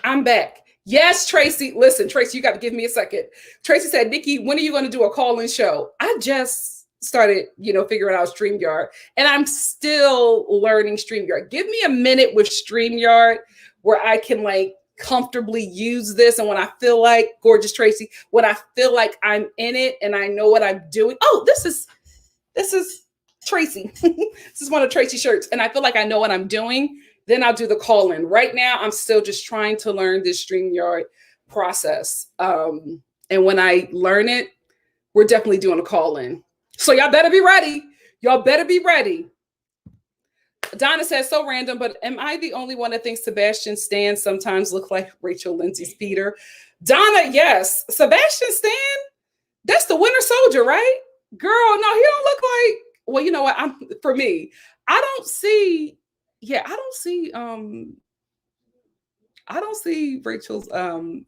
I'm back. Yes, Tracy. Listen, Tracy, you got to give me a second. Tracy said, Nikki, when are you going to do a call-in show? I just started, figuring out StreamYard, and I'm still learning StreamYard. Give me a minute with StreamYard where I can comfortably use this. And when I feel like, gorgeous Tracy, when I feel like I'm in it and I know what I'm doing. Oh, this is Tracy. This is one of Tracy's shirts. And I feel like I know what I'm doing. Then I'll do the call in. Right now, I'm still just trying to learn this StreamYard process. And when I learn it, we're definitely doing a call in. So y'all better be ready. Y'all better be ready. Donna says, so random, but am I the only one that thinks Sebastian Stan sometimes look like Rachel Lindsay's Peter? Donna, yes. Sebastian Stan, that's the Winter Soldier, right? Girl, no, he don't look like, well, you know what? For me, I don't see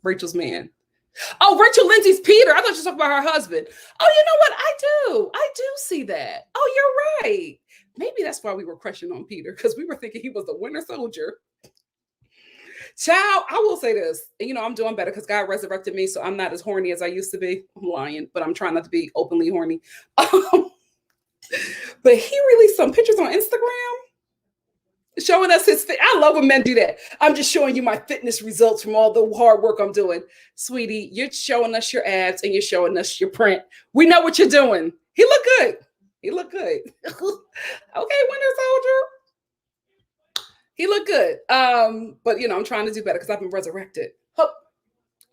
Rachel's man. Oh, Rachel Lindsay's Peter. I thought you were talking about her husband. Oh, you know what? I do see that. Oh, you're right. Maybe that's why we were crushing on Peter, because we were thinking he was the Winter Soldier. Child, I will say this. I'm doing better because God resurrected me, so I'm not as horny as I used to be. I'm lying, but I'm trying not to be openly horny. But he released some pictures on Instagram showing us his fit. I love when men do that. I'm just showing you my fitness results from all the hard work I'm doing. Sweetie, you're showing us your abs and you're showing us your print. We know what you're doing. He looked good. He looked good. Okay, Winter Soldier. He looked good. But I'm trying to do better because I've been resurrected.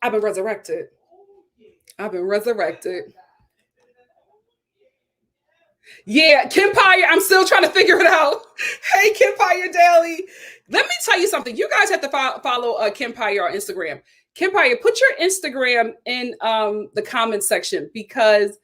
I've been resurrected. I've been resurrected. Yeah, Kempire, I'm still trying to figure it out. Hey, Kempire Daily. Let me tell you something. You guys have to follow Kempire on Instagram. Kempire, put your Instagram in the comment section, because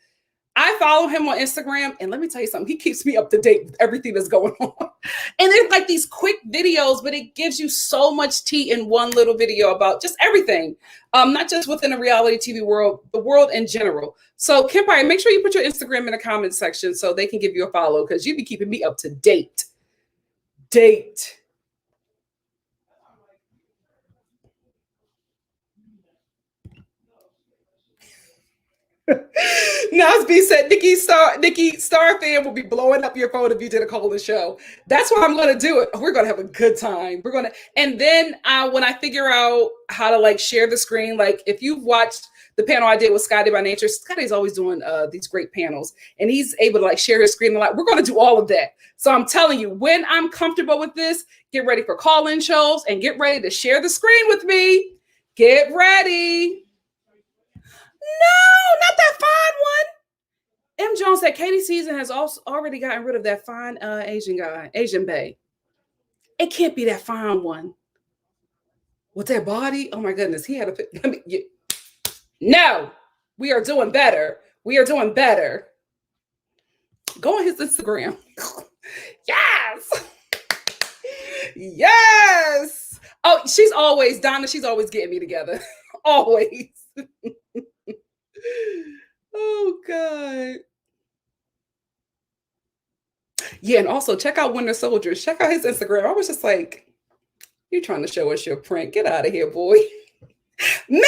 I follow him on Instagram, and let me tell you something. He keeps me up to date with everything that's going on. And it's like these quick videos, but it gives you so much tea in one little video about just everything, not just within the reality TV world, the world in general. So, Kempire, make sure you put your Instagram in the comment section so they can give you a follow, because you be keeping me up to date. Nasby said, Nikki Star fan will be blowing up your phone if you did a Colton show. That's what I'm going to do. We're going to have a good time. And then when I figure out how to like share the screen, like if you've watched the panel I did with Scotty by Nature, Scotty's always doing these great panels, and he's able to like share his screen a lot. We're going to do all of that. So I'm telling you, when I'm comfortable with this, get ready for call-in shows and get ready to share the screen with me. Get ready. No, not that fine one. M. Jones said Katie Season has also already gotten rid of that fine Asian bae. It can't be that fine one. With that body, oh my goodness, he had a. No, we are doing better. We are doing better. Go on his Instagram. Yes. Yes. Oh, she's always getting me together. Always. Oh God. Yeah, and also check out Winter Soldiers. Check out his Instagram. I was just like, you're trying to show us your print. Get out of here, boy. Men,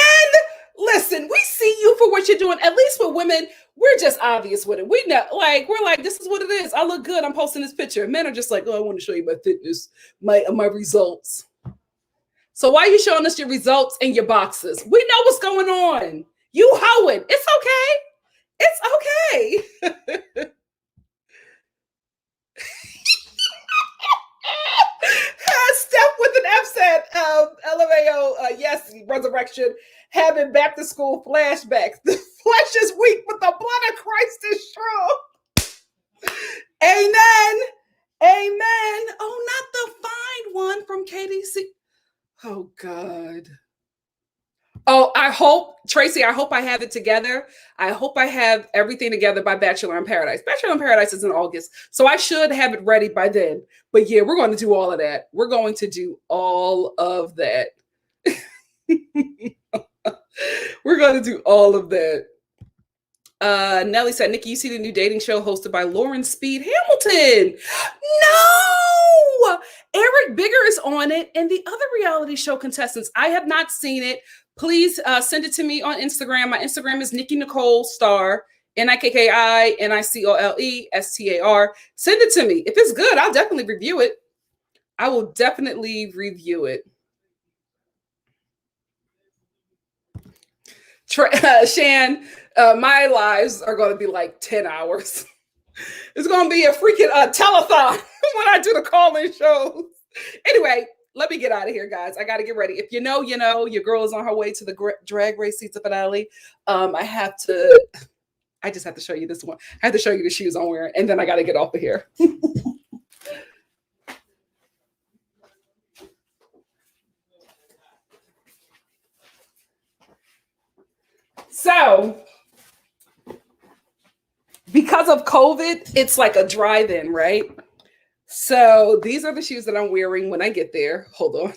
listen, we see you for what you're doing. At least with women, we're just obvious with it. We know, like, we're like, this is what it is. I look good. I'm posting this picture. Men are just like, oh, I want to show you my fitness, my results. So why are you showing us your results and your boxes? We know what's going on. You hoeing. It's okay. It's okay. Steph with an F said, LMAO, yes, resurrection, having back to school flashbacks. The flesh is weak, but the blood of Christ is strong. Amen. Amen. Oh, not the fine one from KDC. Oh, God. Oh, I hope, Tracy, I hope I have it together. I hope I have everything together by Bachelor in Paradise. Bachelor in Paradise is in August, so I should have it ready by then. But yeah, we're going to do all of that. We're going to do all of that. We're going to do all of that. Nelly said, Nikki, you see the new dating show hosted by Lauren Speed Hamilton? No! Eric Bigger is on it, and the other reality show contestants. I have not seen it. Please send it to me on Instagram. My Instagram is NikkiNicoleStar, NikkiNicolestar. Send it to me. If it's good, I'll definitely review it. I will definitely review it. Shan, my lives are going to be like 10 hours. It's going to be a freaking telethon when I do the call-in shows. Anyway, let me get out of here, guys. I got to get ready. If you know, you know, your girl is on her way to the drag race season finale. I just have to show you this one. I have to show you the shoes I'm wearing, and then I got to get off of here. So, because of COVID, it's like a drive-in, right? So these are the shoes that I'm wearing when I get there. Hold on.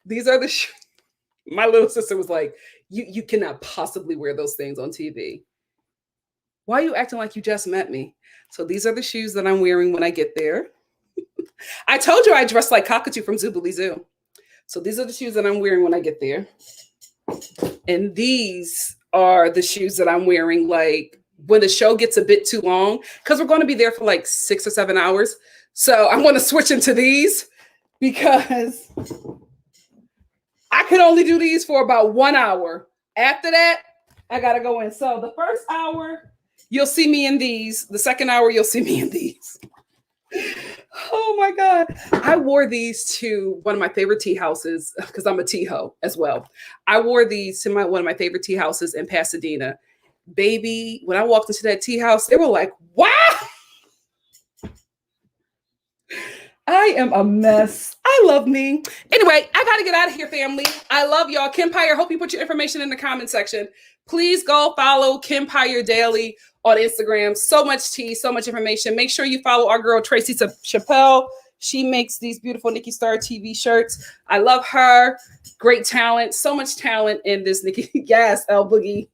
These are the shoes. My little sister was like, you cannot possibly wear those things on TV. Why are you acting like you just met me? So these are the shoes that I'm wearing when I get there. I told you I dress like Cockatoo from Zoobilee Zoo. So these are the shoes that I'm wearing when I get there. And these are the shoes that I'm wearing like when the show gets a bit too long, because we're going to be there for like 6 or 7 hours. So I'm going to switch into these because I can only do these for about 1 hour. After that, I got to go in. So the first hour, you'll see me in these. The second hour, you'll see me in these. Oh my God. I wore these to one of my favorite tea houses because I'm a tea hoe as well. I wore these to one of my favorite tea houses in Pasadena. Baby, when I walked into that tea house, they were like, wow. I am a mess. I love me. Anyway, I got to get out of here, family. I love y'all. Kempire, hope you put your information in the comment section. Please go follow Kempire Daily on Instagram. So much tea, so much information. Make sure you follow our girl, Tracy Chappelle. She makes these beautiful NikkiStar TV shirts. I love her. Great talent. So much talent in this Nikki. Yes, El Boogie.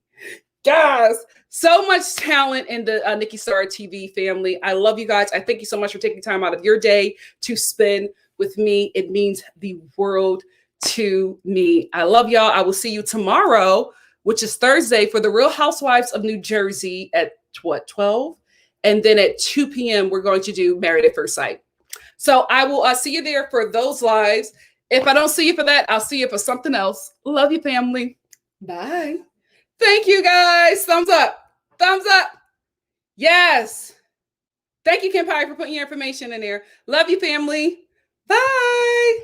Guys, so much talent in the NikkiStar TV family. I love you guys. I thank you so much for taking time out of your day to spend with me. It means the world to me. I love y'all. I will see you tomorrow, which is Thursday, for the Real Housewives of New Jersey at 12? And then at 2 p.m., we're going to do Married at First Sight. So I will see you there for those lives. If I don't see you for that, I'll see you for something else. Love you, family. Bye. Thank you, guys. Thumbs up. Thumbs up. Yes. Thank you, Kempire, for putting your information in there. Love you, family. Bye.